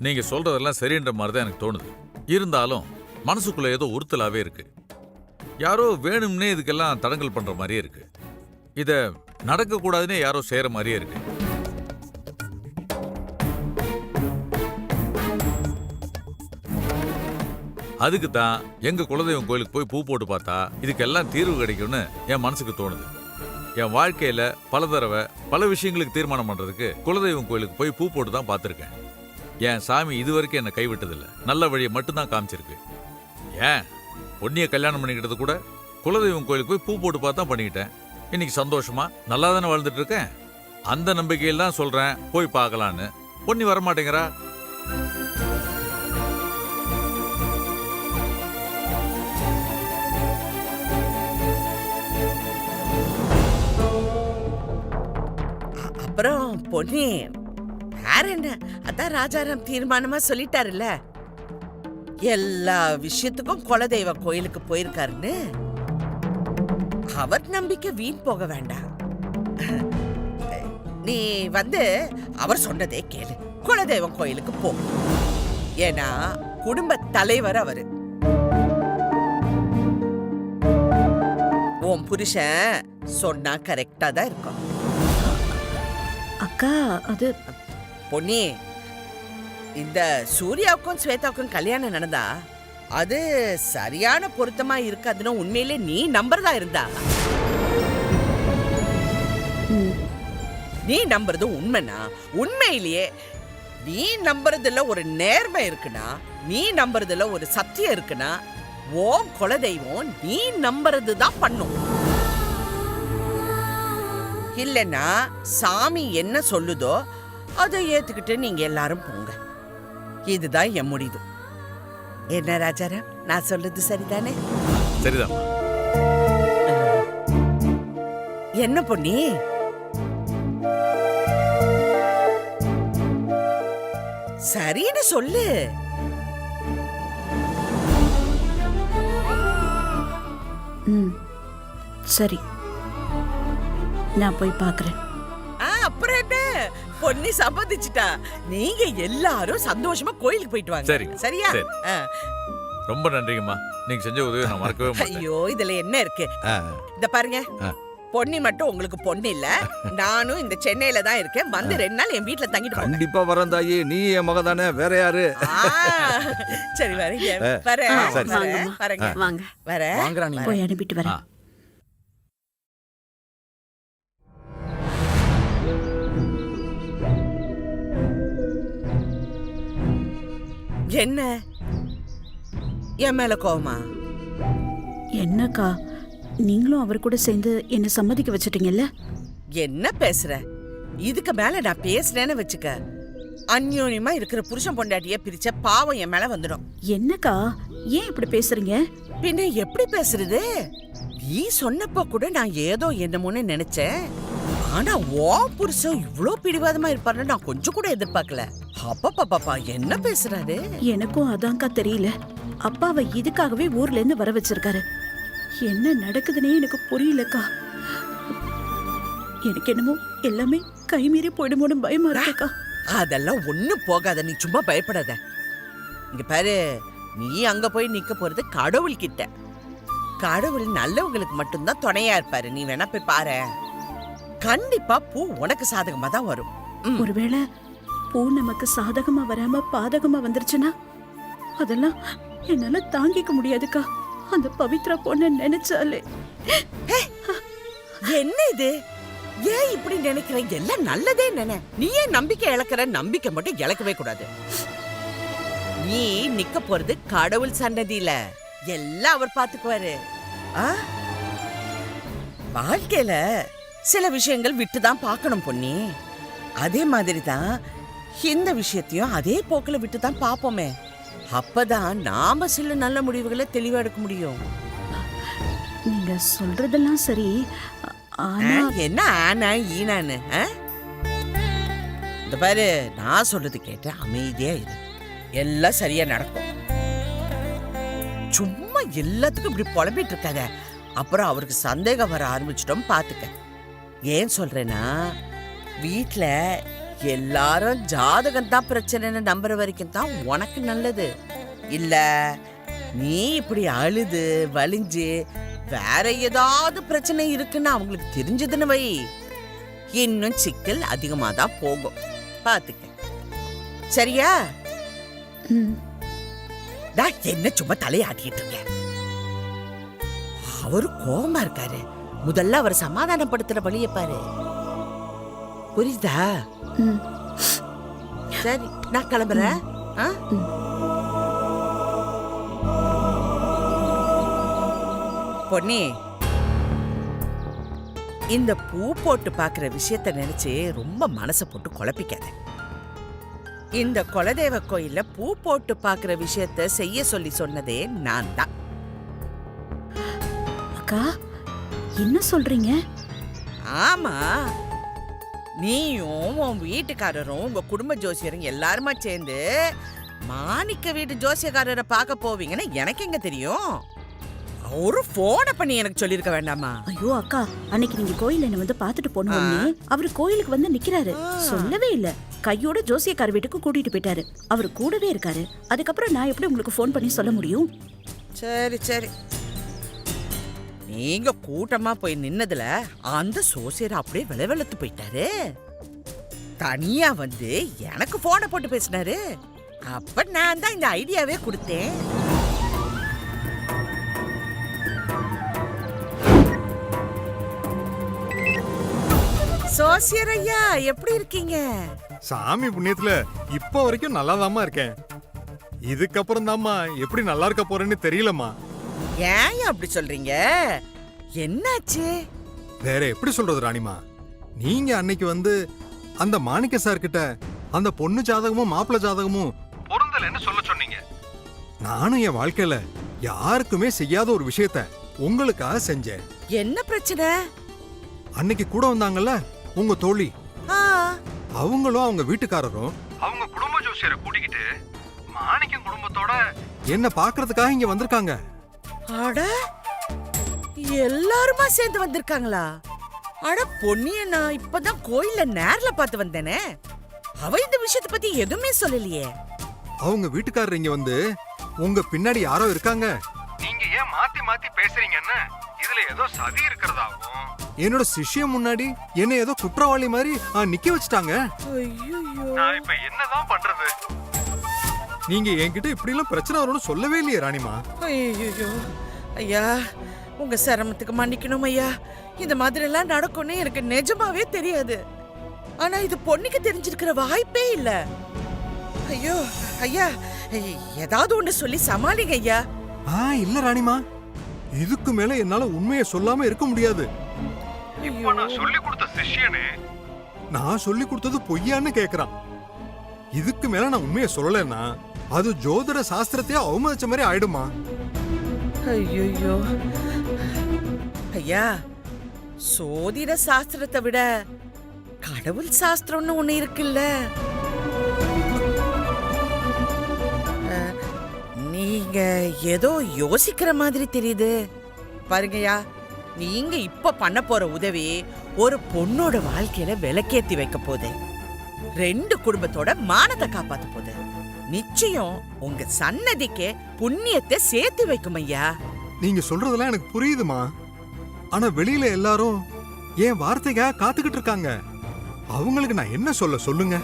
நீங்க சொல்றதெல்லாம் சரின்ற மாதிரி தான் எனக்கு தோணுது. இருந்தாலும் மனசுக்குள்ள ஏதோ உறுத்தலாவே இருக்கு. யாரோ வேணும்னே இதுக்கெல்லாம் தடங்கல் பண்ற மாதிரியே இருக்கு. இத நடக்க கூடாதுன்னே யாரோ செய்யற மாதிரியே இருக்கு. அதுக்கு தான் எங்க குலதெய்வம் கோயிலுக்கு போய் பூ போட்டு பார்த்தா இதுக்கெல்லாம் தீர்வு கிடைக்கும்னு என் மனசுக்கு தோணுது. என் வாழ்க்கையில பல தடவை பல விஷயங்களுக்கு தீர்மானம் பண்றதுக்கு குலதெய்வம் கோயிலுக்கு போய் பூ போட்டு தான் பார்த்துருக்கேன். என் சாமி இதுவரைக்கும் என்னை கைவிட்டதில்லை. நல்ல வழியை மட்டும்தான் காமிச்சிருக்கு. ஏன் பொண்ணிய கல்யாணம் பண்ணிக்கிட்டது கூட குலதெய்வம் கோயிலுக்கு போய் பூ போட்டு பார்த்து தான் பண்ணிக்கிட்டேன். இன்னைக்கு சந்தோஷமா நல்லா தானே வாழ்ந்துட்டு இருக்கேன். அந்த நம்பிக்கையில் தான் சொல்றேன் போய் பார்க்கலான்னு. பொண்ணி வரமாட்டேங்கிறா. அப்புறம் பொண்ணு வேற என்ன, அதான் ராஜாராம் தீர்மானமா சொல்லிட்டாருல்ல, எல்லா விஷயத்துக்கும் குலதெய்வ கோயிலுக்கு போயிருக்காருன்னு. அவர் நம்பிக்கை வீண் போக வேண்டாம். நீ வந்து அவர் சொன்னதே கேளு, குலதெய்வம் கோயிலுக்கு போ. ஏன்னா குடும்ப தலைவர் அவரு. உன் புருஷன் சொன்னா கரெக்டா தான் இருக்கும். அக்கா அது பொன்னி, இந்த சூர்யாவுக்கும் ஸ்வேதாவுக்கும் கல்யாணம் நடந்தா அது சரியான பொருத்தமா இருக்காதுன்னு உண்மையிலே நீ நம்புறதா இருந்தா, நீ நம்புறது உண்மைனா, உண்மையிலேயே நீ நம்புறதுல ஒரு நேர்மை இருக்குன்னா, நீ நம்புறதுல ஒரு சத்தியம் இருக்குன்னா, ஓம் குலதெய்வம் நீ நம்புறது தான் பண்ணும். இல்லைன்னா சாமி என்ன சொல்லுதோ அதை ஏத்துக்கிட்டு நீங்க எல்லாரும் போங்க. இதுதான் என் முடிவு. என்ன ராஜாராம், நான் சொல்றது சரிதானே? சரிதான். என்ன பொன்னி, சரின்னு சொல்லு. சரி, நான் போய் பார்க்கறேன். அப்புறம் என்ன, பொன்னி சம்மதிச்சிட்டா. நீங்க எல்லாரும் சந்தோஷமா கோயிலுக்கு போயிட்டு வாங்க. சரி, சரியா? ரொம்ப நன்றிங்கம்மா. நீங்க செஞ்ச உதவி நான் மறக்கவே மாட்டேன். ஐயோ, இதுல என்ன இருக்கு? இத பாருங்க, பொன்னி மட்டும் உங்களுக்கு பொண்ணு இல்ல. நானும் இந்த சென்னையில தான் இருக்கேன். வந்து 2 நாள் என் வீட்டுல தங்கிட்டு போங்க. கண்டிப்பா வரேன் தாயி. நீ என் மக தானே, வேற யாரு? சரி, வரேங்க. வரேங்க. வாங்க. வரேன். போய் அனுப்பிட்டு வரேன். என்ன என் மேல கோவமா? என்னக்கா, நீங்களும் அவர் கூட சேர்ந்து என்ன சம்மதிக்க வச்சிட்டீங்கல்ல? என்ன பேசுற? இதுக்கு மேல நான் பேசுறேன்னு வச்சுக்க, அந்யோன்யமா இருக்கிற புருஷன் பொண்டாட்டிய பிரிச்ச பாவம் என் மேல வந்துடும். என்னக்கா ஏன் இப்படி பேசுறீங்க? பின்ன எப்படி பேசுறது? நீ சொன்னப்ப கூட நான் ஏதோ என்னமோன்னு நினைச்சேன். ஆனா ஓ புருஷன் இவ்ளோ பிடிவாதமா இருப்பாருன்னு நான் கொஞ்சம் கூட எதிர்பார்க்கல. அப்பா என்ன பேசுறாரு? எனக்கும் அதான்க்கா தெரியல. அப்பாவை இதுக்காகவே ஊர்ல இருந்து வர வச்சிருக்காரு. என்ன நடக்குதுன்னே எனக்கு புரியலக்கா. எனக்கு என்னமோ எல்லாமே கைமீறி போயிடுமோன்னு பயமா இருக்குக்கா. அதெல்லாம் ஒண்ணும் போகாத, நீ சும்மா பயப்படாத. இங்க பாரு, நீ அங்க போய் நிக்க போறது கடவுள் கிட்ட. கடவுள் நல்லவங்களுக்கு மட்டும்தான் துணையா இருப்பாரு. நீ வேணா போய் பாரு, கண்டிப்பா பூ உனக்கு சாதகமா தான் வரும். ஒருவேளை பூ நமக்கு சாதகமா வராம பாதகமா வந்துருச்சுன்னா அதெல்லாம் என்னால தாங்கிக்க முடியாதுக்கா. அந்த பவித்ரா பொண்ண நினைச்சாலே. என்ன இது? ஏன் இப்படி நினைக்கிற? எல்லாம் நல்லதே நினை. நீ ஏன் நம்பிக்கை இழக்கிற? நம்பிக்கை மட்டும் இழக்கவே கூடாது. நீ நிக்க போறது கடவுள் சன்னதியில. எல்லாம் அவர் பாத்துக்குவாரு. வாழ்க்கையில சில விஷயங்கள் விட்டுதான் பார்க்கணும் பொன்னி. அதே மாதிரி தான் இந்த விஷயத்தையும் அதே போக்குல விட்டுதான் பார்ப்போமே. அப்பதான் நாம சில நல்ல முடிவுகளை தெளிவா எடுக்க முடியும். நீங்க சொல்றதெல்லாம் சரி. என்ன ஆனா ஈனான்னு? இந்த பாரு, நான் சொல்றது கேட்டு அமைதியா இரு. எல்லாம் சரியா நடக்கும். சும்மா எல்லாத்துக்கும் இப்படி புலம்பிட்டு இருக்காத. அப்புறம் அவருக்கு சந்தேகம் வர ஆரம்பிச்சிட்டோம் பாத்துக்க. ஏன் சொல்றேன்னா, வீட்டுல எல்லாரும் ஜாதகம் தான் பிரச்சனைன்னு நம்புற வரைக்கும் தான் உனக்கு நல்லது. இல்ல நீ இப்படி அழுது வலிஞ்சு வேற ஏதாவது பிரச்சனை இருக்குன்னு அவங்களுக்கு தெரிஞ்சதுன்னு வை, இன்னும் சிக்கல் அதிகமா தான் போகும். பாத்துக்க, சரியா? என்ன சும்மா தலையாட்டிட்டு இருக்க? அவரு கோபமா இருக்காரு. முதல்ல அவர் சமாதானப்படுத்துற வழிய பாரு. புரியுதா? சரி, நான் கிளம்புறேன். பொன்னி, இந்த பூ போட்டு பாக்குற விஷயத்த நினைச்சு ரொம்ப மனசை போட்டு குழப்பிக்காத. இந்த குலதெய்வ கோயில்ல பூ போட்டு பாக்குற விஷயத்த செய்ய சொல்லி சொன்னதே நான் தான். அக்கா, என்ன சொல்றீங்க? ஆமா, நீயும் உன் வீட்டுக்காரரும் உங்க குடும்ப ஜோசியரும் எல்லாருமா சேர்ந்து மாணிக்க வீட்டு ஜோசியக்காரரை பார்க்க போவீங்கன்னு எனக்கு எங்க தெரியும்? ஒரு போனை பண்ணி எனக்கு சொல்லிருக்க வேண்டாமா? ஐயோ அக்கா, அன்னைக்கு நீங்க கோயில்ல என்ன வந்து பாத்துட்டு போனோம்னே அவரு கோயிலுக்கு வந்து நிக்கிறாரு. சொல்லவே இல்ல. கையோட ஜோசியக்கார வீட்டுக்கு கூட்டிட்டு போயிட்டாரு. அவரு கூடவே இருக்காரு. அதுக்கப்புறம் நான் எப்படி உங்களுக்கு போன் பண்ணி சொல்ல முடியும்? சரி சரி, நீங்க கூட்டமா போய் நின்னதுல அந்த சோசியர் அப்படியே விளவெழுத்து போயிட்டாரு. தனியா வந்து எனக்கு போனை போட்டு பேசினாரு. அப்ப நான் தான் இந்த ஐடியாவே கொடுத்தேன். சோசியர் ஐயா, எப்படி இருக்கீங்க? சாமி புண்ணியத்துல இப்ப வரைக்கும் நல்லாதாம்மா இருக்கேன். இதுக்கப்புறம் தாம்மா எப்படி நல்லா இருக்க போறேன்னு தெரியலம்மா. ஏன் அப்படி சொல்றீங்க? என்னாச்சு? வேற எப்படி சொல்றது ராணிமா? நீங்க அன்னைக்கு வந்து அந்த மாணிக்க சார் கிட்ட அந்த பொண்ணு ஜாதகமும் மாப்பிள்ளை ஜாதகமும் பொருந்தலன்னு சொல்ல சொன்னீங்க. நானும் என் வாழ்க்கையில யாருக்குமே செய்யாத ஒரு விஷயத்த உங்களுக்காக செஞ்சேன். என்ன பிரச்சனை? அன்னைக்கு கூட வந்தாங்கல்ல உங்க தோழி, அவங்களும் அவங்க வீட்டுக்காரரும் அவங்க குடும்ப ஜோசியரை கூட்டிக்கிட்டு மாணிக்கம் குடும்பத்தோட என்ன பாக்குறதுக்காக இங்க வந்திருக்காங்க. அட, எல்லாருமா சேர்ந்து வந்திருக்காங்களா? அட பொன்னிய, நான் இப்பதான் கோயில்ல நேர்ல பார்த்து வந்தேனே. அவ இந்த விஷயத்தை பத்தி எதுவுமே சொல்லலையே. அவங்க வீட்டுக்காரர் இங்க வந்து உங்க பின்னாடி யாரோ இருக்காங்க, நீங்க ஏன் மாத்தி மாத்தி பேசுறீங்கன்னு இதுல ஏதோ சதி இருக்கிறதாவும் என்னோட சிஷ்யம் முன்னாடி என்ன ஏதோ குற்றவாளி மாதிரி நிக்க வச்சுட்டாங்க. நான் இப்ப என்னதான் பண்றது? நீங்க என்கிட்ட இப்படி எல்லாம் பிரச்சனை வரும்னு சொல்லவே இல்லையே ராணிமா. ஐயோ ஐயா, உங்க சிரமத்துக்கு மன்னிக்கணும் ஐயா. இந்த மாதிரி எல்லாம் நடக்கும்னு எனக்கு நிஜமாவே தெரியாது. ஆனா இது பொண்ணுக்கு தெரிஞ்சிருக்கிற வாய்ப்பே இல்ல. ஐயோ ஐயா, ஏதாவது ஒண்ணு சொல்லி சமாளிங்க ஐயா. இல்ல ராணிமா, இதுக்கு மேல என்னால உண்மையை சொல்லாம இருக்க முடியாது. இப்ப நான் சொல்லி கொடுத்த சிஷ்யனே நான் சொல்லி கொடுத்தது பொய்யான்னு கேக்குறான். இதுக்கு மேல நான் உண்மையை சொல்லலைன்னா அது ஜோதிட சாஸ்திரத்தையே அவமதிச்ச மாதிரி ஆயிடுமா. ஐயோ ஐயா, சோதிட சாஸ்திரத்தை விட கடவுள் சாஸ்திரம்னு ஒண்ணு இருக்குல்ல. நீங்க ஏதோ யோசிக்கிற மாதிரி தெரியுது. பாருங்கய்யா, நீங்க இப்ப பண்ண போற உதவி ஒரு பொண்ணோட வாழ்க்கையில விளக்கேத்தி வைக்க போகுது. 2 குடும்பத்தோட மானத்தை காப்பாத்த போகுது. நிச்சயம் உங்க சன்னதிக்கு புண்ணியத்தை சேர்த்து வைக்கும் ஐயா. நீங்க சொல்றதெல்லாம் எனக்கு புரியுதுமா. ஆனா வெளியில எல்லாரும் என் வார்த்தைக்காக காத்துக்கிட்டு இருக்காங்க. அவங்களுக்கு நான் என்ன சொல்லுங்க.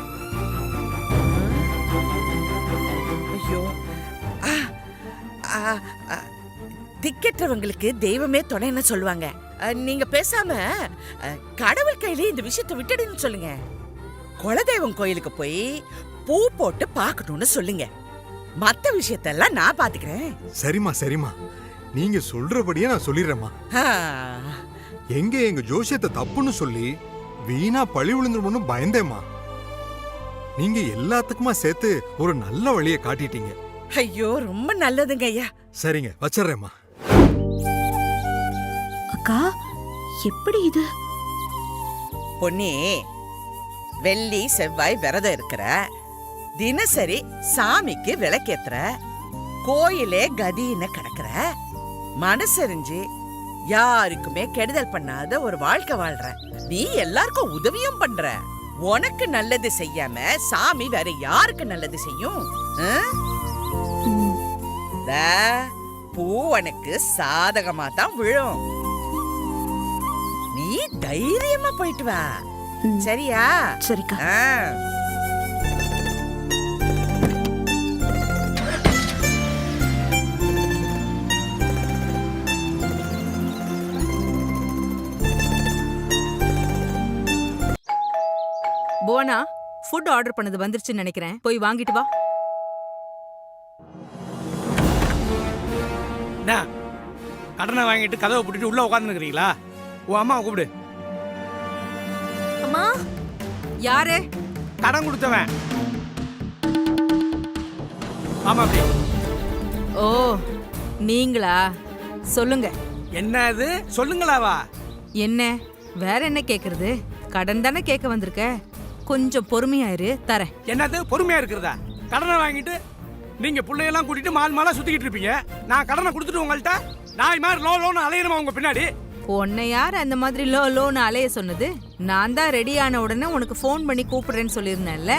ஐயோ, திக்கற்றவங்களுக்கு தெய்வமே துணைன்னு சொல்லுவாங்க. நீங்க பேசாம கடவுள் கையில இந்த விஷயத்தை விட்டுடுன்னு சொல்லுங்க. குலதெய்வம் கோயிலுக்கு போய் பூ போட்டு பார்க்கணும்னு சொல்லுங்க. மத்த விஷயத்தெல்லாம் நான் பாத்துக்கிறேன். சரிம்மா, நீங்க சொல்றபடியே நான் சொல்லிடுறேம்மா. எங்க ஜோசியத்தை தப்புன்னு சொல்லி வீணா பழி விழுந்துருமோன்னு பயந்தேம்மா. நீங்க எல்லாத்துக்குமா சேர்த்து ஒரு நல்ல வழியை காட்டிட்டீங்க. ஐயோ, ரொம்ப நல்லதுங்க ஐயா. சரிங்க, வச்சிடுறேம்மா. அக்கா, எப்படி இது? பொன்னி, வெள்ளி செவ்வாய் விரதம் இருக்கிற, தினசரி சாமிக்கு விளக்கேத்துற, கோயிலே கதின்னு கிடக்குற, மனசறிஞ்சு யாருக்குமே கெடுதல் பண்ணாத ஒரு வாழ்க்கை வாழ்ற. நீ எல்லாருக்கும் உதவியும் பண்ற. உனக்கு நல்லது செய்யாம சாமி வேற யாருக்கு நல்லது செய்யும்? பூ உனக்கு சாதகமா தான் விழும். நீ தைரியமா போயிட்டு வா. சரியா? சரிக்கா. புவனா, ஃபுட் ஆர்டர் பண்ணது வந்துருச்சுன்னு நினைக்கிறேன். போய் வாங்கிட்டு வா. கடனை வாங்கிட்டு கதவை போட்டுட்டு உள்ள உட்காந்துருக்கீங்களா? உன் அம்மா கூப்பிடு. அம்மா, யாரு? கடன் கொடுத்தவன். ஆமா, அப்படி. ஓ, நீங்களா? சொல்லுங்க. என்ன இது? சொல்லுங்களாவா? என்ன வேற என்ன கேக்குறது? கடன் தானே கேட்க வந்திருக்க. கொஞ்சம் பொறுமையாயிரு, தரேன். என்னது பொறுமையா இருக்கிறதா? கடனை வாங்கிட்டு நீங்க பிள்ளையெல்லாம் கூட்டிட்டு மாலா சுத்திக்கிட்டு இருப்பீங்க. நான் கடனை கொடுத்துட்டு உங்கள்கிட்ட நாய் மாதிரி லோன்னு அலையிறமா உங்க பின்னாடி. உன்னை யார் அந்த மாதிரி லோன்னு அலைய சொன்னது? நான் தான் ரெடி ஆன உடனே உனக்கு ஃபோன் பண்ணி கூப்பிடுறேன்னு சொல்லியிருந்தேன்ல.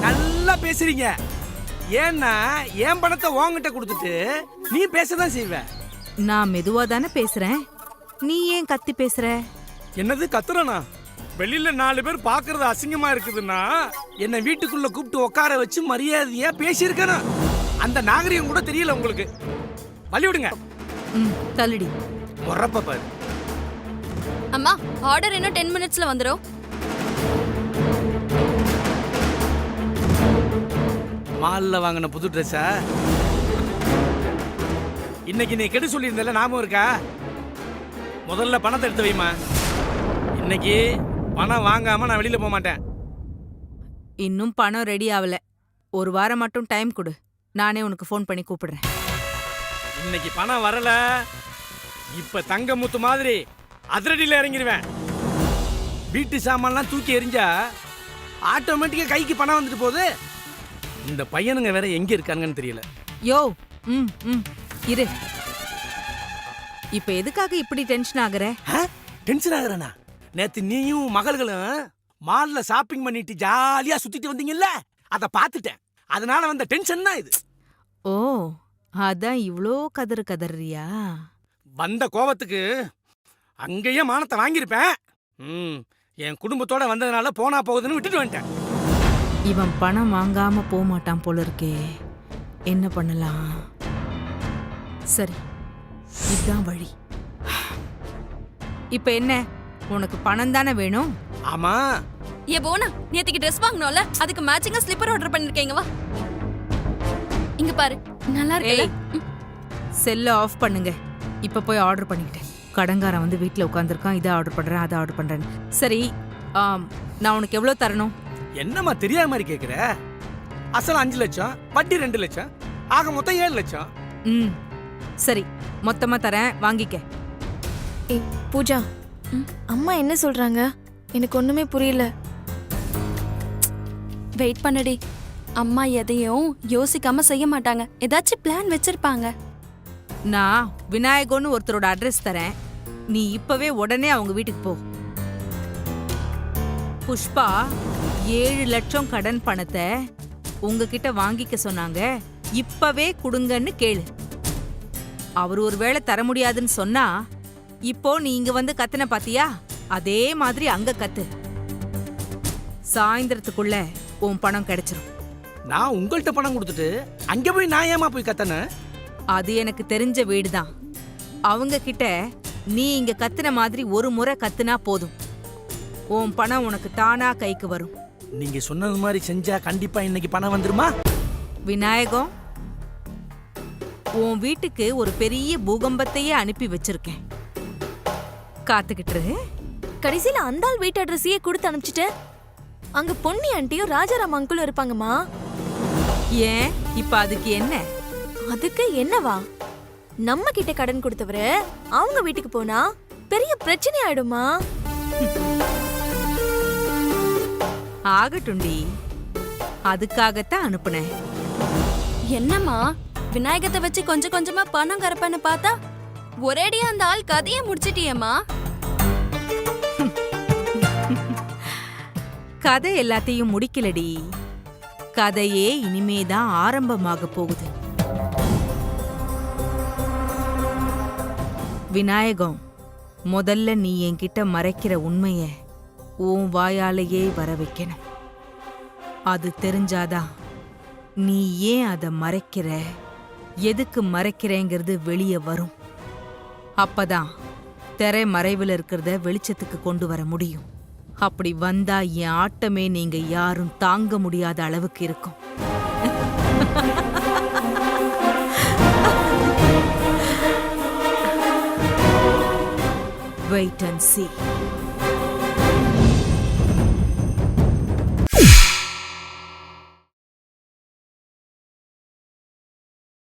நல்லா பேசுறீங்க. ஏன்னா என் பணத்தை உன்கிட்ட கொடுத்துட்டு நீ பேசதான் செய்வ. நான் மெதுவா தானே பேசுறேன். நீ ஏன் கத்தி பேசுற? என்னது கத்துறனா? வெளியில 4 பேர் பாக்குறது அசிங்கமா இருக்குதுன்னா என்ன வீட்டுக்குள்ள கூப்பிட்டு உட்கார வச்சு மரியாதையா பேசியிருக்கணும். அந்த நாகரிகம் கூட தெரியல உங்களுக்கு. வழி விடுங்க. தள்ளுடி. முறப்ப பாரு. அம்மா, ஆர்டர் இன்னும் 10 மினிட்ஸ்ல வந்துரும். மால்ல வாங்கின புது ட்ரெஸ்ஸா? இன்னைக்கு நீ கெடு சொல்லியிருந்தல, ஞாபகம் இருக்கா? முதல்ல பணத்தை எடுத்து வைமா. இன்னைக்கு பணம் வாங்காம நான் வெளியில போக மாட்டேன். இன்னும் பணம் ரெடி ஆகல. ஒரு வாரம் மட்டும் டைம் கொடு. நானே உனக்கு ஃபோன் பண்ணி கூப்பிடுறேன். இன்னைக்கு பணம் வரல, இப்ப தங்க முத்து மாதிரி அதிரடியில் இறங்கிடுவேன். வீட்டு சாமான்லாம் தூக்கி எறிஞ்சா ஆட்டோமேட்டிக்கா கைக்கு பணம் வந்துட்டு போகுது. இந்த பையனுங்க வேற எங்க இருக்காங்கன்னு தெரியல. யோ, இரு. இப்ப எதுக்காக இப்படி டென்ஷன் ஆகுற? டென்ஷன் ஆகுறனா? நேத்து நீயும் மகள்களும் மால்ல ஷாப்பிங் பண்ணிட்டு ஜாலியா சுத்திட்டு வந்தீங்கல்ல, அத பாத்துட்டேன். அதனால வந்த டென்ஷன் தான் இது. ஓ, அதான் இவ்ளோ கதறியா? வந்த கோபத்துக்கு அங்கேயே மானத்தை வாங்கியிருப்பேன். என் குடும்பத்தோட வந்ததுனால போனா போகுதுன்னு விட்டுட்டு வந்துட்டேன். இவன் பணம் வாங்காம போக மாட்டான் போல இருக்கே. என்ன பண்ணலாம்? சரி, இதுதான் வழி. இப்ப என்ன, உனக்கு பணம் தானே வேணும்? ஆமா. ஏ போனா, நேத்துக்கு ட்ரெஸ் வாங்கணும்ல, அதுக்கு மேட்சிங்கா ஸ்லிப்பர் ஆர்டர் பண்ணிருக்கீங்க. வா இங்க பாரு, நல்லா இருக்கு. செல்ல ஆஃப் பண்ணுங்க. இப்ப போய் ஆர்டர் பண்ணிட்டேன். கடங்காரன் வந்து வீட்டுல உட்காந்துருக்கான். இதை ஆர்டர் பண்றேன், அதை ஆர்டர் பண்றேன். சரி, நான் உனக்கு எவ்வளவு தரணும்? என்னம்மா தெரியாத மாதிரி கேக்குற? அசல் 5 லட்சம், வட்டி 2 லட்சம், ஆக மொத்தம் 7 லட்சம். ம் சரி, மொத்தமா தரேன், வாங்கிக்க. ஏய் பூஜா, அம்மா என்ன சொல்றாங்க? எனக்கு ஒண்ணுமே புரியல. வெயிட் பண்ணடி. அம்மா எதையும் யோசிக்காம செய்ய மாட்டாங்க. ஏதாச்சும் பிளான் வச்சிருப்பாங்க. நான் விநாயகன்னு ஒருத்தரோட அட்ரஸ் தரேன். நீ இப்பவே உடனே அவங்க வீட்டுக்கு போ. புஷ்பா 7 லட்சம் கடன் பணத்தை உங்ககிட்ட வாங்கிக்க சொன்னாங்க. இப்பவே கொடுங்கன்னு கேளு. அவர் ஒருவேளை தர முடியாதுன்னு சொன்னா, இப்போ நீ இங்க வந்து கத்துன பாத்தியா, அதே மாதிரி அங்க கத்து. சாயந்தரத்துக்குள்ள உன் பணம் கிடைச்சிரும். நான் உங்கள்கிட்ட பணம் கொடுத்துட்டு அங்க போய் நான் ஏமா போய் கத்தனேன்? அது எனக்கு தெரிஞ்ச வீடுதான். அவங்க கிட்ட நீ இங்க கத்துன மாதிரி ஒரு முறை கத்துனா போதும். உன் பணம் உனக்கு தானா கைக்கு வரும். நீங்க சொன்னது மாதிரி செஞ்சா கண்டிப்பா இன்னைக்கு பணம் வந்துருமா? விநாயகம், உன் வீட்டுக்கு ஒரு பெரிய பூகம்பத்தையே அனுப்பி வச்சிருக்கேன். காத்துக்கிட்டு. கடைசியில அந்த ஆள் வீட்டு அட்ரஸையே கொடுத்து அனுப்பிச்சிட்டேன். அங்க பொன்னி ஆண்டியும் ராஜாராம் அங்கிளும் இருப்பாங்கம்மா. ஏன் இப்ப அதுக்கு என்ன? அதுக்கு என்னவா? நம்ம கிட்ட கடன் கொடுத்தவரு அவங்க வீட்டுக்கு போனா பெரிய பிரச்சனை ஆயிடுமா? ஆகட்டுண்டி, அதுக்காகத்தான் அனுப்புனேன். என்னம்மா, விநாயகத்தை வச்சு கொஞ்சம் கொஞ்சமா பணம் கரப்பன்னு பார்த்தா ஒரேடியா அந்த ஆள் கதையை முடிச்சிட்டியேம்மா. கதை எல்லாத்தையும் முடிக்கலடி. கதையே இனிமேதான் ஆரம்பமாக போகுது. விநாயகம், முதல்ல நீ என்கிட்ட மறைக்கிற உண்மைய உன் வாயாலேயே வர வைக்கணும். அது தெரிஞ்சாதான் நீ ஏன் அதை மறைக்கிற, எதுக்கு மறைக்கிறேங்கிறது வெளியே வரும். அப்பதான் திரை மறைவில் இருக்கிறத வெளிச்சத்துக்கு கொண்டு வர முடியும். அப்படி வந்தா என் ஆட்டமே நீங்க யாரும் தாங்க முடியாத அளவுக்கு இருக்கும். Wait and see.